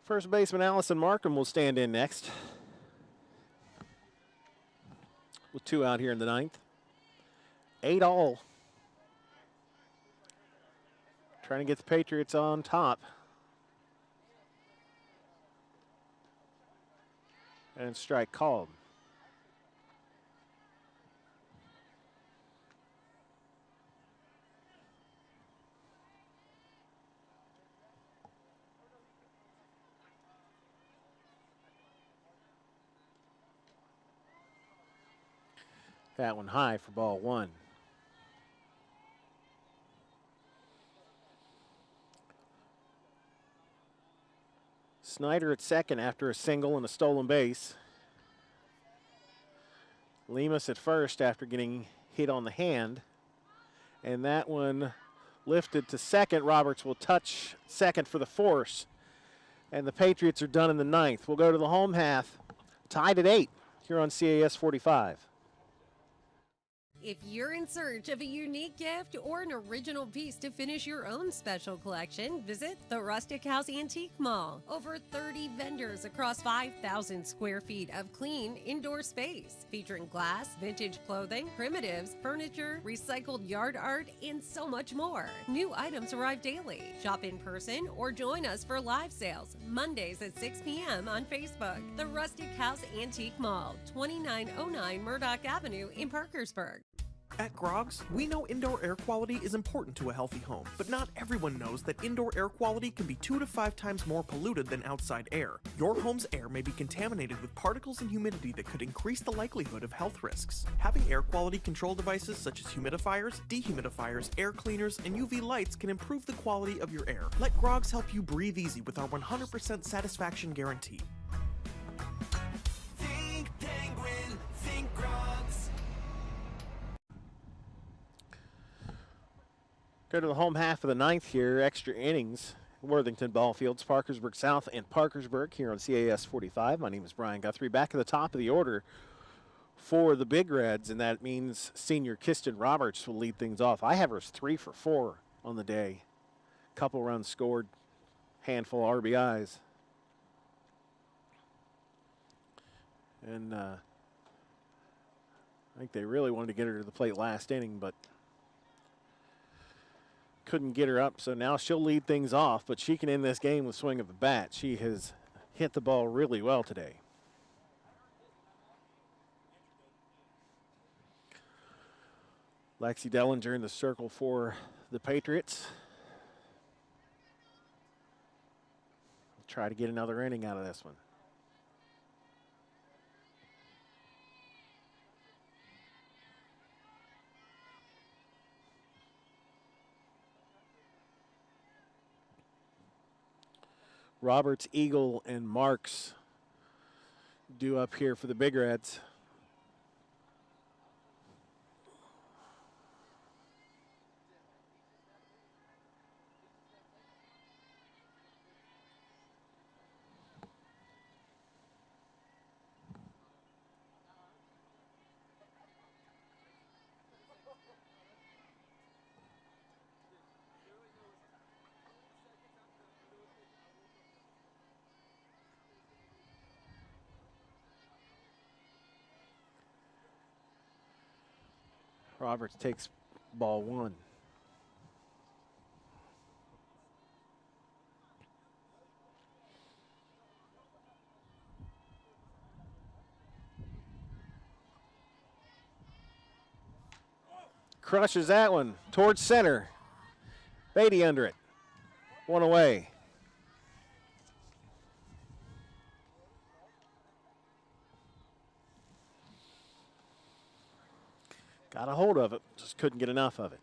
First baseman Allison Markham will stand in next, with 2 out here in the 9th. 8 all. Trying to get the Patriots on top. And strike called. That one high for ball one. Snyder at second after a single and a stolen base. Lemus at first after getting hit on the hand. And that one lifted to second. Roberts will touch second for the force. And the Patriots are done in the ninth. We'll go to the home half, tied at 8 here on CAS 45. If you're in search of a unique gift or an original piece to finish your own special collection, visit the Rustic House Antique Mall. Over 30 vendors across 5,000 square feet of clean indoor space, featuring glass, vintage clothing, primitives, furniture, recycled yard art, and so much more. New items arrive daily. Shop in person or join us for live sales Mondays at 6 p.m. on Facebook. The Rustic House Antique Mall, 2909 Murdoch Avenue in Parkersburg. At Grog's, we know indoor air quality is important to a healthy home, but not everyone knows that indoor air quality can be 2 to 5 times more polluted than outside air. Your home's air may be contaminated with particles and humidity that could increase the likelihood of health risks. Having air quality control devices such as humidifiers, dehumidifiers, air cleaners, and UV lights can improve the quality of your air. Let Grog's help you breathe easy with our 100% satisfaction guarantee. Think Penguin, think Grog's. Go to the home half of the ninth here, extra innings. Worthington Ballfields, Parkersburg South and Parkersburg here on CAS 45. My name is Brian Guthrie. Back at the top of the order for the Big Reds, and that means senior Kiston Roberts will lead things off. I have her as 3 for 4 on the day. Couple runs scored, handful of RBIs. And I think they really wanted to get her to the plate last inning, but couldn't get her up, so now she'll lead things off, but she can end this game with swing of the bat. She has hit the ball really well today. Lexi Dellinger in the circle for the Patriots. Try to get another inning out of this one. Roberts, Eagle, and Marks due up here for the Big Reds. Roberts takes ball one. Crushes that one towards center. Beatty under it. One away. Got a hold of it, just couldn't get enough of it.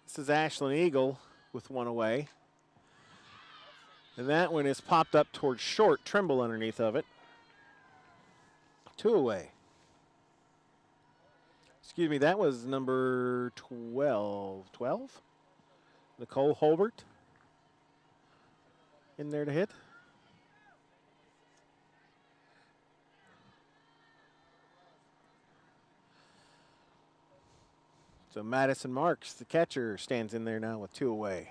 This is Ashlyn Eagle with one away. And that one is popped up towards short, Trimble underneath of it. 2 away. Excuse me, that was number 12. Nicole Holbert in there to hit. So Madison Marks, the catcher, stands in there now with 2 away.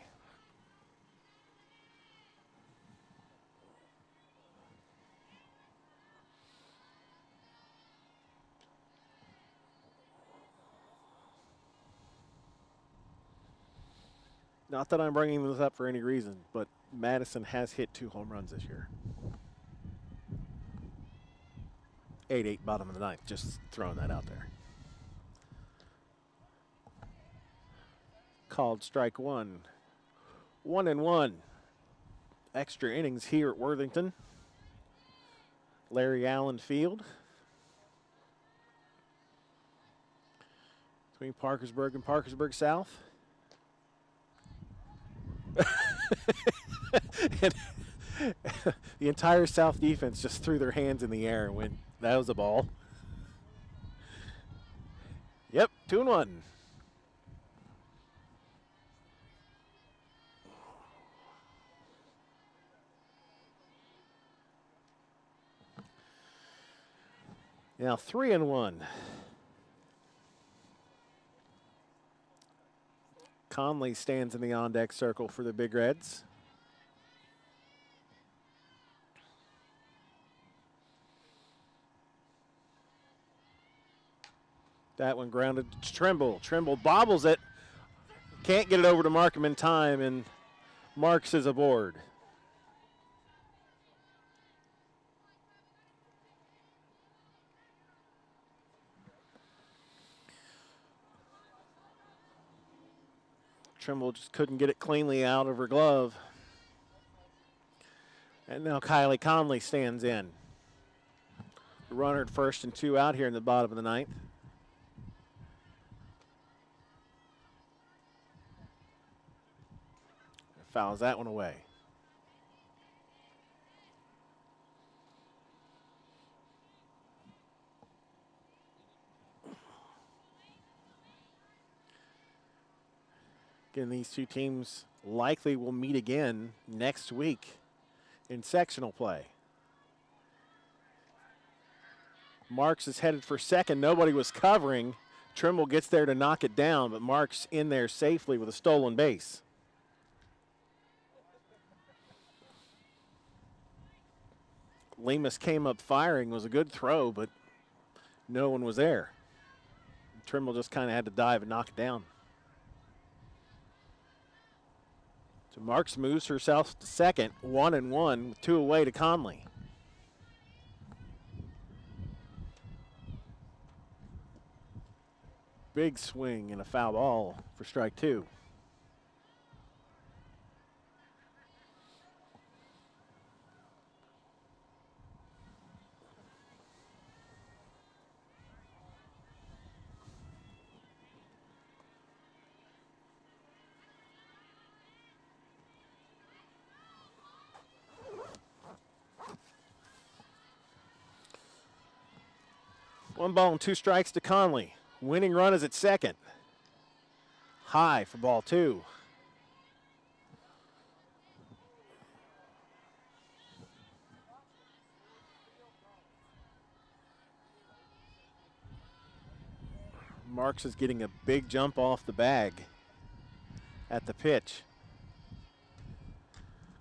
Not that I'm bringing this up for any reason, but Madison has hit 2 home runs this year. 8-8 bottom of the ninth. Just throwing that out there. Called strike one. 1-1. Extra innings here at Worthington. Larry Allen Field. Between Parkersburg and Parkersburg South. And the entire South defense just threw their hands in the air and went, that was a ball. Yep, 2-1. Now 3-1. Conley stands in the on-deck circle for the Big Reds. That one grounded to Trimble. Trimble bobbles it. Can't get it over to Markham in time, and Marks is aboard. Trimble just couldn't get it cleanly out of her glove. And now Kylie Conley stands in. The runner at first and 2 out here in the bottom of the ninth. Fouls that one away. Again, these two teams likely will meet again next week in sectional play. Marks is headed for second. Nobody was covering. Trimble gets there to knock it down, but Marks in there safely with a stolen base. Lemus came up firing, was a good throw, but no one was there. Trimble just kind of had to dive and knock it down. So Marks moves herself to second, 1-1, with 2 away to Conley. Big swing and a foul ball for strike 2. One ball and 2 strikes to Conley. Winning run is at second. High for ball 2. Marks is getting a big jump off the bag at the pitch.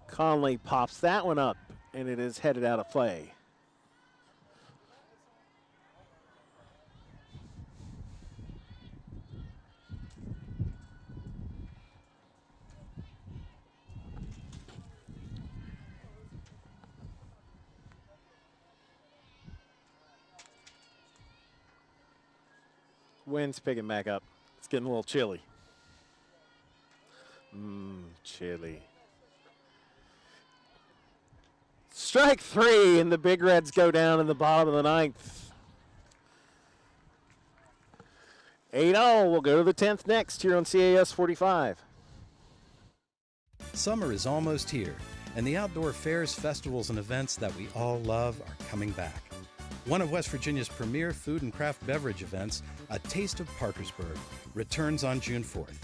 Conley pops that one up, and it is headed out of play. Wind's picking back up. It's getting a little chilly. Chilly. Strike 3, and the Big Reds go down in the bottom of the ninth. 8-0. We'll go to the 10th next here on CAS 45. Summer is almost here, and the outdoor fairs, festivals, and events that we all love are coming back. One of West Virginia's premier food and craft beverage events, A Taste of Parkersburg, returns on June 4th.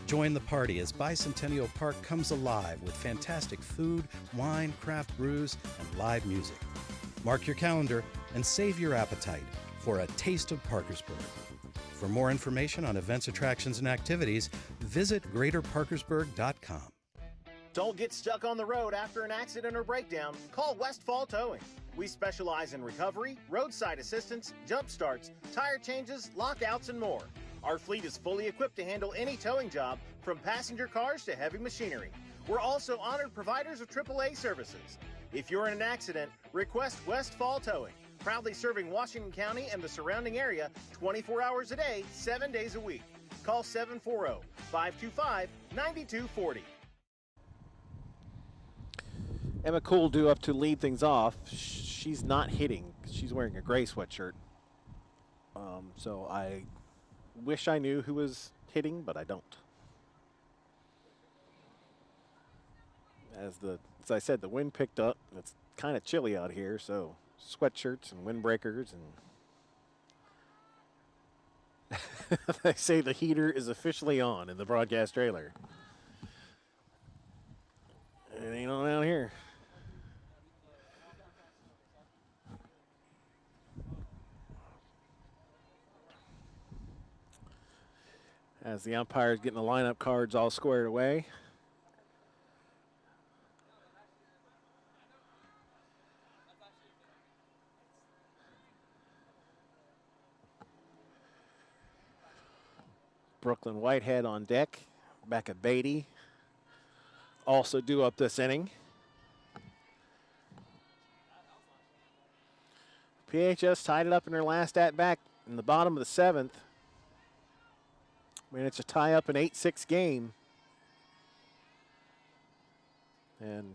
Join the party as Bicentennial Park comes alive with fantastic food, wine, craft brews, and live music. Mark your calendar and save your appetite for A Taste of Parkersburg. For more information on events, attractions, and activities, visit greaterparkersburg.com. Don't get stuck on the road after an accident or breakdown. Call Westfall Towing. We specialize in recovery, roadside assistance, jump starts, tire changes, lockouts, and more. Our fleet is fully equipped to handle any towing job, from passenger cars to heavy machinery. We're also honored providers of AAA services. If you're in an accident, request Westfall Towing. Proudly serving Washington County and the surrounding area 24 hours a day, 7 days a week. Call 740-525-9240. Emma Cool due up to lead things off. She's not hitting. She's wearing a gray sweatshirt. So I wish I knew who was hitting, but I don't. As I said, the wind picked up. It's kind of chilly out here, so sweatshirts and windbreakers, and they say the heater is officially on in the broadcast trailer. It ain't on out here. As the umpire's getting the lineup cards all squared away. Brooklyn Whitehead on deck. Becca Beatty also due up this inning. PHS tied it up in their last at-bat in the bottom of the 7th. Managed to tie up an 8-6 game. And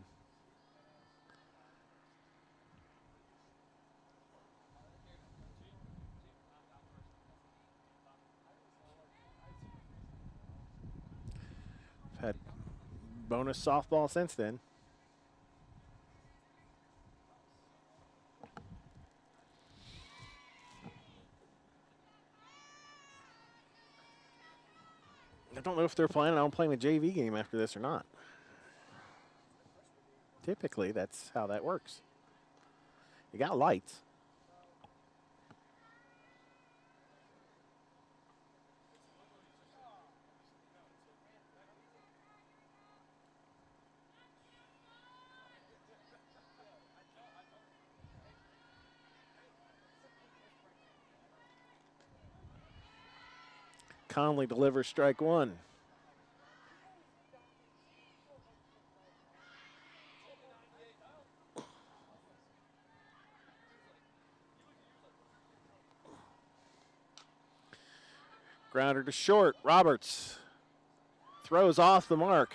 had bonus softball since then. I don't know if they're planning on playing a JV game after this or not. Typically, that's how that works. You got lights. Conley delivers strike one. Grounder to short. Roberts throws off the mark.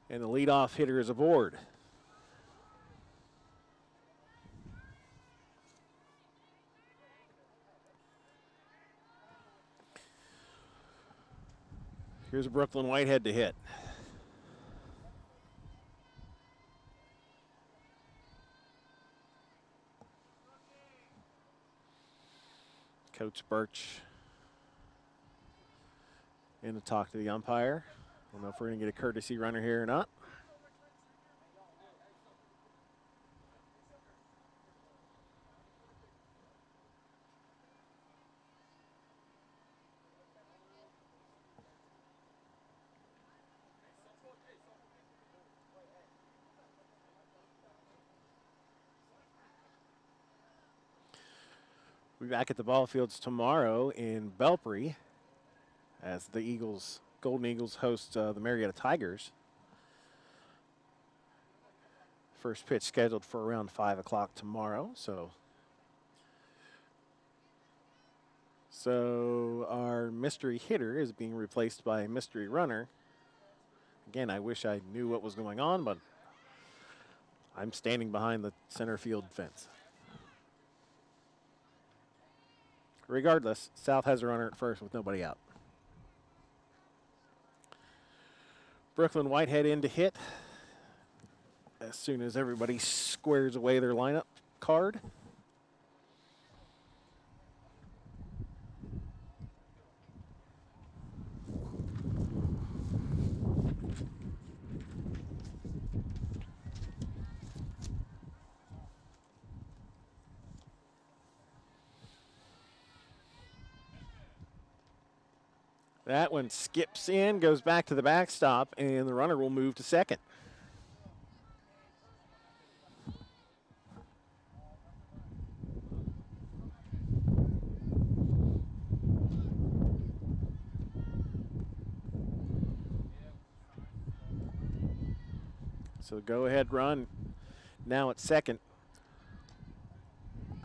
And the leadoff hitter is aboard. Here's Brooklyn Whitehead to hit. Coach Birch in to talk to the umpire. I don't know if we're going to get a courtesy runner here or not. We'll be back at the ball fields tomorrow in Belpre as the Golden Eagles host the Marietta Tigers. First pitch scheduled for around 5 o'clock tomorrow. So our mystery hitter is being replaced by a mystery runner. Again, I wish I knew what was going on, but I'm standing behind the center field fence. Regardless, South has a runner at first with nobody out. Brooklyn Whitehead in to hit as soon as everybody squares away their lineup card. That one skips in, goes back to the backstop, and the runner will move to second. So the go-ahead run Now at second.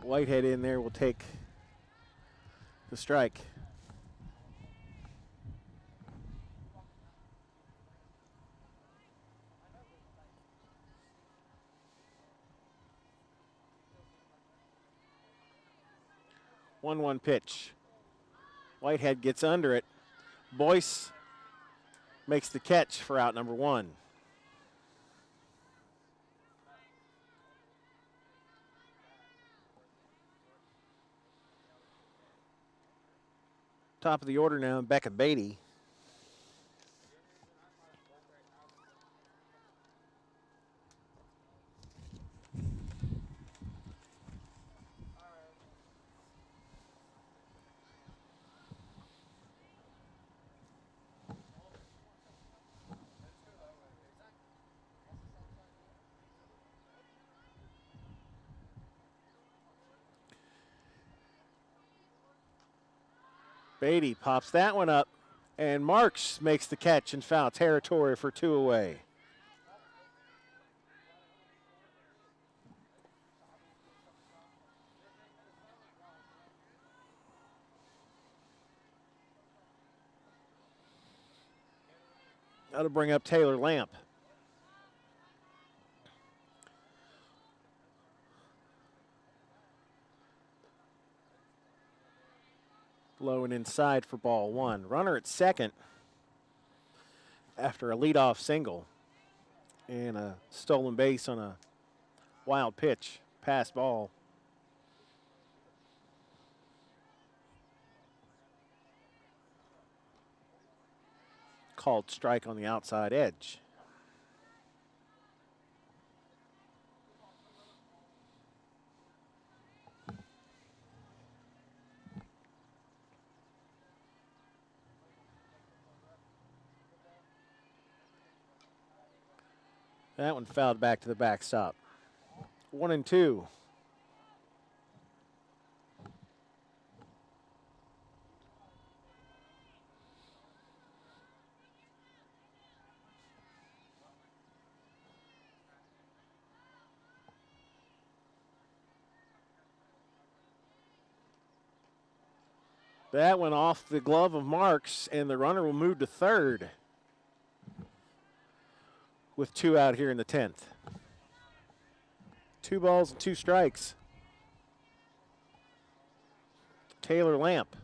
Whitehead in there will take the strike. One pitch. Whitehead gets under it. Boyce makes the catch for out number one. Top of the order now, Becca Beatty. Beatty pops that one up, and Marks makes the catch in foul territory for 2 away. That'll bring up Taylor Lamp. Low and inside for ball one. Runner at second after a leadoff single and a stolen base on a wild pitch. Pass ball. Called strike on the outside edge. That one fouled back to the backstop. 1-2. That went off the glove of Marks, and the runner will move to third with 2 out here in the 10th. 2 balls and 2 strikes. Taylor Lamp.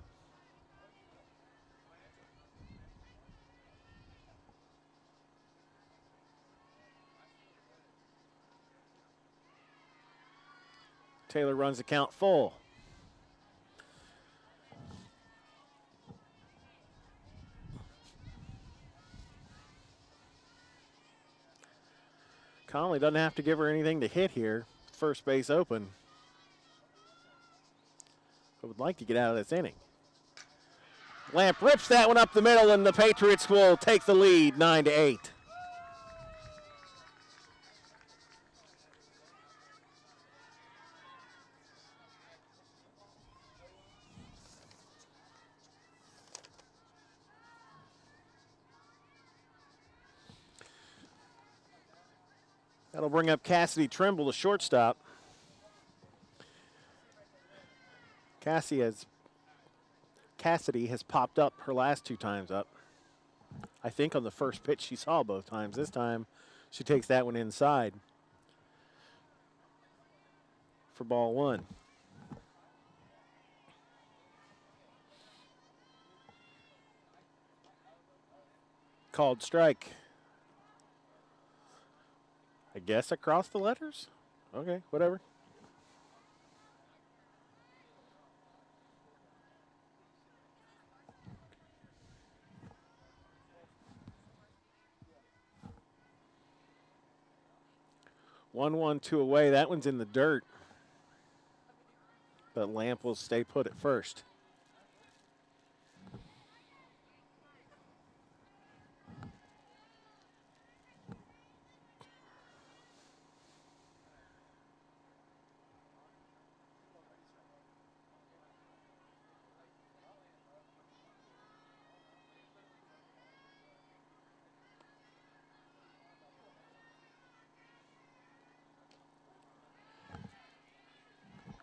Taylor runs the count full. Conley doesn't have to give her anything to hit here. First base open. I would like to get out of this inning. Lamp rips that one up the middle, and the Patriots will take the lead 9-8. That'll bring up Cassidy Trimble, the shortstop. Cassidy has popped up her last 2 times up. I think on the first pitch she saw both times. This time she takes that one inside for ball one. Called strike. I guess across the letters? Okay, whatever. One, 2 away. That one's in the dirt. But Lamp will stay put at first.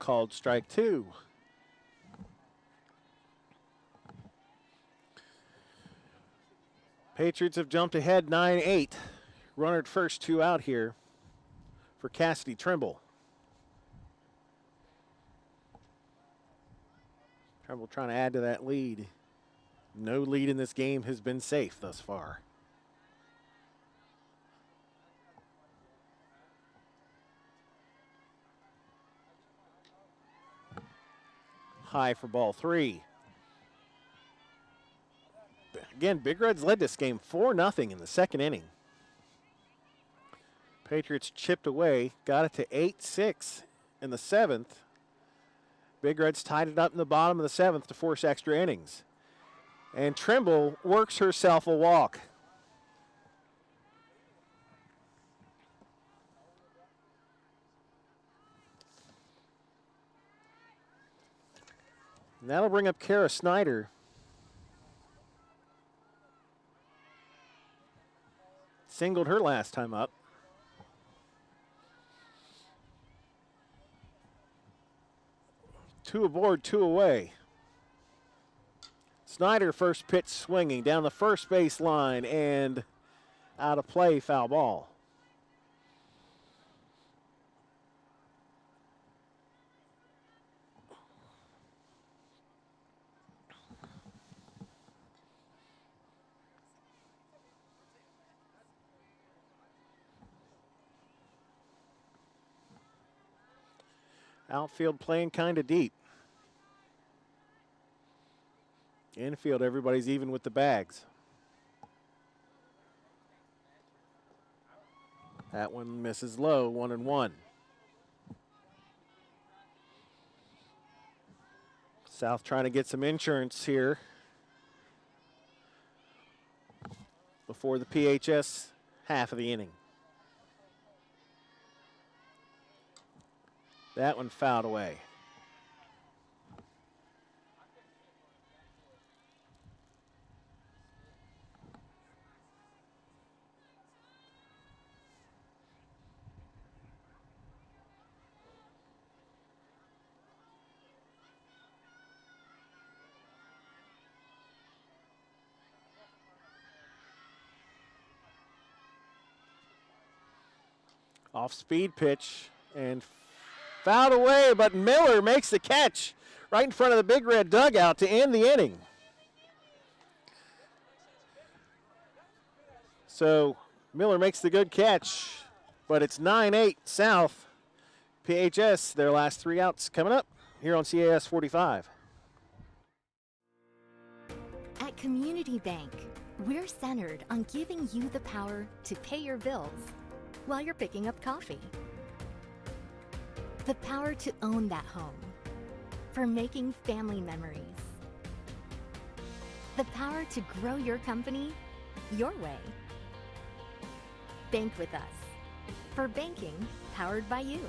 called strike 2. Patriots have jumped ahead 9-8. Runner at first, 2 out here for Cassidy Trimble. Trimble trying to add to that lead. No lead in this game has been safe thus far. High for ball 3. Again, Big Reds led this game 4-0 in the second inning. Patriots chipped away, got it to 8-6 in the 7th. Big Reds tied it up in the bottom of the 7th to force extra innings. And Trimble works herself a walk. And that'll bring up Kara Snyder. Singled her last time up. Two aboard, 2 away. Snyder first pitch swinging down the first base line and out of play, foul ball. Outfield playing kind of deep. Infield, everybody's even with the bags. That one misses low, 1-1. South trying to get some insurance here before the PHS half of the inning. That one fouled away. Off speed pitch and fouled away, but Miller makes the catch right in front of the Big Red dugout to end the inning. So Miller makes the good catch, but it's 9-8 South. PHS, their last 3 outs coming up here on CAS 45. At Community Bank, we're centered on giving you the power to pay your bills while you're picking up coffee. The power to own that home for making family memories. The power to grow your company your way. Bank with us for banking powered by you.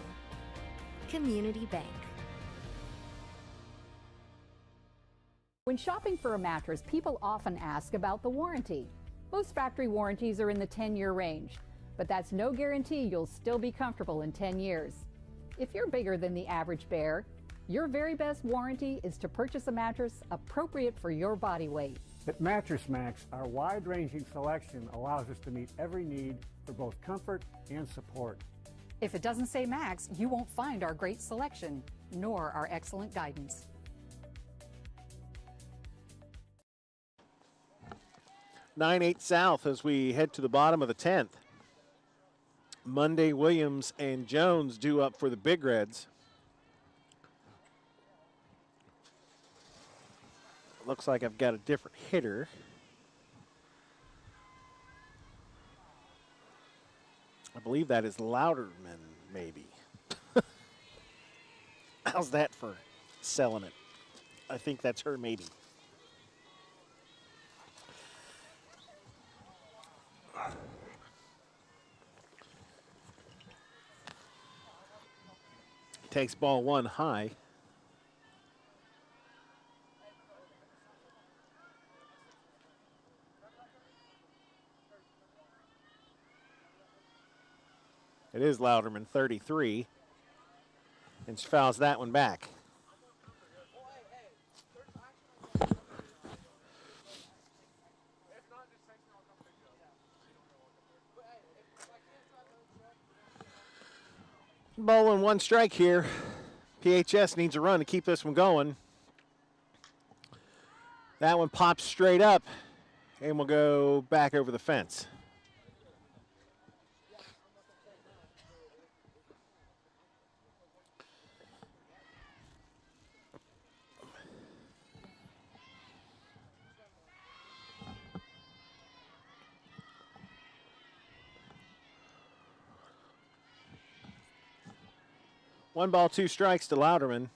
Community Bank. When shopping for a mattress, people often ask about the warranty. Most factory warranties are in the 10-year range, but that's no guarantee you'll still be comfortable in 10 years. If you're bigger than the average bear, your very best warranty is to purchase a mattress appropriate for your body weight. At Mattress Max, our wide-ranging selection allows us to meet every need for both comfort and support. If it doesn't say Max, you won't find our great selection, nor our excellent guidance. Nine 8 South as we head to the bottom of the 10th. Monday, Williams, and Jones due up for the Big Reds. Looks like I've got a different hitter. I believe that is Louderman, maybe. How's that for selling it? I think that's her, maybe. Takes ball 1 high. It is Louderman, 33. and fouls that one back. Ball and 1 strike here. PHS needs a run to keep this one going. That one pops straight up and will go back over the fence. One ball, 2 strikes to Louderman.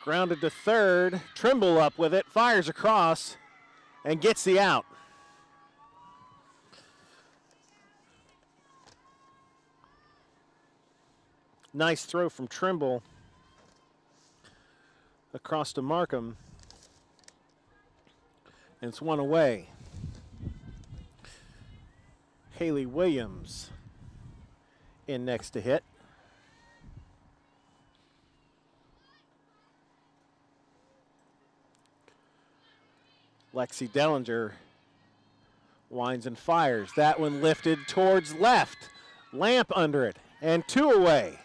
Grounded to third. Trimble up with it, fires across, and gets the out. Nice throw from Trimble across to Markham. And it's 1 away. Haley Williams in next to hit. Lexi Dellinger winds and fires. That one lifted towards left. Lamp under it, and 2 away.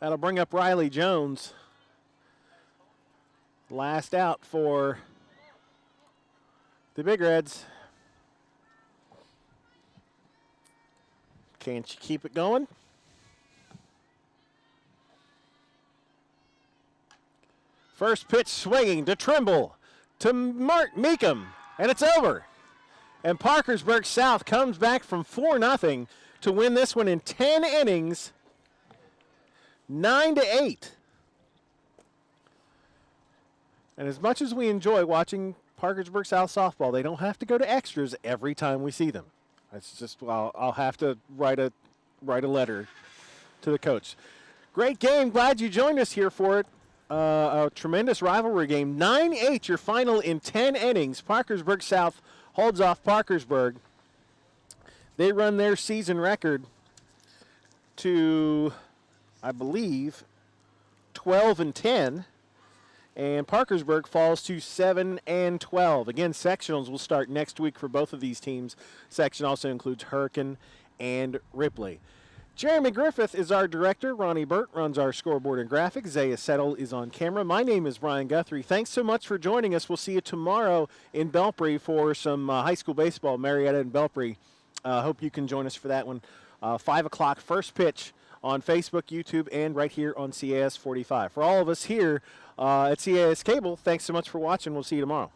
That'll bring up Riley Jones. Last out for the Big Reds. Can't you keep it going? First pitch swinging to Trimble, to Meekum, and it's over. And Parkersburg South comes back from 4-0 to win this one in 10 innings, 9-8. And as much as we enjoy watching Parkersburg South softball, they don't have to go to extras every time we see them. That's just, I'll have to write a letter to the coach. Great game. Glad you joined us here for it. A tremendous rivalry game. 9-8, your final in 10 innings. Parkersburg South holds off Parkersburg. They run their season record to, I believe, 12-10. And Parkersburg falls to 7-12. Again, sectionals will start next week for both of these teams. Section also includes Hurricane and Ripley. Jeremy Griffith is our director. Ronnie Burt runs our scoreboard and graphics. Zaya Settle is on camera. My name is Brian Guthrie. Thanks so much for joining us. We'll see you tomorrow in Belpre for some high school baseball, Marietta and Belpre. Hope you can join us for that one. 5 o'clock, first pitch on Facebook, YouTube, and right here on CAS 45. For all of us here at CAS Cable, thanks so much for watching. We'll see you tomorrow.